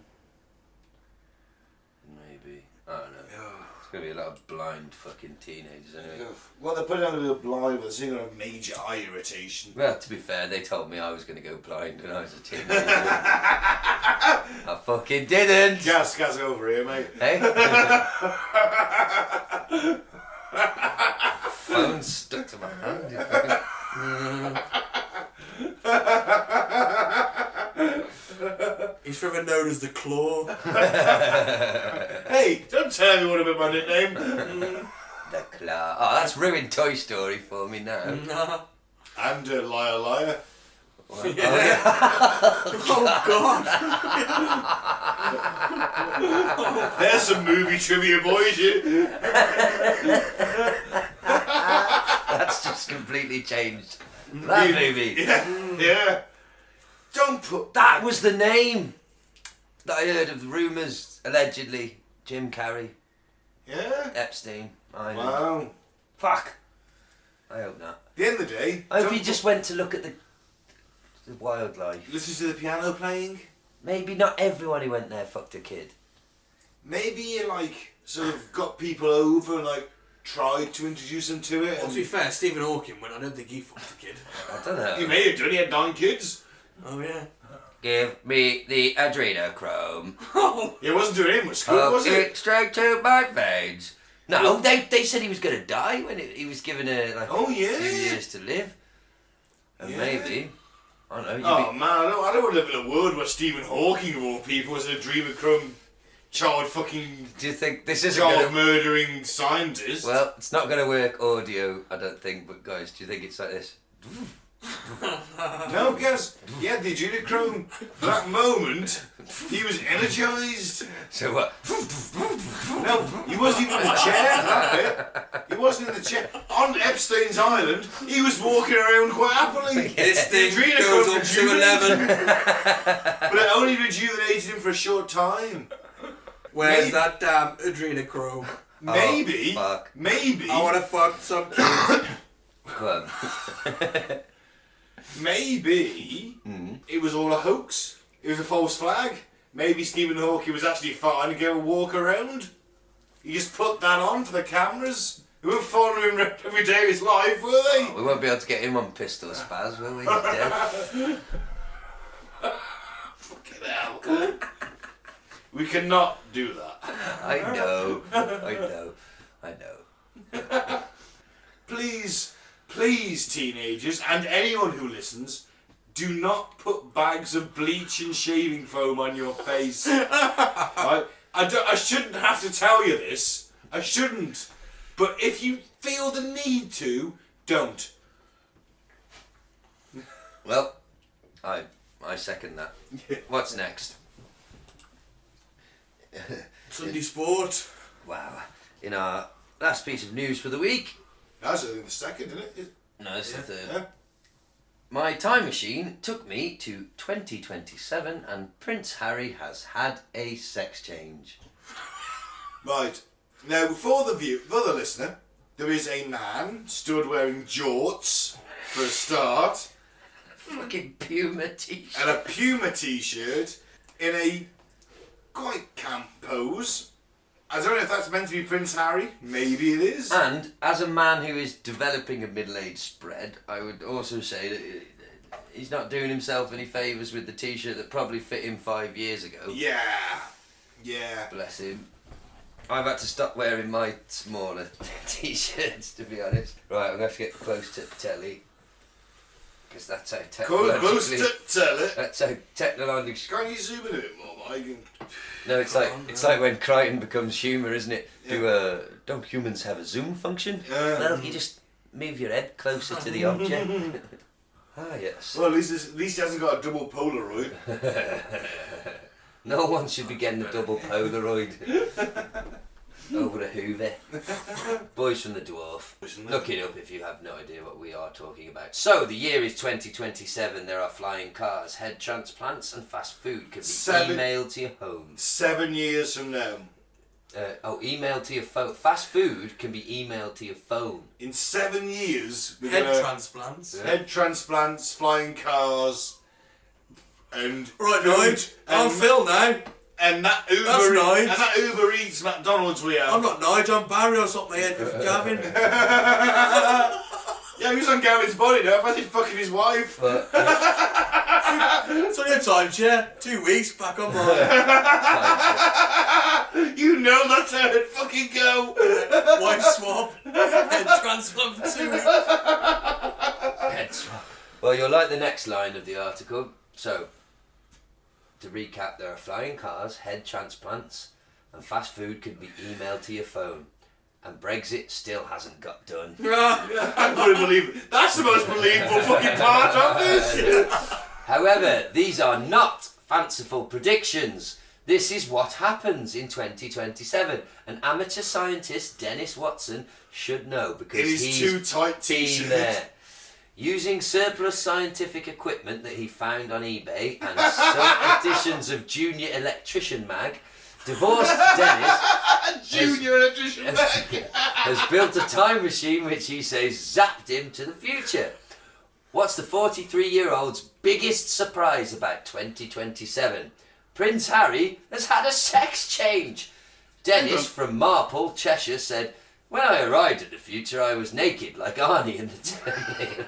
Maybe. I don't know. It's gonna be a lot of blind fucking teenagers anyway. Well, they're putting on a little blind, but they're going to have major eye irritation. Well, to be fair, they told me I was gonna go blind when I was a teenager. I fucking didn't. Gas over here, mate. Hey. Phone stuck to my hand. You fucking- He's forever known as the Claw. Hey, don't tell me what about my nickname. The claw. Oh, that's ruined Toy Story for me now. Nah. And liar, liar. Well, oh, yeah. Oh God. There's some movie trivia, boys. You. That's just completely changed. That movie. Yeah. Don't put. That was the name that I heard of the rumours, allegedly. Jim Carrey, Yeah. Epstein, Island. Wow. Fuck. I hope not. At the end of the day. I hope don't he just went to look at the wildlife. listen to the piano playing. Maybe not everyone who went there fucked a kid. Maybe you sort of got people over and tried to introduce them to it. Well, to be fair, Stephen Hawking went. I don't think he fucked a kid. I don't know. He may have done. He had 9 kids. Oh yeah. Give me the adrenochrome. It wasn't doing him much good, was Hook it? it straight to my veins. No, they said he was going to die when he was given a Oh, yeah. few years to live. And Yeah. maybe, I don't know. Oh man, I don't want to live in a world where Stephen Hawking of all people was an adrenochrome child fucking Do you think this isn't child going to... murdering scientist. Well, it's not going to work audio, I don't think. But guys, do you think it's like this? No, because he had the adrenochrome for that moment. He was energised. So what? No, he wasn't even in the chair for that bit. He wasn't in the chair. On Epstein's Island, he was walking around quite happily. This thing The adrenochrome goes up to rejuvenated 11. But it only rejuvenated him for a short time. Where's Maybe- that damn adrenochrome? Maybe, fuck. maybe, I wanna fuck some kids. Go on. maybe it was all a hoax. It was a false flag. Maybe Stephen Hawking was actually fine to go walk around. You just put that on for the cameras. We weren't following him every day of his life, were they? We won't be able to get him on pistol spaz, will we? He's dead. Fucking hell. We cannot do that. I know. Please, teenagers, and anyone who listens, do not put bags of bleach and shaving foam on your face. I shouldn't have to tell you this. I shouldn't. But if you feel the need to, don't. Well, I second that. What's next? Sunday sport. Wow. In our last piece of news for the week. That's only the second, isn't it? No, it's the third. Yeah. My time machine took me to 2027 and Prince Harry has had a sex change. Right. Now, for the listener, there is a man stood wearing jorts for a start. Fucking Puma t-shirt. And a Puma t-shirt in a quite camp pose. I don't know if that's meant to be Prince Harry. Maybe it is. And as a man who is developing a middle-aged spread, I would also say that he's not doing himself any favours with the t-shirt that probably fit him 5 years ago. Yeah. Bless him. I've had to stop wearing my smaller t-shirts, to be honest. Right, I'm going to have to get close to the telly. Because that's how Close to tell it. That's how technologically... Can you zoom in a bit more, Mike? No, it's like when Crichton becomes humour, isn't it? Yeah. Don't humans have a zoom function? Yeah. Well, you just move your head closer to the object. Yes. Well, at least he hasn't got a double Polaroid. No one should be getting a double Polaroid over a Hoover. Boys from the Dwarf. Look it up if you have no idea what we are talking about. So, the year is 2027. There are flying cars, head transplants, and fast food can be emailed to your home. 7 years from now. Emailed to your phone. Fast food can be emailed to your phone. In 7 years, we're Head gonna transplants. head transplants, flying cars, and Right, food, Nige. I'm Phil now. and that Uber That's Nige. and that Uber Eats McDonald's we have. I'm not Nige, I'm Barry. I swapped my head with Gavin. Yeah, who's on Gavin's body now? If he's fucking his wife. But It's on your timeshare. 2 weeks back on mine. You know that's how it fucking go. Wife swap. Head transplant for 2 weeks. head swap. Well, you'll like the next line of the article. So, to recap, there are flying cars, head transplants, and fast food can be emailed to your phone. And Brexit still hasn't got done. I couldn't believe it. That's the most believable fucking part of this. However, these are not fanciful predictions. This is what happens in 2027. And amateur scientist Dennis Watson should know because In his he's too tight been t-shirt. there. Using surplus scientific equipment that he found on eBay and some editions of Junior Electrician Mag, divorced Dennis Junior electrician back. has built a time machine which he says zapped him to the future. What's the 43-year-old's biggest surprise about 2027? Prince Harry has had a sex change. Dennis from Marple, Cheshire said, "When I arrived at the future, I was naked like Arnie in the Terminator."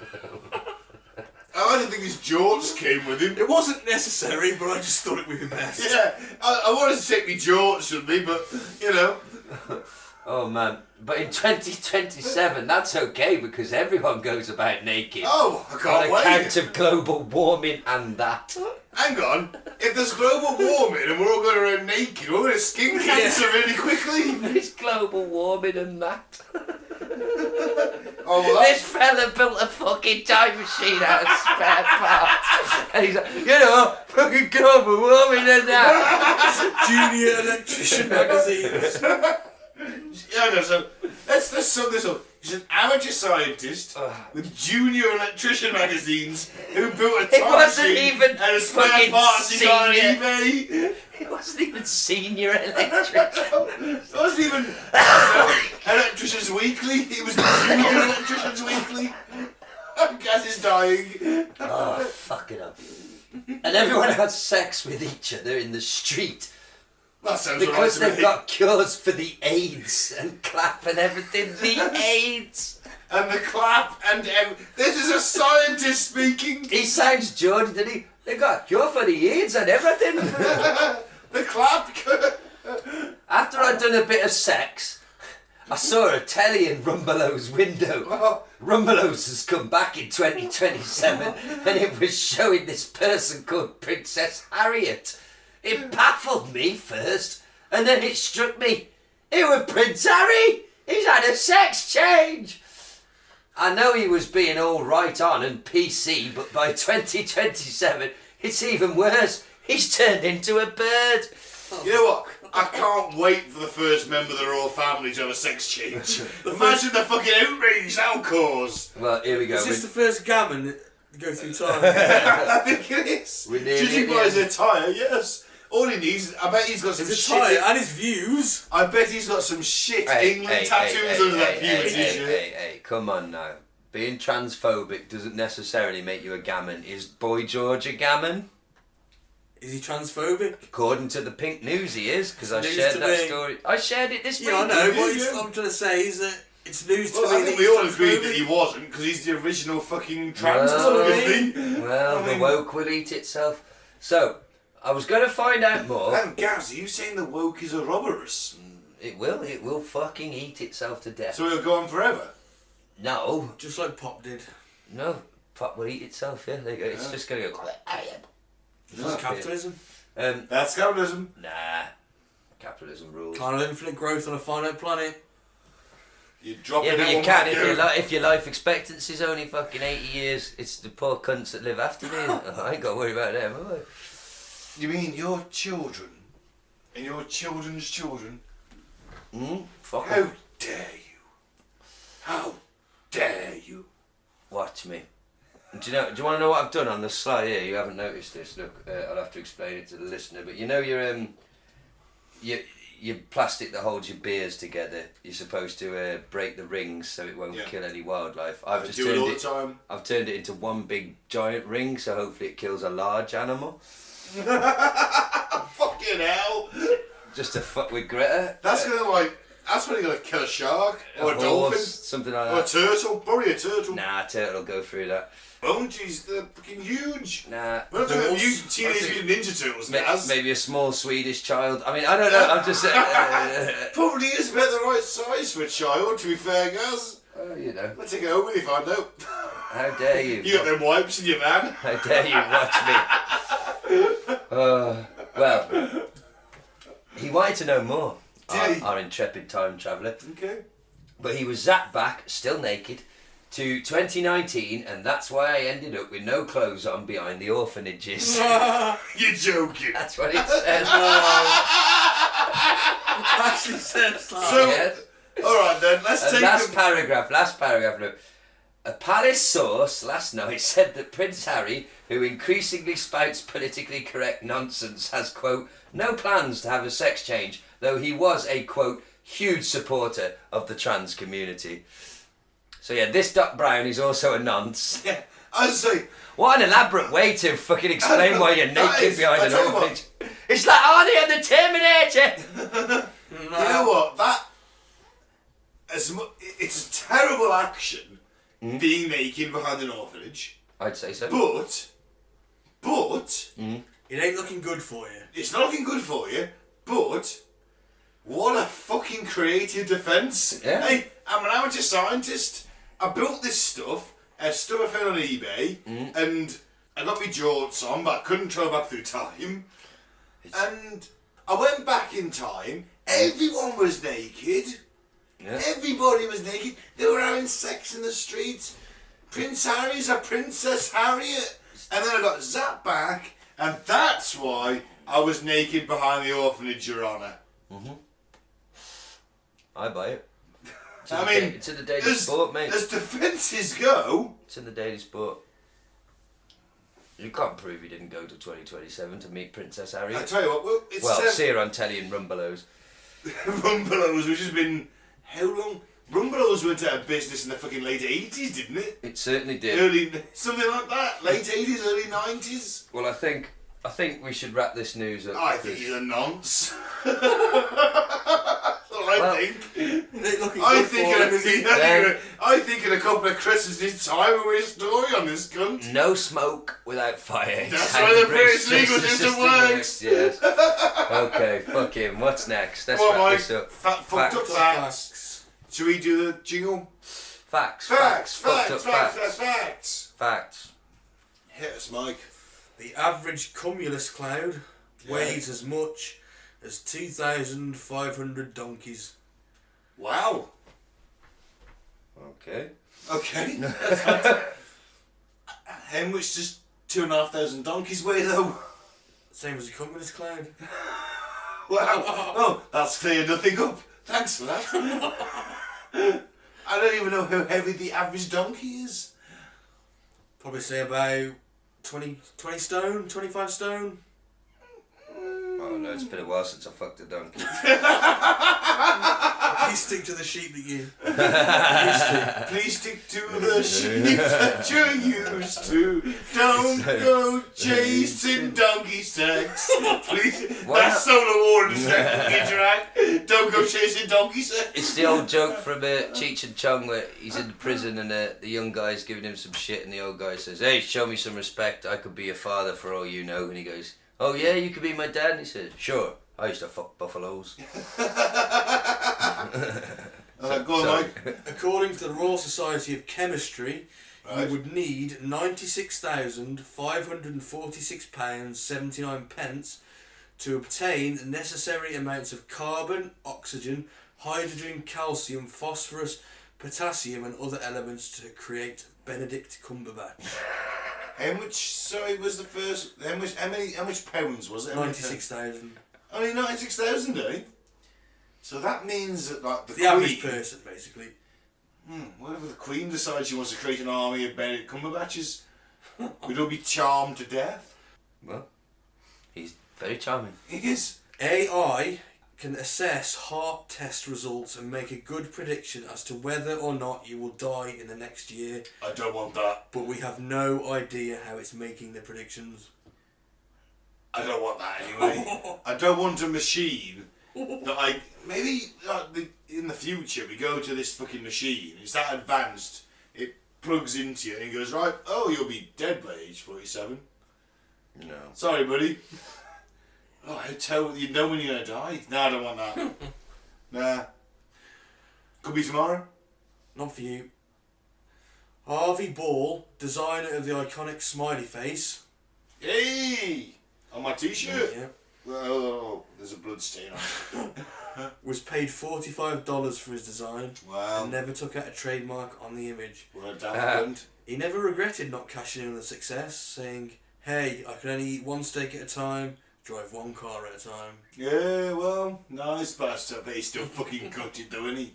I didn't think his jorts came with him. It wasn't necessary, but I just thought it would be best. Yeah, I wanted to take me jorts with me, but, you know. Oh man, but in 2027 that's okay because everyone goes about naked. Oh, I on can't account wait. of global warming and that. Hang on. If there's global warming and we're all going around naked, we're going to skin cancer really quickly. There's global warming and that. Oh, well, This fella built a fucking time machine out of spare parts. And he's like, fucking global warming and that. Junior Electrician magazines. Yeah, no, so let's sum this up. He's an amateur scientist with Junior Electrician magazines who built a It time wasn't machine even and a spare fucking parts he got on senior. eBay. He wasn't even senior electrician. It wasn't even Electricians Weekly. It was Junior Electricians Weekly. Gaz is dying. Oh, fucking up. And everyone had sex with each other in the street. That sounds Because alright they've to me. got cures for the AIDS and clap and everything. The AIDS. And the clap and this is a scientist speaking. He sounds Geordie, didn't he? They got a cure for the AIDS and everything. The clap. After I'd done a bit of sex, I saw a telly in Rumbelows' window. Rumbelows has come back in 2027 and it was showing this person called Princess Harriet. It baffled me first and then it struck me. It was Prince Harry! He's had a sex change! I know he was being all right on and PC, but by 2027 it's even worse. He's turned into a bird. You know what? I can't wait for the first member of the royal family to have a sex change. Imagine the fucking outrage that'll cause. Well, here we go. Is this the first gammon that go through time? I think it is. We're nearly Judging at the by his end. attire, yes. All he needs, I bet he's got some His shit. attire and his views. I bet he's got some shit England tattoos under that puberty shit. Hey, come on now. Being transphobic doesn't necessarily make you a gammon. Is Boy George a gammon? Is he transphobic? According to the Pink News, he is, because I News shared to that me. story. I shared it this week. Yeah, I know. did What you? I'm trying to say is that it's news to Well, me I that think he's we all agreed that transphobic. he wasn't, because he's the original fucking trans Well, dog, isn't he? Well, I mean- the woke will eat itself. So, I was going to find out more. Gaz, are you saying the woke is a robberus? It will fucking eat itself to death. So it'll go on forever? No, Just like Pop did. no, pop will eat itself, yeah, there you go. It's just going to go... This is capitalism. That's capitalism. Nah, capitalism rules. Kind of infinite growth on a finite planet. You drop Yeah, it but in you one can back if your life expectancy is only fucking 80 years. It's the poor cunts that live after me. I ain't got to worry about them, have I? You mean your children and your children's children? Fuck How 'em. dare you? How dare you? Watch me. Do you want to know what I've done on the slide here? You haven't noticed this. Look, I'll have to explain it to the listener. But you know your plastic that holds your beers together. You're supposed to break the rings so it won't Yeah. kill any wildlife. I do it all the time. I've turned it into one big giant ring, so hopefully it kills a large animal. Fucking hell! Just to fuck with Greta. That's when you're gonna kill a shark or a horse, dolphin something like or a that. turtle. Probably a turtle. Nah, turtle will go through that. Bungees, they're fucking huge. Nah. We're not talking about Horse. Teenage Mutant Ninja Turtles, Gaz. Maybe a small Swedish child. I mean, I don't know. I'm just. Probably is about the right size for a child, to be fair, Gaz. You know. I'll take it home with you if I know. How dare you? You got them wipes in your van. How dare you watch me? Well, he wanted to know more. Did he? Our intrepid time traveller. Okay. But he was zapped back, still naked, to 2019, and that's why I ended up with no clothes on behind the orphanages. You're joking. That's what it said. Actually says that. So, Yeah. alright then, let's take Last them. paragraph, look. A palace source last night said that Prince Harry, who increasingly spouts politically correct nonsense, has, quote, no plans to have a sex change, though he was a, quote, huge supporter of the trans community. So yeah, this Doc Brown is also a nonce. Yeah, I'd say, What an elaborate way to fucking explain why you're That naked is- behind I an tell you orphanage. It's like Arnie and the Terminator! you know what, it's a terrible action, being naked behind an orphanage, I'd say so. but, It ain't looking good for you. it's not looking good for you, but, what a fucking creative defence. Yeah. Hey, I'm an amateur scientist, I built this stuff I found on eBay, and I got my jorts on, but I couldn't travel back through time, and I went back in time, everyone was naked, Yeah. everybody was naked, they were having sex in the streets, Prince Harry's a Princess Harriet, and then I got zapped back, and that's why I was naked behind the orphanage, Your Honour. I buy it. I mean, It's in the daily sport, mate. as defences go, It's in the daily sport. You can't prove he didn't go to 2027 to meet Princess I Harriet. tell you what, well, it's Well, see her on telly in Rumbelows. Rumbelows, which has been, how long? Rumbelows went out of business in the fucking late 80s, didn't it? It certainly did. Early, something like that, late 80s, early 90s. Well, I think I think we should wrap this news up. I think he's a nonce. That's what I think. I think in a couple of Christmases time we'll be a story on this cunt. No smoke without fire. That's why the British legal system works. Yes. Okay, fuck him. What's next? Let's Well, wrap Mike, this up. fucked up facts. Should we do the jingle? Facts. Facts. Fucked up Facts. Hit us, Mike. The average cumulus cloud weighs as much as 2,500 donkeys. Wow. Okay. Okay. How much does 2,500 donkeys weigh though? Same as a cumulus cloud. Wow. Oh, that's cleared nothing up. Thanks for that. I don't even know how heavy the average donkey is. Probably say about 20 stone, 25 stone. Oh no, it's been a while since I fucked a donkey. You stick to the sheep that you... Please stick to the sheep that you're used to. Don't go chasing donkey sex. Please. That's Solar War interact. Don't go chasing donkey sex. It's the old joke from Cheech and Chong where he's in the prison and the young guy's giving him some shit and the old guy says, "Hey, show me some respect. I could be your father for all you know." And he goes, "Oh yeah, you could be my dad?" And he says, "Sure. I used to fuck buffaloes." Go on, Mike. According to the Royal Society of Chemistry, Right. you would need £96,546.79 to obtain the necessary amounts of carbon, oxygen, hydrogen, calcium, phosphorus, potassium and other elements to create Benedict Cumberbatch. How much? Sorry, was the first? How much pounds was it? 96,000. Only 96,000, eh? So that means that like The average person, basically. Whatever the Queen decides she wants to create an army of Benedict Cumberbatches, we'd all be charmed to death. Well, he's very charming. He is. AI can assess heart test results and make a good prediction as to whether or not you will die in the next year. I don't want that. But we have no idea how it's making the predictions. I don't want that anyway. I don't want a machine that maybe in the future we go to this fucking machine. It's that advanced. It plugs into you and it goes, right, oh, you'll be dead by age 47. No. Sorry, buddy. Oh, you know when you're gonna die. No, I don't want that. Nah. Could be tomorrow. Not for you. Harvey Ball, designer of the iconic smiley face. Hey! On my t-shirt. Yeah. Well, there's a blood stain on it. Was paid $45 for his design. Wow. And never took out a trademark on the image. What a damn cunt. He never regretted not cashing in on the success, saying, "Hey, I can only eat one steak at a time, drive one car at a time." Yeah, well, nice bastard, but he's still fucking gutted though, isn't he?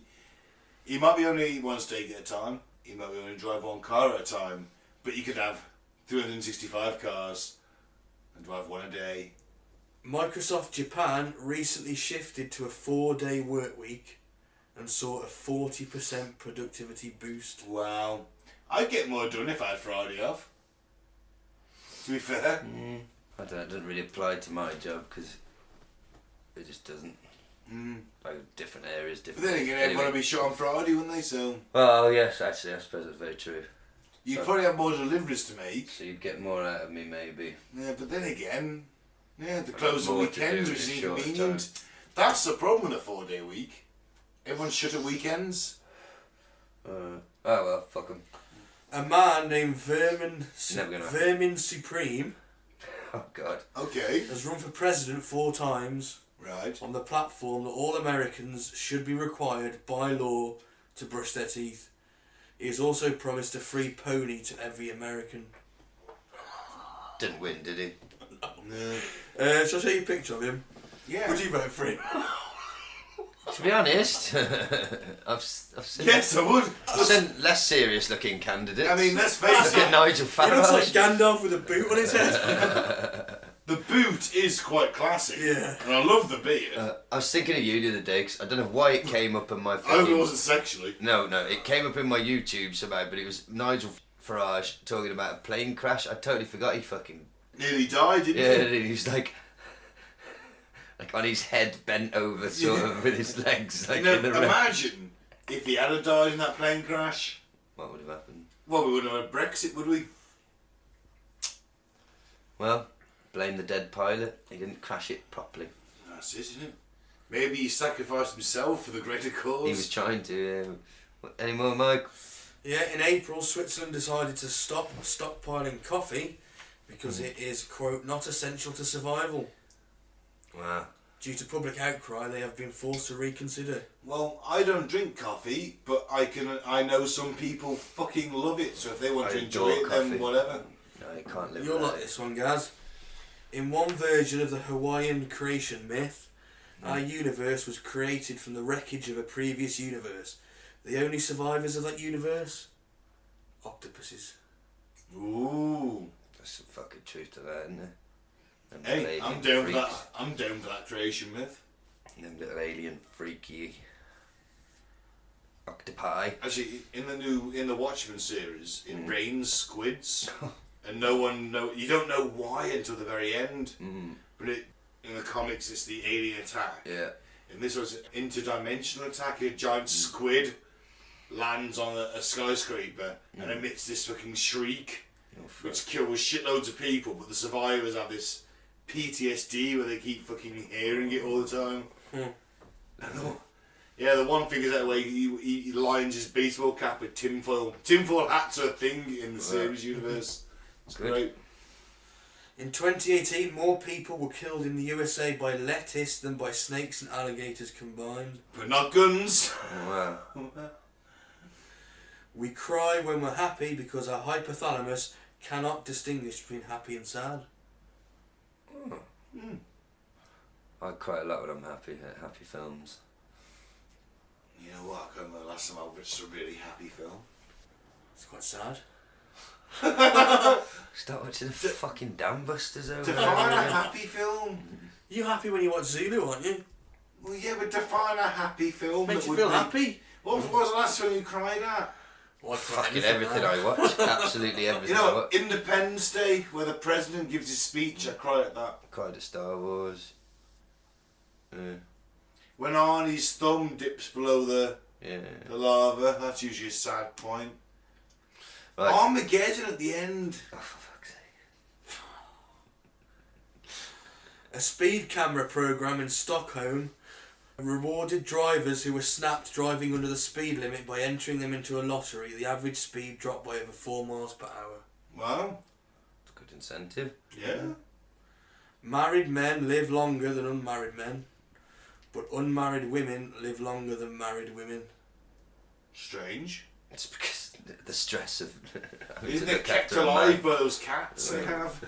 He might be only eat one steak at a time, he might be only drive one car at a time, but he could have 365 cars and drive one a day. Microsoft Japan recently shifted to a 4-day work week and saw a 40% productivity boost. Wow. I'd get more done if I had Friday off. To be fair. I don't know, it doesn't really apply to my job because it just doesn't. Like different areas, But different. then again, everyone would be shot on Friday, wouldn't they? So Well, yes, actually, I suppose that's very true. you'd So- probably have more deliveries to make. So you'd get more out of me, maybe. Yeah, but then again, the got close of more to do weekends, in which is a short inconvenient. That's the problem with a 4-day week. Everyone's shut at weekends. Oh well, fuck 'em. A man named Vermin Never gonna- Vermin Supreme Oh god. Okay. has run for president 4 times Right. on the platform that all Americans should be required by law to brush their teeth. He has also promised a free pony to every American. Didn't win, did he? No. Shall I show you a picture of him? Yeah. Would you vote for him? To be honest, I've seen Yes, I would. I've seen less serious looking candidates. I mean, let's face Look at it. Nigel He looks like Farage. Gandalf with a boot on his head. The boot is quite classic. Yeah. And I love the beard. I was thinking of you the other day 'cause I don't know why it came up in my I hope it fucking... wasn't sexually. No, it came up in my YouTube somehow, but it was Nigel Farage talking about a plane crash. I totally forgot he fucking Nearly died, didn't Yeah, he? he was like on his head bent over, sort of, with his legs like You know, in the wreck. imagine if he had died in that plane crash. What would have happened? Well, we wouldn't have had Brexit, would we? Well, blame the dead pilot. He didn't crash it properly. That's it, isn't it? Maybe he sacrificed himself for the greater cause. He was trying to. Any more, Mike? Yeah, in April, Switzerland decided to stop stockpiling coffee because it is, quote, not essential to survival. Wow. Due to public outcry, they have been forced to reconsider. Well, I don't drink coffee, but I know some people fucking love it. So if they want I to enjoy adore it, then coffee. whatever. No, you can't live You'll without like it. this one, Gaz. In one version of the Hawaiian creation myth, our universe was created from the wreckage of a previous universe. The only survivors of that universe? Octopuses. Ooh. There's some fucking truth to that, isn't there? Them Hey, little I'm alien down for freaks. that. I'm down for that creation myth. Them little alien freaky octopi. Actually, in the Watchmen series, it rains squids, and you don't know why until the very end. But in the comics, it's the alien attack. Yeah. And this was an interdimensional attack. A giant squid lands on a skyscraper and emits this fucking shriek, which kills shitloads of people. But the survivors have this PTSD where they keep fucking hearing it all the time. Yeah, the one figures out way he lines his baseball cap with tinfoil. Tinfoil hats are a thing in the series universe. It's Good. great. In 2018, more people were killed in the USA by lettuce than by snakes and alligators combined. But not guns. Wow. We cry when we're happy because our hypothalamus cannot distinguish between happy and sad. I cry a lot when I'm happy at happy films. You know what? I can't remember the last time I watched a really happy film. It's quite sad. Start watching the fucking Dam Busters over Define a there. happy film. You happy when you watch Zulu, aren't you? Well, yeah, but define a happy film. Makes that you would feel make- happy? What was the last film you cried at? Well, I cry Fucking anything everything now. I watch. Absolutely everything You I know, watch. Independence Day, where the president gives his speech, I cry at that. Cried at Star Wars. Yeah. When Arnie's thumb dips below the Yeah. lava, that's usually a sad point. Right. Armageddon at the end. Oh, for fuck's sake. A speed camera program in Stockholm rewarded drivers who were snapped driving under the speed limit by entering them into a lottery. The average speed dropped by over 4 miles per hour. Wow. It's a good incentive. Yeah. Married men live longer than unmarried men, but unmarried women live longer than married women. Strange. It's because the stress of having Isn't to it look kept after a alive man. by those cats they have?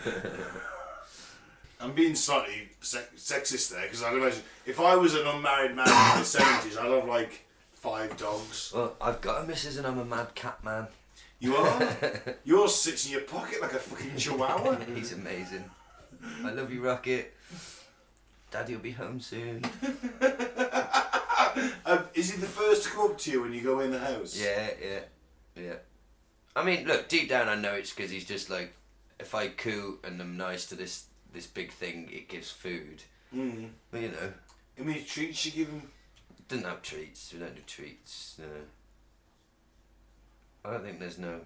I'm being slightly sexist there, because I'd imagine if I was an unmarried man in my 70s, I'd have like 5 dogs. Well, I've got a missus and I'm a mad cat man. You are? Yours sits in your pocket like a fucking chihuahua. He's amazing. I love you, Rocket. Daddy will be home soon. Is he the first to come up to you when you go in the house? Yeah. I mean, look, deep down I know it's because he's just like, if I coo and I'm nice to this big thing, it gives food. Mm. But you know, How many treats you give him? doesn't have treats. We don't do treats. No. I don't think there's no.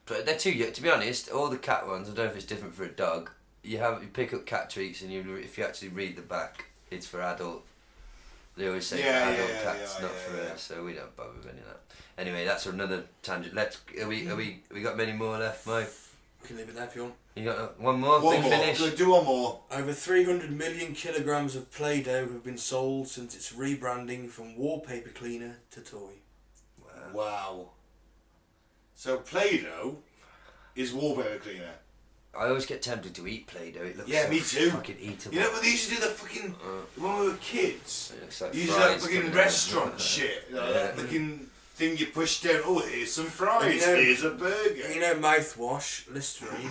But they're too young. To be honest, all the cat ones. I don't know if it's different for a dog. You pick up cat treats, and if you actually read the back, it's for adult. They always say Yeah, for adult yeah, cats, yeah, not yeah, for yeah. so we don't bother with any of that. Anyway, that's another tangent. We got many more left, Mike? We can leave it there if you want. You got one more? One Big more. finish? Good, do one more. Over 300 million kilograms of Play-Doh have been sold since its rebranding from wallpaper cleaner to toy. Wow. So Play-Doh is wallpaper cleaner. I always get tempted to eat Play-Doh. It looks Yeah, so me too. fucking eatable. You know, when they used to do the fucking when we were kids. It looks like You used to have fries fucking coming out. restaurant shit. You know, that fucking thing you push down. Oh, here's some fries. You know- Here's a burger. You know, mouthwash, Listerine,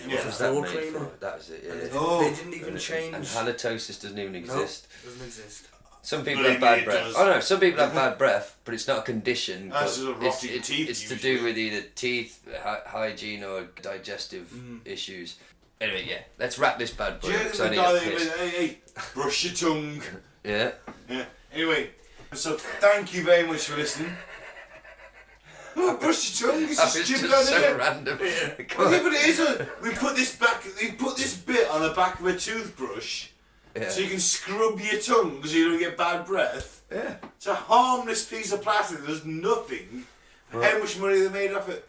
Yeah. What was Floor that made cleaner. for? That was it, and yeah. they didn't even change. And halitosis doesn't even No, exist. doesn't exist. Some people Believe have me, bad it breath. does. Oh no, some people have bad breath, but it's not a condition. That's but just a rotting it's teeth, It's to usually. do with either teeth, hygiene, or digestive issues. Anyway, yeah, let's wrap this bad boy Do you up, know 'cause I the need guy a that piss. hey, brush your tongue? Yeah. Yeah. Anyway, so thank you very much for listening. Oh, brush your tongue. It's That a was stupid just so idea. random. Well, yeah, but it is. We put this back. We put this bit on the back of a toothbrush, Yeah. so you can scrub your tongue so you don't get bad breath. Yeah. It's a harmless piece of plastic that does nothing. How much money they made off it?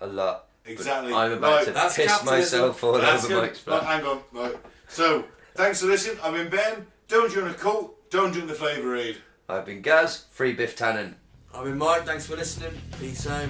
A lot. Exactly. But I'm about Right, to that's piss capitalism. myself all That's over good. Mike's Right, plan. hang on. Right. So, thanks for listening. I've been Ben. Don't join a cult. Don't drink the flavour aid. I've been Gaz, free Biff Tannen. I've been Mike, thanks for listening. Peace out.